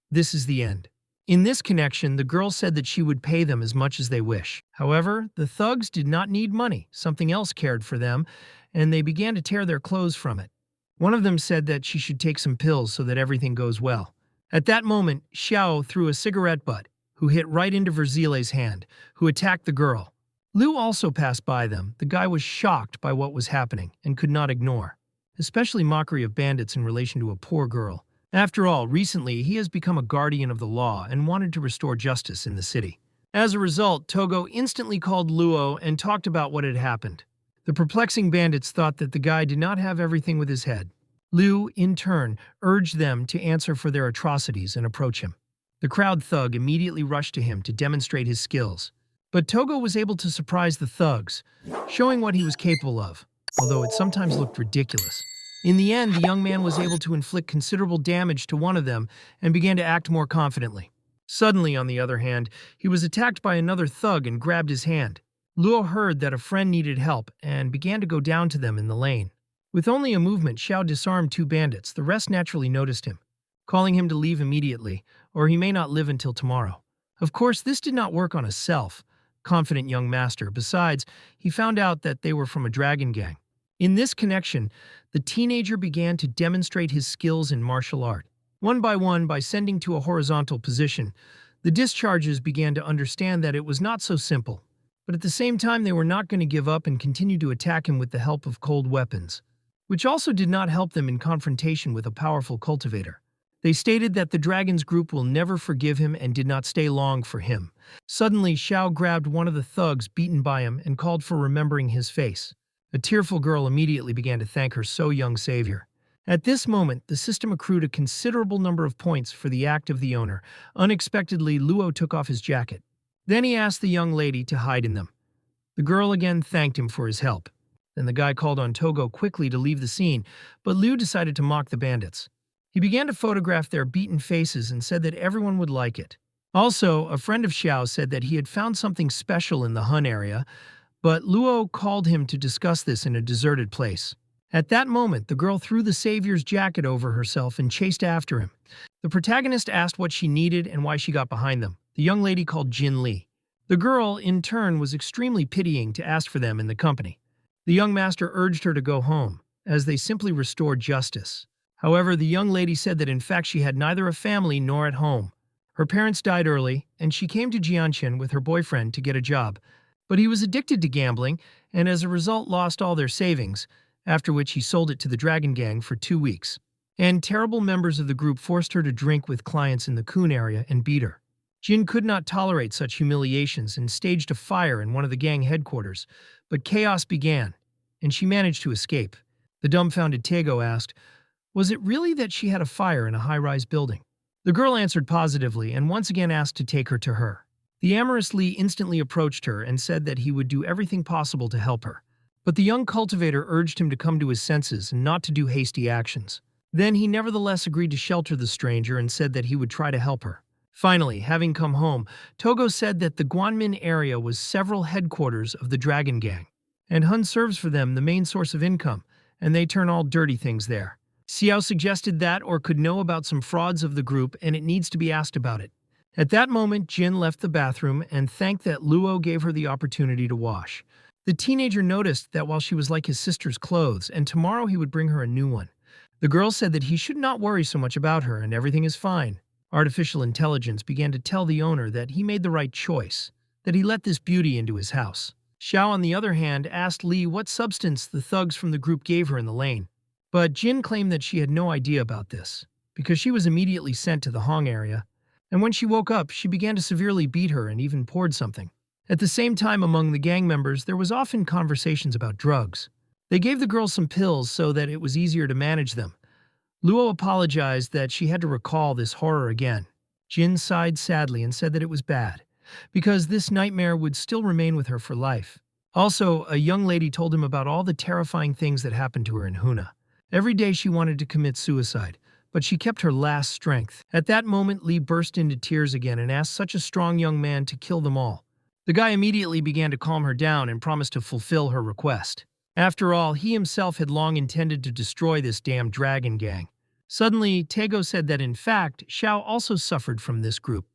this is the end. In this connection, the girl said that she would pay them as much as they wish. However, the thugs did not need money. Something else cared for them, and they began to tear their clothes from it. One of them said that she should take some pills so that everything goes well. At that moment, Xiao threw a cigarette butt, who hit right into Verzile's hand, who attacked the girl. Liu also passed by them. The guy was shocked by what was happening and could not ignore, especially mockery of bandits in relation to a poor girl. After all, recently he has become a guardian of the law and wanted to restore justice in the city. As a result, Togo instantly called Luo and talked about what had happened. The perplexing bandits thought that the guy did not have everything with his head. Liu, in turn, urged them to answer for their atrocities and approach him. The crowd thug immediately rushed to him to demonstrate his skills. But Togo was able to surprise the thugs, showing what he was capable of, although it sometimes looked ridiculous. In the end, the young man was able to inflict considerable damage to one of them and began to act more confidently. Suddenly, on the other hand, he was attacked by another thug and grabbed his hand. Luo heard that a friend needed help and began to go down to them in the lane. With only a movement, Xiao disarmed 2 bandits. The rest naturally noticed him, calling him to leave immediately, or he may not live until tomorrow. Of course, this did not work on a self-confident young master. Besides, he found out that they were from a dragon gang. In this connection, the teenager began to demonstrate his skills in martial art. One, by sending to a horizontal position, the discharges began to understand that it was not so simple. But at the same time, they were not going to give up and continue to attack him with the help of cold weapons, which also did not help them in confrontation with a powerful cultivator. They stated that the dragon's group will never forgive him and did not stay long for him. Suddenly, Xiao grabbed one of the thugs beaten by him and called for remembering his face. A tearful girl immediately began to thank her so-young savior. At this moment, the system accrued a considerable number of points for the act of the owner. Unexpectedly, Luo took off his jacket. Then he asked the young lady to hide in them. The girl again thanked him for his help. Then the guy called on Togo quickly to leave the scene, but Liu decided to mock the bandits. He began to photograph their beaten faces and said that everyone would like it. Also, a friend of Xiao said that he had found something special in the Hun area, but Luo called him to discuss this in a deserted place. At that moment, the girl threw the savior's jacket over herself and chased after him. The protagonist asked what she needed and why she got behind them. The young lady called Jin Li. The girl, in turn, was extremely pitying to ask for them in the company. The young master urged her to go home, as they simply restored justice. However, the young lady said that in fact she had neither a family nor at home. Her parents died early, and she came to Jianqian with her boyfriend to get a job. But he was addicted to gambling, and as a result lost all their savings, after which he sold it to the Dragon Gang for 2 weeks. And terrible members of the group forced her to drink with clients in the Kun area and beat her. Jin could not tolerate such humiliations and staged a fire in one of the gang headquarters, but chaos began, and she managed to escape. The dumbfounded Tego asked, was it really that she had a fire in a high-rise building? The girl answered positively and once again asked to take her to her. The amorous Lee instantly approached her and said that he would do everything possible to help her. But the young cultivator urged him to come to his senses and not to do hasty actions. Then he nevertheless agreed to shelter the stranger and said that he would try to help her. Finally, having come home, Togo said that the Guanmin area was several headquarters of the Dragon Gang, and Hun serves for them the main source of income, and they turn all dirty things there. Xiao suggested that or could know about some frauds of the group and it needs to be asked about it. At that moment, Jin left the bathroom and thanked that Luo gave her the opportunity to wash. The teenager noticed that while she was like his sister's clothes, and tomorrow he would bring her a new one. The girl said that he should not worry so much about her and everything is fine. Artificial intelligence began to tell the owner that he made the right choice, that he let this beauty into his house. Xiao, on the other hand, asked Li what substance the thugs from the group gave her in the lane. But Jin claimed that she had no idea about this, because she was immediately sent to the Hong area, and when she woke up, she began to severely beat her and even poured something. At the same time, among the gang members, there was often conversations about drugs. They gave the girl some pills so that it was easier to manage them. Luo apologized that she had to recall this horror again. Jin sighed sadly and said that it was bad, because this nightmare would still remain with her for life. Also, a young lady told him about all the terrifying things that happened to her in Huna. Every day she wanted to commit suicide, but she kept her last strength. At that moment, Li burst into tears again and asked such a strong young man to kill them all. The guy immediately began to calm her down and promised to fulfill her request. After all, he himself had long intended to destroy this damn dragon gang. Suddenly, Tego said that in fact, Xiao also suffered from this group.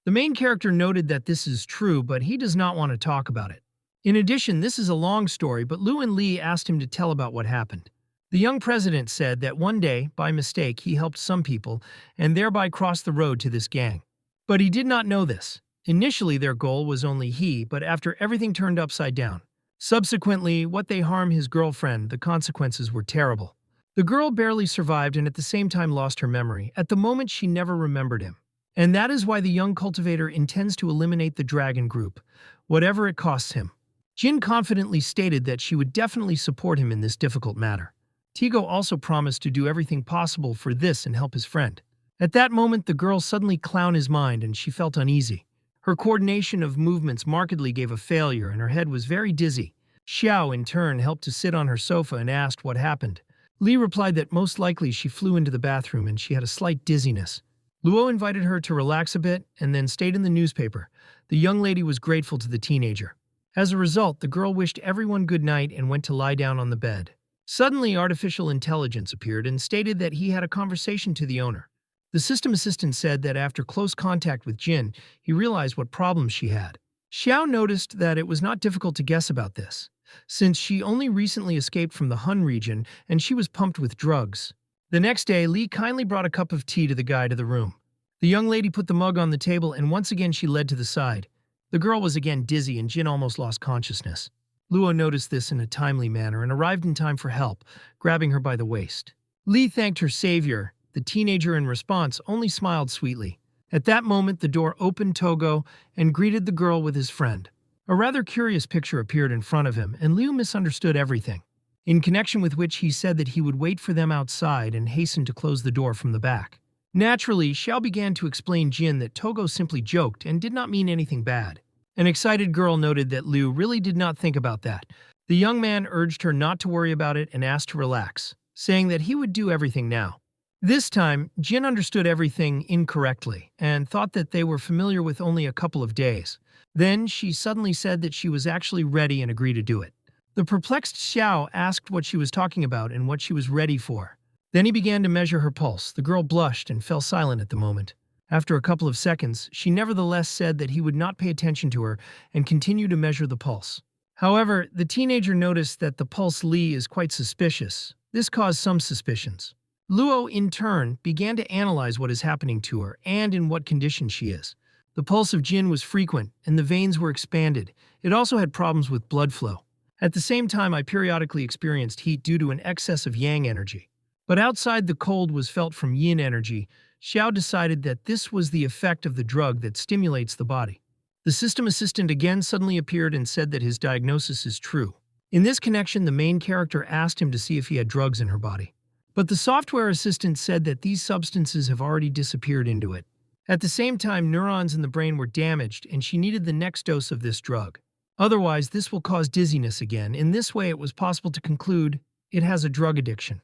The main character noted that this is true, but he does not want to talk about it. In addition, this is a long story, but Lu and Li asked him to tell about what happened. The young president said that one day, by mistake, he helped some people and thereby crossed the road to this gang. But he did not know this. Initially, their goal was only he, but after everything turned upside down. Subsequently, what they harmed his girlfriend, the consequences were terrible. The girl barely survived and at the same time lost her memory. At the moment, she never remembered him. And that is why the young cultivator intends to eliminate the dragon group, whatever it costs him. Jin confidently stated that she would definitely support him in this difficult matter. Tigo also promised to do everything possible for this and help his friend. At that moment, the girl suddenly clouded his mind and she felt uneasy. Her coordination of movements markedly gave a failure and her head was very dizzy. Xiao, in turn, helped to sit on her sofa and asked what happened. Li replied that most likely she flew into the bathroom and she had a slight dizziness. Luo invited her to relax a bit and then stayed in the newspaper. The young lady was grateful to the teenager. As a result, the girl wished everyone good night and went to lie down on the bed. Suddenly, artificial intelligence appeared and stated that he had a conversation to the owner. The system assistant said that after close contact with Jin, he realized what problems she had. Xiao noticed that it was not difficult to guess about this, since she only recently escaped from the Hun region and she was pumped with drugs. The next day, Li kindly brought a cup of tea to the guy to the room. The young lady put the mug on the table and once again she led to the side. The girl was again dizzy and Jin almost lost consciousness. Luo noticed this in a timely manner and arrived in time for help, grabbing her by the waist. Li thanked her savior. The teenager in response only smiled sweetly. At that moment, the door opened Togo and greeted the girl with his friend. A rather curious picture appeared in front of him, and Liu misunderstood everything, in connection with which he said that he would wait for them outside and hasten to close the door from the back. Naturally, Xiao began to explain Jin that Togo simply joked and did not mean anything bad. An excited girl noted that Liu really did not think about that. The young man urged her not to worry about it and asked to relax, saying that he would do everything now. This time, Jin understood everything incorrectly and thought that they were familiar with only a couple of days. Then she suddenly said that she was actually ready and agreed to do it. The perplexed Xiao asked what she was talking about and what she was ready for. Then he began to measure her pulse. The girl blushed and fell silent at the moment. After a couple of seconds, she nevertheless said that he would not pay attention to her and continue to measure the pulse. However, the teenager noticed that the pulse Li is quite suspicious. This caused some suspicions. Luo, in turn, began to analyze what is happening to her and in what condition she is. The pulse of Jin was frequent, and the veins were expanded. It also had problems with blood flow. At the same time, I periodically experienced heat due to an excess of yang energy. But outside the cold was felt from yin energy. Xiao decided that this was the effect of the drug that stimulates the body. The system assistant again suddenly appeared and said that his diagnosis is true. In this connection, the main character asked him to see if he had drugs in her body. But the software assistant said that these substances have already disappeared into it. At the same time, neurons in the brain were damaged, and she needed the next dose of this drug. Otherwise, this will cause dizziness again. In this way, it was possible to conclude it has a drug addiction.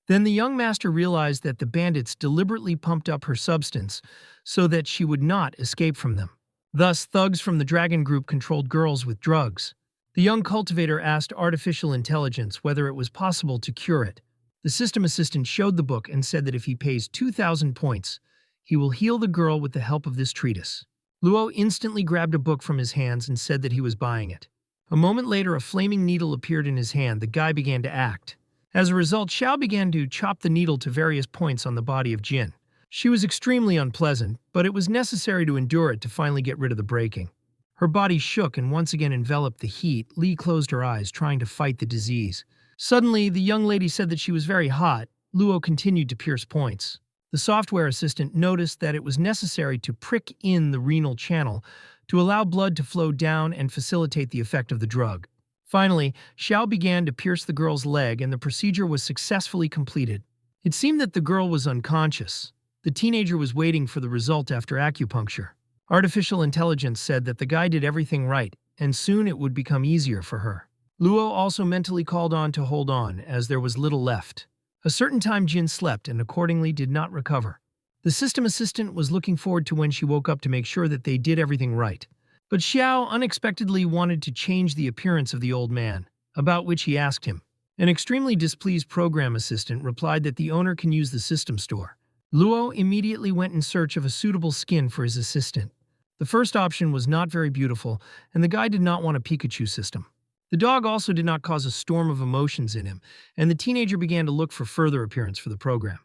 Then the young master realized that the bandits deliberately pumped up her substance so that she would not escape from them. Thus, thugs from the Dragon Group controlled girls with drugs. The young cultivator asked artificial intelligence whether it was possible to cure it. The system assistant showed the book and said that if he pays 2,000 points, he will heal the girl with the help of this treatise. Luo instantly grabbed a book from his hands and said that he was buying it. A moment later, a flaming needle appeared in his hand. The guy began to act. As a result, Xiao began to chop the needle to various points on the body of Jin. She was extremely unpleasant, but it was necessary to endure it to finally get rid of the breaking. Her body shook and once again enveloped the heat. Li closed her eyes, trying to fight the disease. Suddenly, the young lady said that she was very hot. Luo continued to pierce points. The software assistant noticed that it was necessary to prick in the renal channel to allow blood to flow down and facilitate the effect of the drug. Finally, Xiao began to pierce the girl's leg, and the procedure was successfully completed. It seemed that the girl was unconscious. The teenager was waiting for the result after acupuncture. Artificial intelligence said that the guy did everything right, and soon it would become easier for her. Luo also mentally called on to hold on, as there was little left. A certain time Jin slept and accordingly did not recover. The system assistant was looking forward to when she woke up to make sure that they did everything right. But Xiao unexpectedly wanted to change the appearance of the old man, about which he asked him. An extremely displeased program assistant replied that the owner can use the system store. Luo immediately went in search of a suitable skin for his assistant. The first option was not very beautiful, and the guy did not want a Pikachu system. The dog also did not cause a storm of emotions in him, and the teenager began to look for further appearance for the program.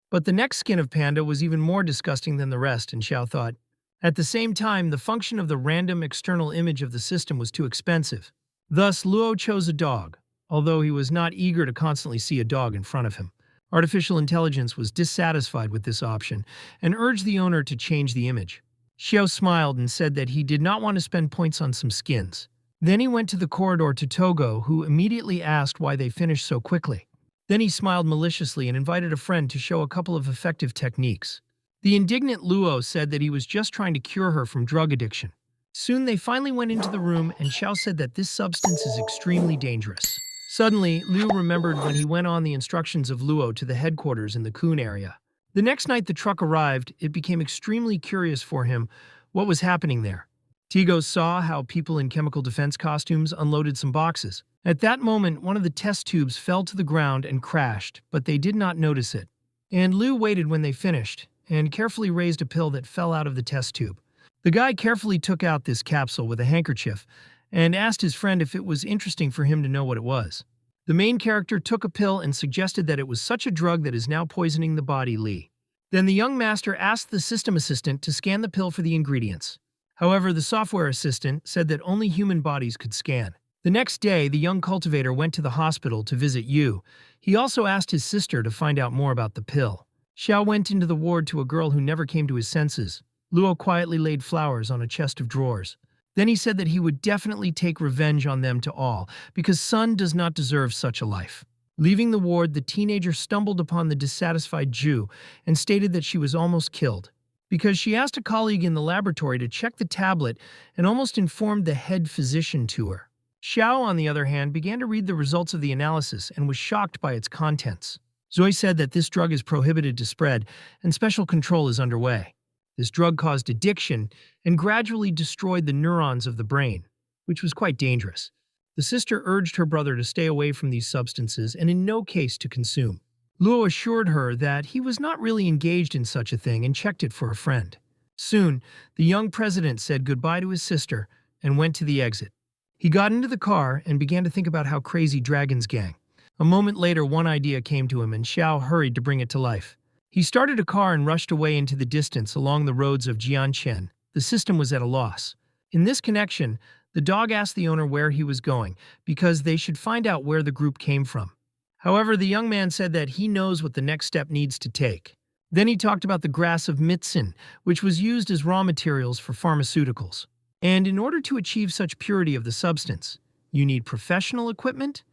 But the next skin of Panda was even more disgusting than the rest, and Xiao thought. At the same time, the function of the random external image of the system was too expensive. Thus, Luo chose a dog, although he was not eager to constantly see a dog in front of him. Artificial intelligence was dissatisfied with this option and urged the owner to change the image. Xiao smiled and said that he did not want to spend points on some skins. Then he went to the corridor to Togo, who immediately asked why they finished so quickly. Then he smiled maliciously and invited a friend to show a couple of effective techniques. The indignant Luo said that he was just trying to cure her from drug addiction. Soon they finally went into the room, and Xiao said that this substance is extremely dangerous. Suddenly, Liu remembered when he went on the instructions of Luo to the headquarters in the Kun area. The next night the truck arrived, it became extremely curious for him what was happening there. Tigo saw how people in chemical defense costumes unloaded some boxes. At that moment, one of the test tubes fell to the ground and crashed, but they did not notice it. And Liu waited when they finished, and carefully raised a pill that fell out of the test tube. The guy carefully took out this capsule with a handkerchief and asked his friend if it was interesting for him to know what it was. The main character took a pill and suggested that it was such a drug that is now poisoning the body Li. Then the young master asked the system assistant to scan the pill for the ingredients. However, the software assistant said that only human bodies could scan. The next day, the young cultivator went to the hospital to visit Yu. He also asked his sister to find out more about the pill. Xiao went into the ward to a girl who never came to his senses. Luo quietly laid flowers on a chest of drawers. Then he said that he would definitely take revenge on them to all, because Sun does not deserve such a life. Leaving the ward, the teenager stumbled upon the dissatisfied Ju and stated that she was almost killed, because she asked a colleague in the laboratory to check the tablet and almost informed the head physician to her. Xiao, on the other hand, began to read the results of the analysis and was shocked by its contents. Zoe said that this drug is prohibited to spread and special control is underway. This drug caused addiction and gradually destroyed the neurons of the brain, which was quite dangerous. The sister urged her brother to stay away from these substances and in no case to consume. Luo assured her that he was not really engaged in such a thing and checked it for a friend. Soon, the young president said goodbye to his sister and went to the exit. He got into the car and began to think about how crazy Dragon's gang. A moment later, one idea came to him and Xiao hurried to bring it to life. He started a car and rushed away into the distance along the roads of Jianchen. The system was at a loss. In this connection, the dog asked the owner where he was going because they should find out where the group came from. However, the young man said that he knows what the next step needs to take. Then he talked about the grass of Mitsun, which was used as raw materials for pharmaceuticals. And in order to achieve such purity of the substance, you need professional equipment.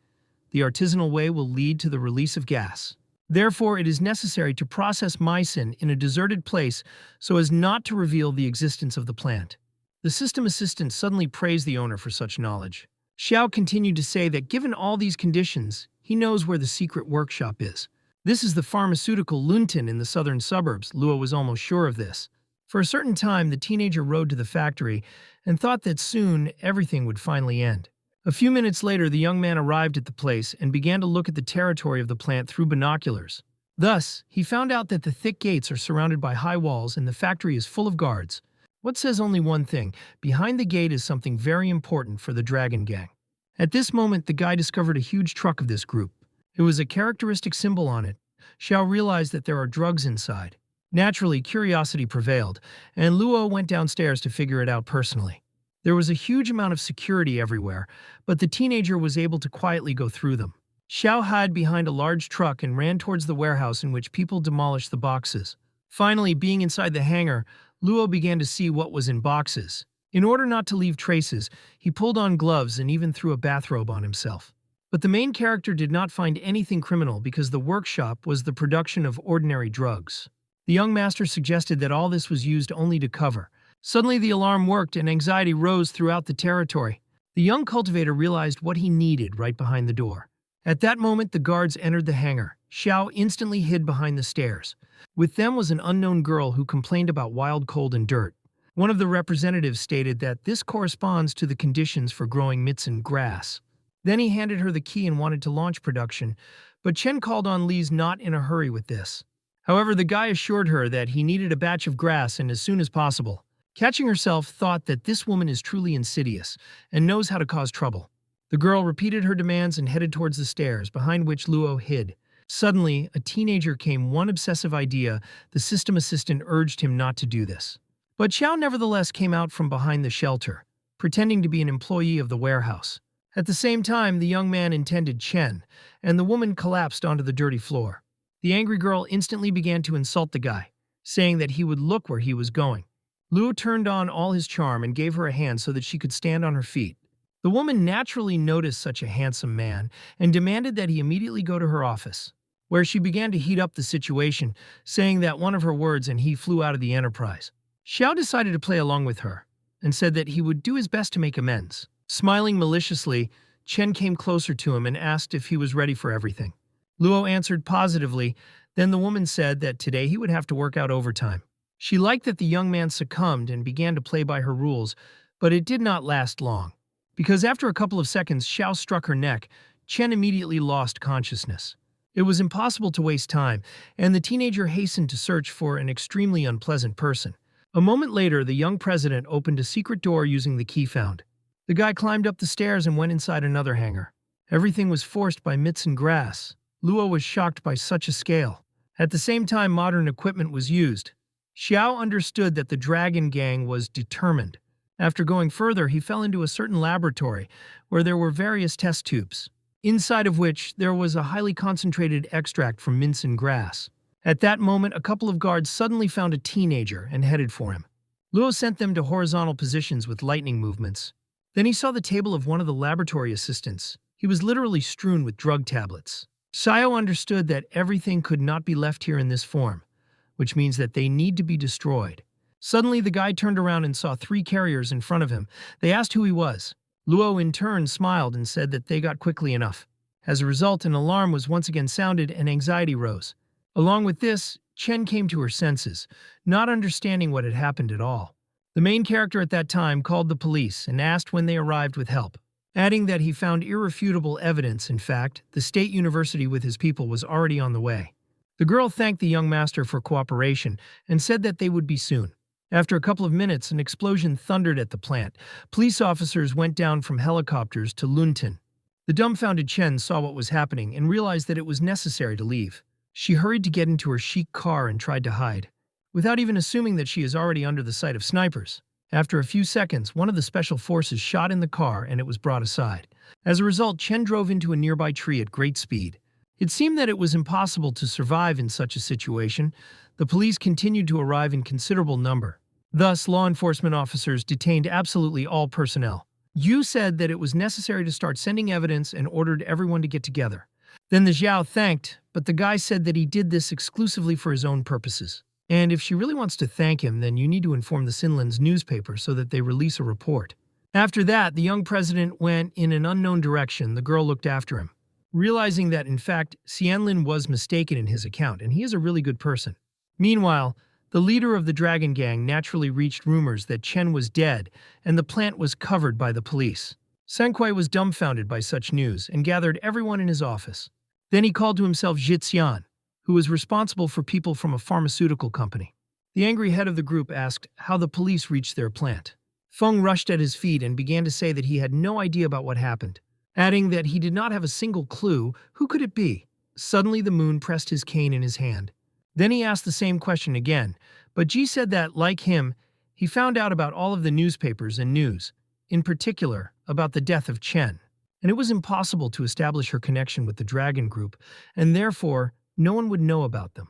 The artisanal way will lead to the release of gas. Therefore, it is necessary to process mycin in a deserted place so as not to reveal the existence of the plant. The system assistant suddenly praised the owner for such knowledge. Xiao continued to say that given all these conditions, he knows where the secret workshop is. This is the pharmaceutical Luntin in the southern suburbs. Luo was almost sure of this. For a certain time, the teenager rode to the factory and thought that soon everything would finally end. A few minutes later, the young man arrived at the place and began to look at the territory of the plant through binoculars. Thus, he found out that the thick gates are surrounded by high walls and the factory is full of guards. What says only one thing: behind the gate is something very important for the Dragon Gang. At this moment, the guy discovered a huge truck of this group. It was a characteristic symbol on it. Xiao realized that there are drugs inside. Naturally, curiosity prevailed, and Luo went downstairs to figure it out personally. There was a huge amount of security everywhere, but the teenager was able to quietly go through them. Xiao hid behind a large truck and ran towards the warehouse in which people demolished the boxes. Finally, being inside the hangar, Luo began to see what was in boxes. In order not to leave traces, he pulled on gloves and even threw a bathrobe on himself. But the main character did not find anything criminal because the workshop was the production of ordinary drugs. The young master suggested that all this was used only to cover. Suddenly the alarm worked and anxiety rose throughout the territory. The young cultivator realized what he needed right behind the door. At that moment, the guards entered the hangar. Xiao instantly hid behind the stairs. With them was an unknown girl who complained about wild cold and dirt. One of the representatives stated that this corresponds to the conditions for growing mitsuen grass. Then he handed her the key and wanted to launch production, but Chen called on Li's not in a hurry with this. However, the guy assured her that he needed a batch of grass and as soon as possible. Catching herself, thought that this woman is truly insidious and knows how to cause trouble. The girl repeated her demands and headed towards the stairs, behind which Luo hid. Suddenly, a teenager came one obsessive idea. The system assistant urged him not to do this. But Xiao nevertheless came out from behind the shelter, pretending to be an employee of the warehouse. At the same time, the young man intended Chen, and the woman collapsed onto the dirty floor. The angry girl instantly began to insult the guy, saying that he would look where he was going. Luo turned on all his charm and gave her a hand so that she could stand on her feet. The woman naturally noticed such a handsome man and demanded that he immediately go to her office, where she began to heat up the situation, saying that one of her words and he flew out of the enterprise. Xiao decided to play along with her and said that he would do his best to make amends. Smiling maliciously, Chen came closer to him and asked if he was ready for everything. Luo answered positively. Then the woman said that today he would have to work out overtime. She liked that the young man succumbed and began to play by her rules, but it did not last long. Because after a couple of seconds Xiao struck her neck, Chen immediately lost consciousness. It was impossible to waste time, and the teenager hastened to search for an extremely unpleasant person. A moment later, the young president opened a secret door using the key found. The guy climbed up the stairs and went inside another hangar. Everything was forced by mitsuen grass. Luo was shocked by such a scale. At the same time, modern equipment was used. Xiao understood that the Dragon Gang was determined. After going further, he fell into a certain laboratory where there were various test tubes, inside of which there was a highly concentrated extract from mitsuen grass. At that moment, a couple of guards suddenly found a teenager and headed for him. Luo sent them to horizontal positions with lightning movements. Then he saw the table of one of the laboratory assistants. He was literally strewn with drug tablets. Xiao understood that everything could not be left here in this form, which means that they need to be destroyed. Suddenly, the guy turned around and saw 3 carriers in front of him. They asked who he was. Luo in turn smiled and said that they got quickly enough. As a result, an alarm was once again sounded and anxiety rose. Along with this, Chen came to her senses, not understanding what had happened at all. The main character at that time called the police and asked when they arrived with help, adding that he found irrefutable evidence. In fact, the state university with his people was already on the way. The girl thanked the young master for cooperation and said that they would be soon. After a couple of minutes, an explosion thundered at the plant. Police officers went down from helicopters to Luntin. The dumbfounded Chen saw what was happening and realized that it was necessary to leave. She hurried to get into her chic car and tried to hide, without even assuming that she is already under the sight of snipers. After a few seconds, one of the special forces shot in the car and it was brought aside. As a result, Chen drove into a nearby tree at great speed. It seemed that it was impossible to survive in such a situation. The police continued to arrive in considerable number. Thus, law enforcement officers detained absolutely all personnel. Yu said that it was necessary to start sending evidence and ordered everyone to get together. Then the Zhao thanked, but the guy said that he did this exclusively for his own purposes. And if she really wants to thank him, then you need to inform the Sinlin's newspaper so that they release a report. After that, the young president went in an unknown direction. The girl looked after him, realizing that, in fact, Xianlin was mistaken in his account, and he is a really good person. Meanwhile, the leader of the Dragon Gang naturally reached rumors that Chen was dead, and the plant was covered by the police. Senkwei was dumbfounded by such news and gathered everyone in his office. Then he called to himself Zhixian, who was responsible for people from a pharmaceutical company. The angry head of the group asked how the police reached their plant. Feng rushed at his feet and began to say that he had no idea about what happened, adding that he did not have a single clue. Who could it be? Suddenly the moon pressed his cane in his hand. Then he asked the same question again, but Ji said that, like him, he found out about all of the newspapers and news, in particular about the death of Chen, and it was impossible to establish her connection with the Dragon Group, and therefore no one would know about them.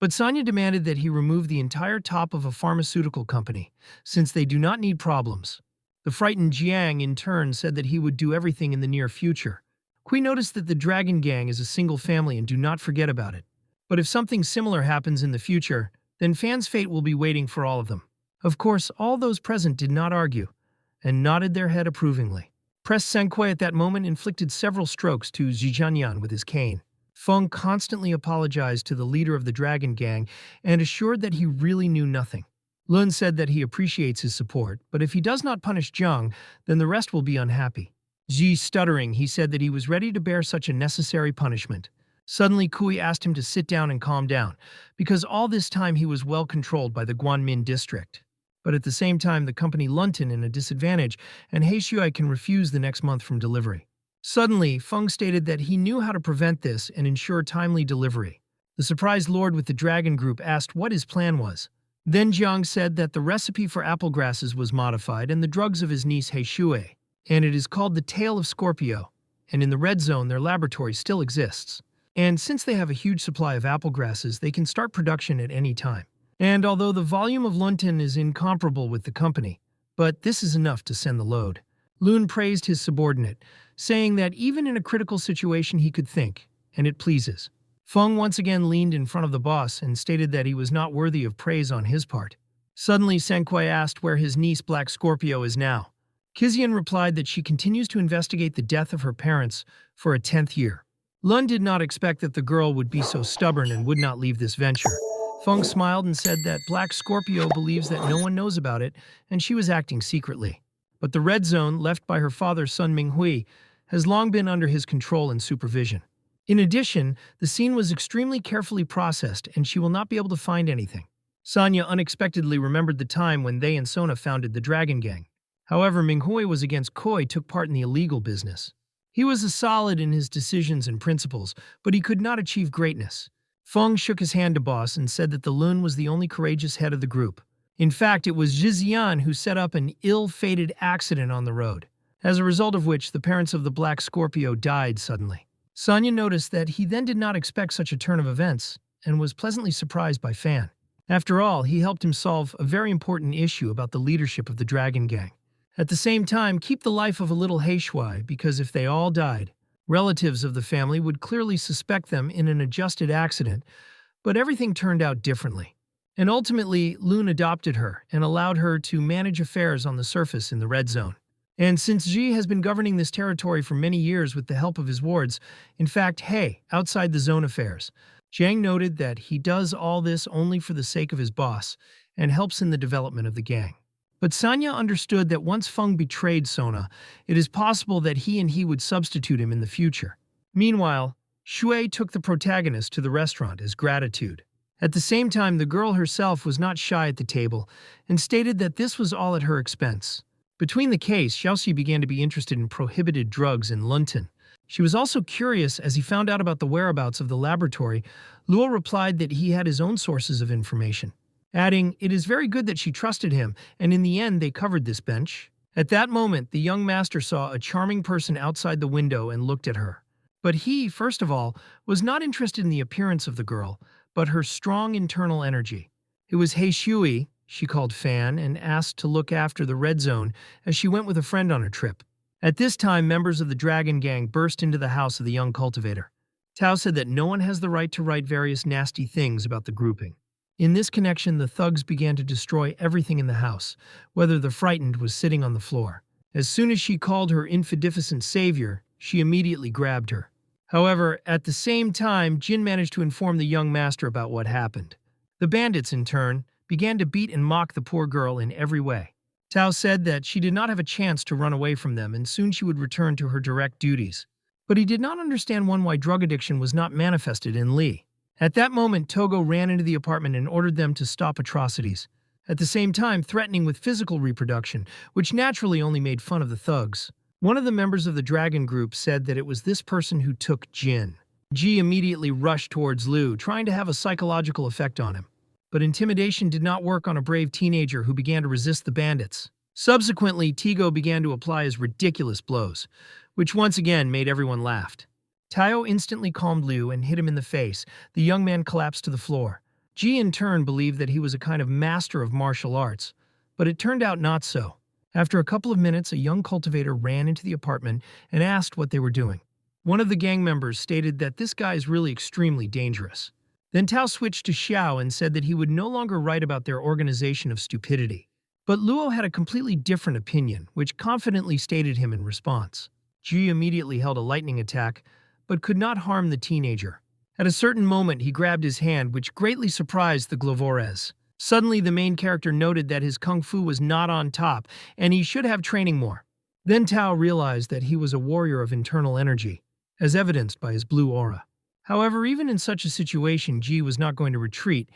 But Sanya demanded that he remove the entire top of a pharmaceutical company, since they do not need problems. The frightened Jiang, in turn, said that he would do everything in the near future. Kui noticed that the Dragon Gang is a single family and do not forget about it. But if something similar happens in the future, then Fan's fate will be waiting for all of them. Of course, all those present did not argue, and nodded their head approvingly. Press Senkwei at that moment inflicted several strokes to Zhijianyan with his cane. Feng constantly apologized to the leader of the Dragon Gang and assured that he really knew nothing. Lun said that he appreciates his support, but if he does not punish Zhang, then the rest will be unhappy. Ji stuttering, he said that he was ready to bear such a necessary punishment. Suddenly, Kui asked him to sit down and calm down, because all this time he was well controlled by the Guanmin district. But at the same time, the company Lunton in a disadvantage, and Heishui can refuse the next month from delivery. Suddenly, Feng stated that he knew how to prevent this and ensure timely delivery. The surprised lord with the Dragon Group asked what his plan was. Then Jiang said that the recipe for apple grasses was modified and the drugs of his niece Heishui, and it is called the Tail of Scorpio, and in the red zone their laboratory still exists. And since they have a huge supply of apple grasses, they can start production at any time. And although the volume of Lunton is incomparable with the company, but this is enough to send the load. Lun praised his subordinate, saying that even in a critical situation he could think, and it pleases. Feng once again leaned in front of the boss and stated that he was not worthy of praise on his part. Suddenly, Senkwei asked where his niece Black Scorpio is now. Kizian replied that she continues to investigate the death of her parents for a 10th year. Lun did not expect that the girl would be so stubborn and would not leave this venture. Feng smiled and said that Black Scorpio believes that no one knows about it, and she was acting secretly. But the red zone, left by her father Sun Minghui, has long been under his control and supervision. In addition, the scene was extremely carefully processed, and she will not be able to find anything. Sanya unexpectedly remembered the time when they and Sona founded the Dragon Gang. However, Minghui was against Koi took part in the illegal business. He was solid in his decisions and principles, but he could not achieve greatness. Feng shook his hand to boss and said that the Lun was the only courageous head of the group. In fact, it was Zhixian who set up an ill-fated accident on the road, as a result of which the parents of the Black Scorpio died suddenly. Sanya noticed that he then did not expect such a turn of events and was pleasantly surprised by Fan. After all, he helped him solve a very important issue about the leadership of the Dragon Gang. At the same time, keep the life of a little Heishui, because if they all died, relatives of the family would clearly suspect them in an adjusted accident, but everything turned out differently. And ultimately, Lun adopted her and allowed her to manage affairs on the surface in the red zone. And since Ji has been governing this territory for many years with the help of his wards, in fact, outside the zone affairs, Jiang noted that he does all this only for the sake of his boss and helps in the development of the gang. But Sanya understood that once Feng betrayed Sona, it is possible that he would substitute him in the future. Meanwhile, Shui took the protagonist to the restaurant as gratitude. At the same time, the girl herself was not shy at the table and stated that this was all at her expense. Between the case, Xiaoxi began to be interested in prohibited drugs in Lunton. She was also curious as he found out about the whereabouts of the laboratory. Luo replied that he had his own sources of information, adding, it is very good that she trusted him, and in the end they covered this bench. At that moment, the young master saw a charming person outside the window and looked at her. But he, first of all, was not interested in the appearance of the girl, but her strong internal energy. It was Heishui, she called Fan, and asked to look after the red zone as she went with a friend on a trip. At this time, members of the Dragon Gang burst into the house of the young cultivator. Tao said that no one has the right to write various nasty things about the grouping. In this connection, the thugs began to destroy everything in the house, whether the frightened was sitting on the floor. As soon as she called her infidificent savior, she immediately grabbed her. However, at the same time, Jin managed to inform the young master about what happened. The bandits, in turn, began to beat and mock the poor girl in every way. Tao said that she did not have a chance to run away from them and soon she would return to her direct duties. But he did not understand why drug addiction was not manifested in Lee. At that moment, Togo ran into the apartment and ordered them to stop atrocities, at the same time threatening with physical reproduction, which naturally only made fun of the thugs. One of the members of the dragon group said that it was this person who took Jin. Ji immediately rushed towards Liu, trying to have a psychological effect on him. But intimidation did not work on a brave teenager who began to resist the bandits. Subsequently, Tigo began to apply his ridiculous blows, which once again made everyone laugh. Tayo instantly calmed Liu and hit him in the face. The young man collapsed to the floor. Ji in turn believed that he was a kind of master of martial arts, but it turned out not so. After a couple of minutes, a young cultivator ran into the apartment and asked what they were doing. One of the gang members stated that this guy is really extremely dangerous. Then Tao switched to Xiao and said that he would no longer write about their organization of stupidity. But Luo had a completely different opinion, which confidently stated him in response. Ji immediately held a lightning attack, but could not harm the teenager. At a certain moment, he grabbed his hand, which greatly surprised the Glovores. Suddenly, the main character noted that his kung fu was not on top, and he should have training more. Then Tao realized that he was a warrior of internal energy, as evidenced by his blue aura. However, even in such a situation, Ji was not going to retreat,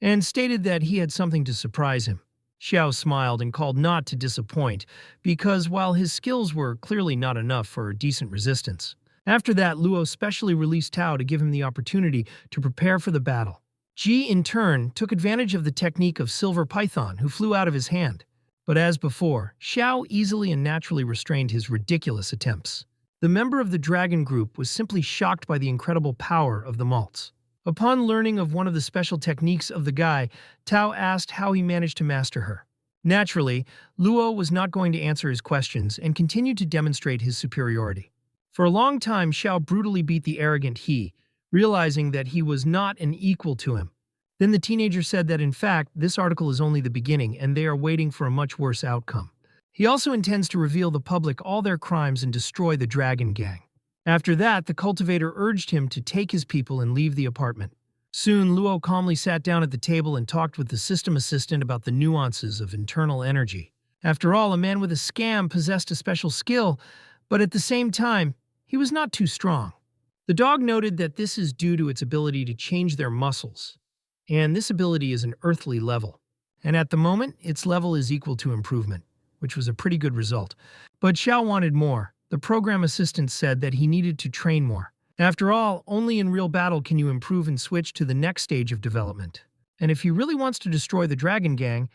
and stated that he had something to surprise him. Xiao smiled and called not to disappoint, because while his skills were clearly not enough for a decent resistance. After that, Luo specially released Tao to give him the opportunity to prepare for the battle. Ji, in turn, took advantage of the technique of Silver Python, who flew out of his hand. But as before, Xiao easily and naturally restrained his ridiculous attempts. The member of the dragon group was simply shocked by the incredible power of the malts. Upon learning of one of the special techniques of the guy, Tao asked how he managed to master her. Naturally, Luo was not going to answer his questions and continued to demonstrate his superiority. For a long time, Xiao brutally beat the arrogant He, realizing that he was not an equal to him. Then the teenager said that in fact, this article is only the beginning and they are waiting for a much worse outcome. He also intends to reveal the public all their crimes and destroy the dragon gang. After that, the cultivator urged him to take his people and leave the apartment. Soon, Luo calmly sat down at the table and talked with the system assistant about the nuances of internal energy. After all, a man with a scam possessed a special skill, but at the same time, he was not too strong. The dog noted that this is due to its ability to change their muscles, and this ability is an earthly level. And at the moment, its level is equal to improvement, which was a pretty good result. But Xiao wanted more. The program assistant said that he needed to train more. After all, only in real battle can you improve and switch to the next stage of development. And if he really wants to destroy the dragon gang,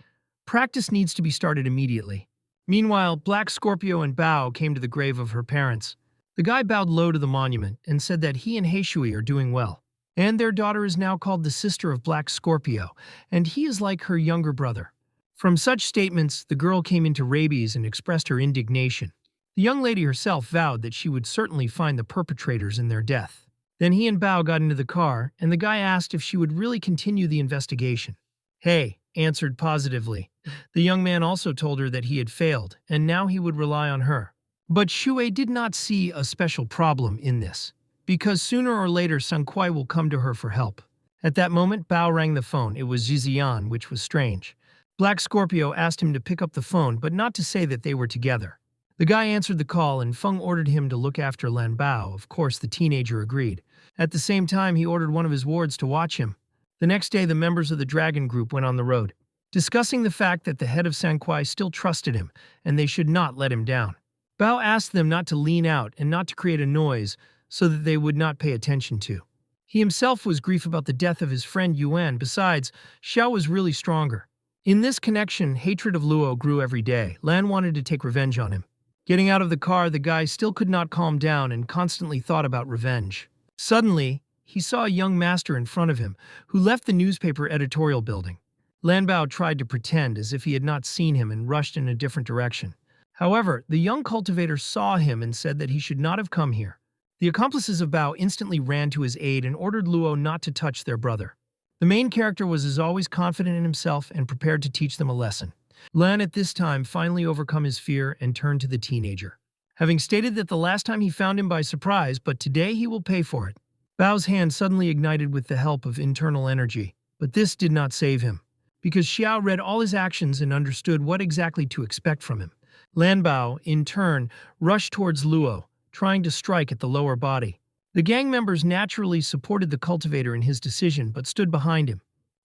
practice needs to be started immediately. Meanwhile, Black Scorpio and Bao came to the grave of her parents. The guy bowed low to the monument and said that he and Heishui are doing well. And their daughter is now called the sister of Black Scorpio, and he is like her younger brother. From such statements, the girl came into rabies and expressed her indignation. The young lady herself vowed that she would certainly find the perpetrators in their death. Then he and Bao got into the car, and the guy asked if she would really continue the investigation. Hey, answered positively. The young man also told her that he had failed, and now he would rely on her. But Shui did not see a special problem in this, because sooner or later Sankuai will come to her for help. At that moment, Bao rang the phone. It was Zizian, which was strange. Black Scorpio asked him to pick up the phone, but not to say that they were together. The guy answered the call, and Feng ordered him to look after Lan Bao. Of course, the teenager agreed. At the same time, he ordered one of his wards to watch him. The next day, the members of the dragon group went on the road, discussing the fact that the head of Sankuai still trusted him, and they should not let him down. Bao asked them not to lean out and not to create a noise so that they would not pay attention to. He himself was grief about the death of his friend Yuan. Besides, Xiao was really stronger. In this connection, hatred of Luo grew every day. Lan wanted to take revenge on him. Getting out of the car, the guy still could not calm down and constantly thought about revenge. Suddenly, he saw a young master in front of him who left the newspaper editorial building. Lan Bao tried to pretend as if he had not seen him and rushed in a different direction. However, the young cultivator saw him and said that he should not have come here. The accomplices of Bao instantly ran to his aid and ordered Luo not to touch their brother. The main character was as always confident in himself and prepared to teach them a lesson. Lan at this time finally overcome his fear and turned to the teenager, having stated that the last time he found him by surprise, but today he will pay for it. Bao's hand suddenly ignited with the help of internal energy, but this did not save him, because Xiao read all his actions and understood what exactly to expect from him. Lan Bao, in turn, rushed towards Luo, trying to strike at the lower body. The gang members naturally supported the cultivator in his decision but stood behind him.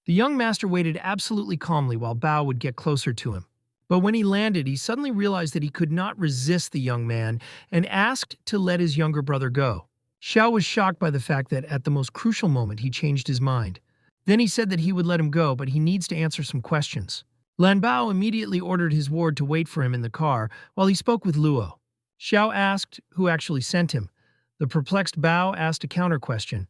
The young master waited absolutely calmly while Bao would get closer to him. But when he landed, he suddenly realized that he could not resist the young man and asked to let his younger brother go. Xiao was shocked by the fact that at the most crucial moment he changed his mind. Then he said that he would let him go, but he needs to answer some questions. Lan Bao immediately ordered his ward to wait for him in the car while he spoke with Luo. Xiao asked who actually sent him. The perplexed Bao asked a counter-question.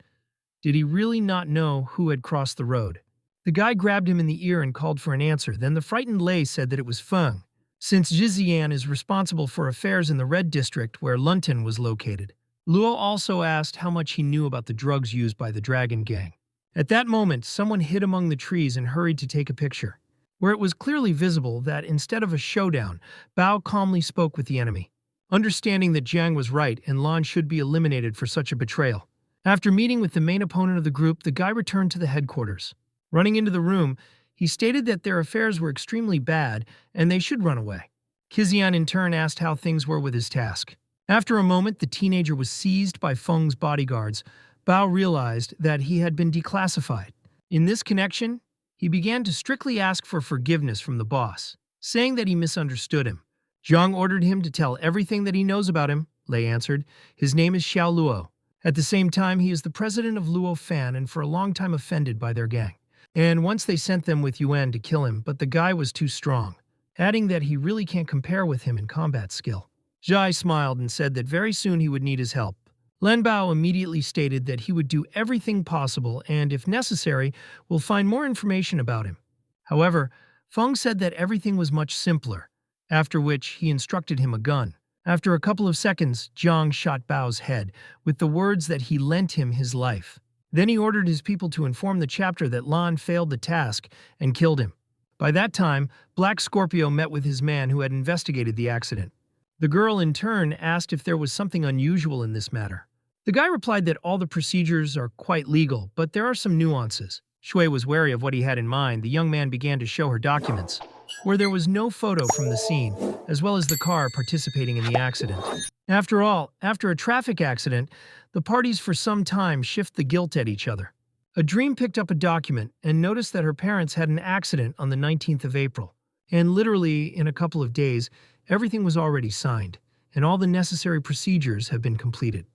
Did he really not know who had crossed the road? The guy grabbed him in the ear and called for an answer. Then the frightened Lei said that it was Feng, since Zhizian is responsible for affairs in the Red District where Lunton was located. Luo also asked how much he knew about the drugs used by the Dragon Gang. At that moment, someone hid among the trees and hurried to take a picture, where it was clearly visible that instead of a showdown, Bao calmly spoke with the enemy, understanding that Jiang was right and Lan should be eliminated for such a betrayal. After meeting with the main opponent of the group, the guy returned to the headquarters. Running into the room, he stated that their affairs were extremely bad and they should run away. Kizian in turn asked how things were with his task. After a moment, the teenager was seized by Feng's bodyguards. Bao realized that he had been declassified. In this connection, he began to strictly ask for forgiveness from the boss, saying that he misunderstood him. Zhang ordered him to tell everything that he knows about him, Lei answered. His name is Xiao Luo. At the same time, he is the president of Luo Fan and for a long time offended by their gang. And once they sent them with Yuan to kill him, but the guy was too strong, adding that he really can't compare with him in combat skill. Zhai smiled and said that very soon he would need his help. Lan Bao immediately stated that he would do everything possible and, if necessary, will find more information about him. However, Feng said that everything was much simpler, after which he instructed him a gun. After a couple of seconds, Zhang shot Bao's head with the words that he lent him his life. Then he ordered his people to inform the chapter that Lan failed the task and killed him. By that time, Black Scorpio met with his man who had investigated the accident. The girl, in turn, asked if there was something unusual in this matter. The guy replied that all the procedures are quite legal, but there are some nuances. Shui was wary of what he had in mind. The young man began to show her documents, where there was no photo from the scene, as well as the car participating in the accident. After all, after a traffic accident, the parties for some time shift the guilt at each other. A dream picked up a document and noticed that her parents had an accident on the 19th of April. And literally, in a couple of days, everything was already signed, and all the necessary procedures have been completed.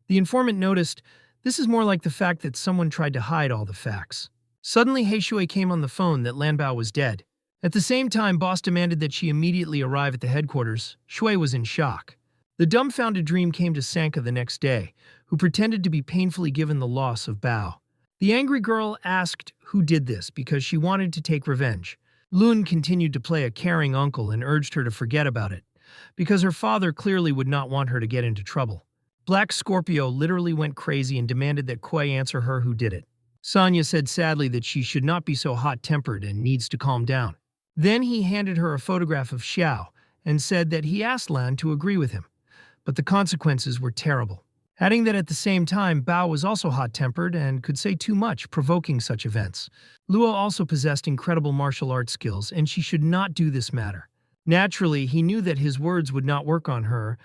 The informant noticed, this is more like the fact that someone tried to hide all the facts. Suddenly, Heishui came on the phone that Lan Bao was dead. At the same time, boss demanded that she immediately arrive at the headquarters. Shui was in shock. The dumbfounded dream came to Sanka the next day, who pretended to be painfully given the loss of Bao. The angry girl asked who did this because she wanted to take revenge. Lun continued to play a caring uncle and urged her to forget about it, because her father clearly would not want her to get into trouble. Black Scorpio literally went crazy and demanded that Kuei answer her who did it. Sonya said sadly that she should not be so hot-tempered and needs to calm down. Then he handed her a photograph of Xiao and said that he asked Lan to agree with him, but the consequences were terrible. Adding that at the same time, Bao was also hot-tempered and could say too much, provoking such events. Luo also possessed incredible martial arts skills, and she should not do this matter. Naturally, he knew that his words would not work on her,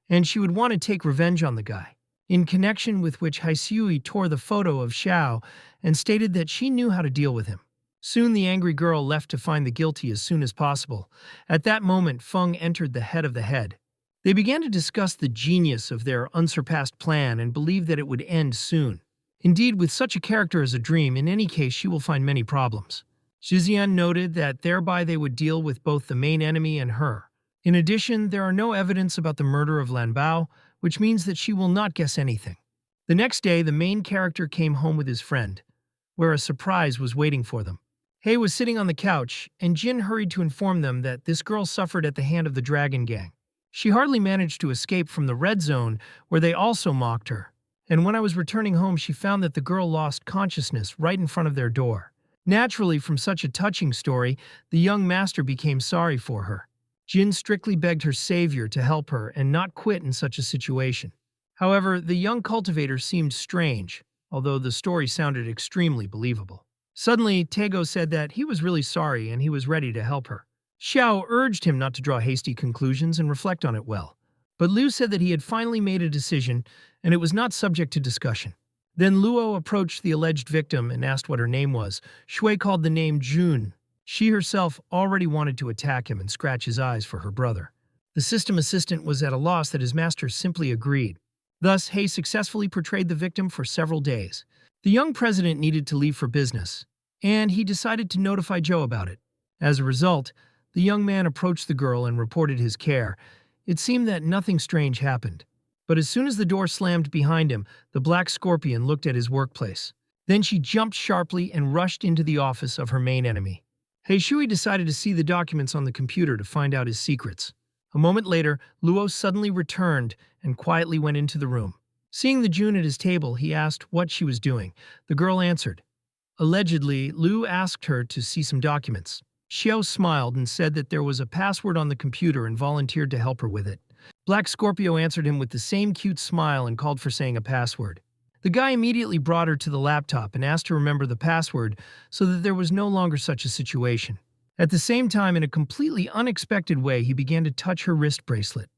and she would want to take revenge on the guy. In connection with which Haisui tore the photo of Xiao and stated that she knew how to deal with him. Soon the angry girl left to find the guilty as soon as possible. At that moment, Feng entered the head of the head. They began to discuss the genius of their unsurpassed plan and believed that it would end soon. Indeed, with such a character as a dream, in any case she will find many problems. Zhizian noted that thereby they would deal with both the main enemy and her. In addition, there are no evidence about the murder of Lan Bao, which means that she will not guess anything. The next day, the main character came home with his friend, where a surprise was waiting for them. Hei was sitting on the couch, and Jin hurried to inform them that this girl suffered at the hand of the Dragon Gang. She hardly managed to escape from the red zone, where they also mocked her. And when I was returning home, she found that the girl lost consciousness right in front of their door. Naturally, from such a touching story, the young master became sorry for her. Jin strictly begged her savior to help her and not quit in such a situation. However, the young cultivator seemed strange, although the story sounded extremely believable. Suddenly, Tego said that he was really sorry and he was ready to help her. Xiao urged him not to draw hasty conclusions and reflect on it well. But Liu said that he had finally made a decision and it was not subject to discussion. Then Luo approached the alleged victim and asked what her name was. Shui called the name Jun. She herself already wanted to attack him and scratch his eyes for her brother. The system assistant was at a loss that his master simply agreed. Thus, Hei successfully portrayed the victim for several days. The young president needed to leave for business, and he decided to notify Joe about it. As a result, the young man approached the girl and reported his care. It seemed that nothing strange happened. But as soon as the door slammed behind him, the black scorpion looked at his workplace. Then she jumped sharply and rushed into the office of her main enemy. Hei Shui decided to see the documents on the computer to find out his secrets. A moment later, Luo suddenly returned and quietly went into the room. Seeing the Jun at his table, he asked what she was doing. The girl answered. Allegedly, Liu asked her to see some documents. Xiao smiled and said that there was a password on the computer and volunteered to help her with it. Black Scorpio answered him with the same cute smile and called for saying a password. The guy immediately brought her to the laptop and asked to remember the password so that there was no longer such a situation. At the same time, in a completely unexpected way, he began to touch her wrist bracelet.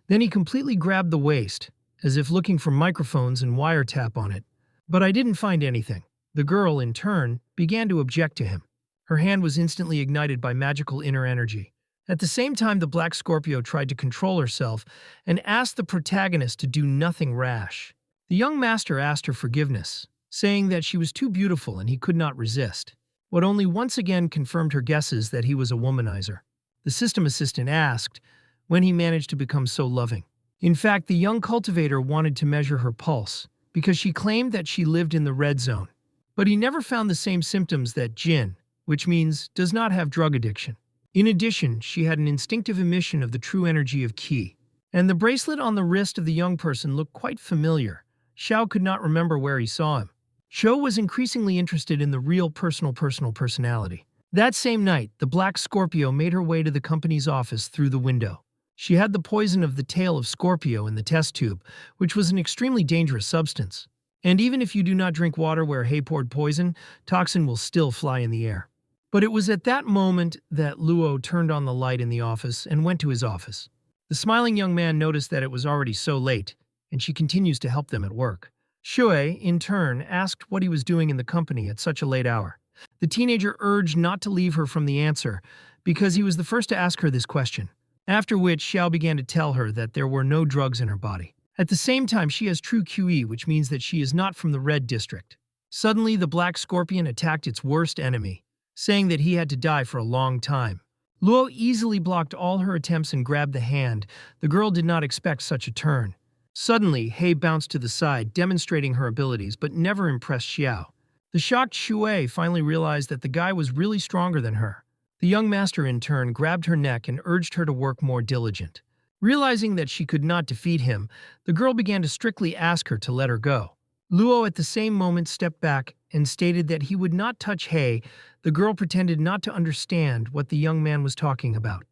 Then he completely grabbed the waist, as if looking for microphones and wiretap on it. But I didn't find anything. The girl, in turn, began to object to him. Her hand was instantly ignited by magical inner energy. At the same time, the Black Scorpio tried to control herself and asked the protagonist to do nothing rash. The young master asked her forgiveness, saying that she was too beautiful and he could not resist. What only once again confirmed her guesses that he was a womanizer. The system assistant asked when he managed to become so loving. In fact, the young cultivator wanted to measure her pulse because she claimed that she lived in the red zone. But he never found the same symptoms that Jin, which means does not have drug addiction. In addition, she had an instinctive emission of the true energy of Qi. And the bracelet on the wrist of the young person looked quite familiar. Xiao could not remember where he saw him. Zhou was increasingly interested in the real personality. That same night, the Black Scorpio made her way to the company's office through the window. She had the poison of the tail of Scorpio in the test tube, which was an extremely dangerous substance. And even if you do not drink water where Hei poured poison, toxin will still fly in the air. But it was at that moment that Luo turned on the light in the office and went to his office. The smiling young man noticed that it was already so late, and she continues to help them at work. Shui, in turn, asked what he was doing in the company at such a late hour. The teenager urged not to leave her from the answer, because he was the first to ask her this question. After which, Xiao began to tell her that there were no drugs in her body. At the same time, she has true QE, which means that she is not from the red district. Suddenly, the Black Scorpion attacked its worst enemy, saying that he had to die for a long time. Luo easily blocked all her attempts and grabbed the hand. The girl did not expect such a turn. Suddenly, Hei bounced to the side, demonstrating her abilities, but never impressed Xiao. The shocked Shui finally realized that the guy was really stronger than her. The young master, in turn, grabbed her neck and urged her to work more diligent. Realizing that she could not defeat him, the girl began to strictly ask her to let her go. Luo at the same moment stepped back and stated that he would not touch Hei. The girl pretended not to understand what the young man was talking about.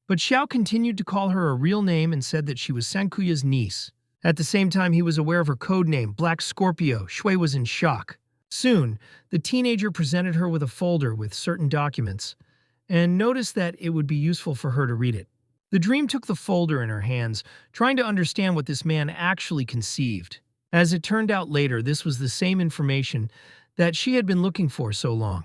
But Xiao continued to call her a real name and said that she was Sankuya's niece. At the same time, he was aware of her code name, Black Scorpio. Shui was in shock. Soon, the teenager presented her with a folder with certain documents and noticed that it would be useful for her to read it. The dream took the folder in her hands, trying to understand what this man actually conceived. As it turned out later, this was the same information that she had been looking for so long.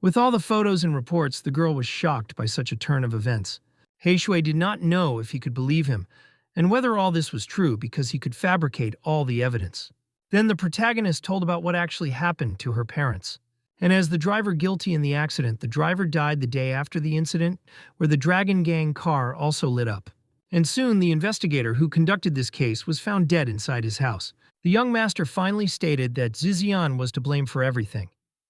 With all the photos and reports, the girl was shocked by such a turn of events. Hei Shui did not know if he could believe him, and whether all this was true because he could fabricate all the evidence. Then the protagonist told about what actually happened to her parents. And as the driver guilty in the accident, the driver died the day after the incident, where the Dragon Gang car also lit up. And soon the investigator who conducted this case was found dead inside his house. The young master finally stated that Zizian was to blame for everything.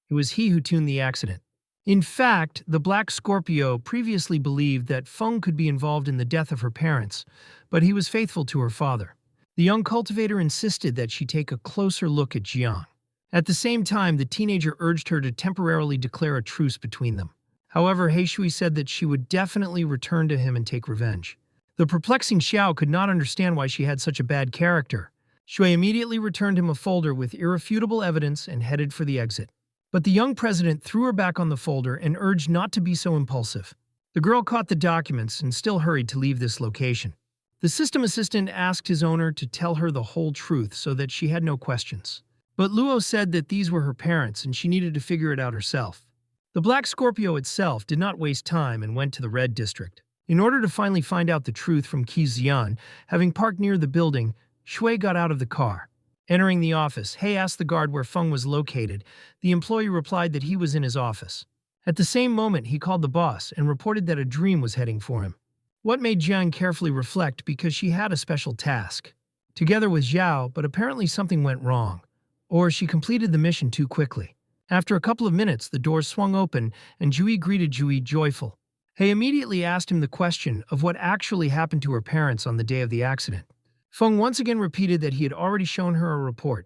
It was he who tuned the accident. In fact, the Black Scorpio previously believed that Feng could be involved in the death of her parents, but he was faithful to her father. The young cultivator insisted that she take a closer look at Jiang. At the same time, the teenager urged her to temporarily declare a truce between them. However, Heishui said that she would definitely return to him and take revenge. The perplexing Xiao could not understand why she had such a bad character. Shui immediately returned him a folder with irrefutable evidence and headed for the exit. But the young president threw her back on the folder and urged not to be so impulsive. The girl caught the documents and still hurried to leave this location. The system assistant asked his owner to tell her the whole truth so that she had no questions. But Luo said that these were her parents and she needed to figure it out herself. The Black Scorpio itself did not waste time and went to the Red District. In order to finally find out the truth from Qi Xian, having parked near the building, Shui got out of the car. Entering the office, He asked the guard where Feng was located. The employee replied that he was in his office. At the same moment, he called the boss and reported that a dream was heading for him. What made Jiang carefully reflect because she had a special task. Together with Zhao, but apparently something went wrong. Or she completed the mission too quickly. After a couple of minutes, the doors swung open and Jui greeted Jui joyful. He immediately asked him the question of what actually happened to her parents on the day of the accident. Feng once again repeated that he had already shown her a report,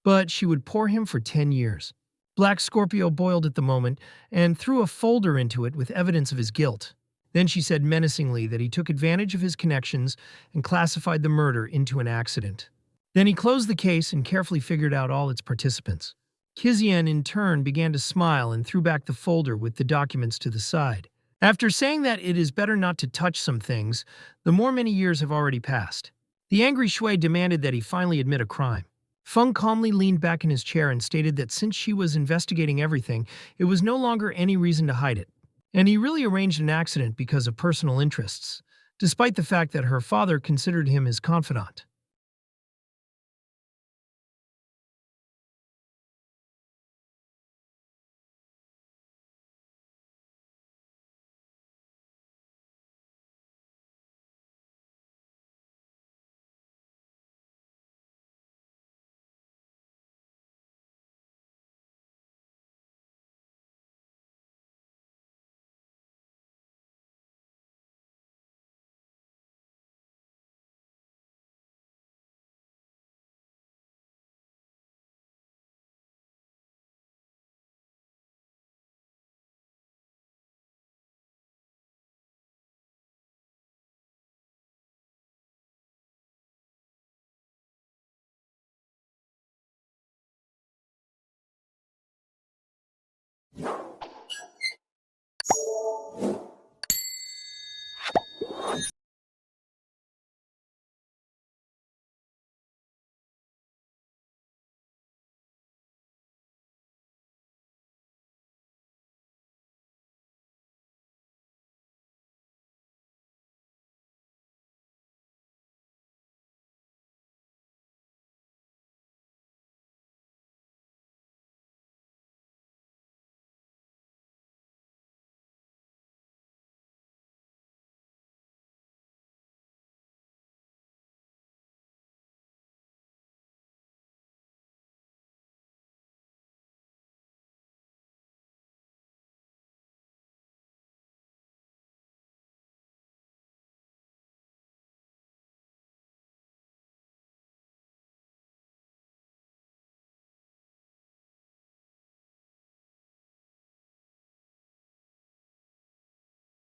but she would pour him for 10 years. Black Scorpio boiled at the moment and threw a folder into it with evidence of his guilt. Then she said menacingly that he took advantage of his connections and classified the murder into an accident. Then he closed the case and carefully figured out all its participants. Kizian, in turn, began to smile and threw back the folder with the documents to the side. After saying that it is better not to touch some things, the more many years have already passed. The angry Shui demanded that he finally admit a crime. Feng calmly leaned back in his chair and stated that since she was investigating everything, it was no longer any reason to hide it. And he really arranged an accident because of personal interests, despite the fact that her father considered him his confidant.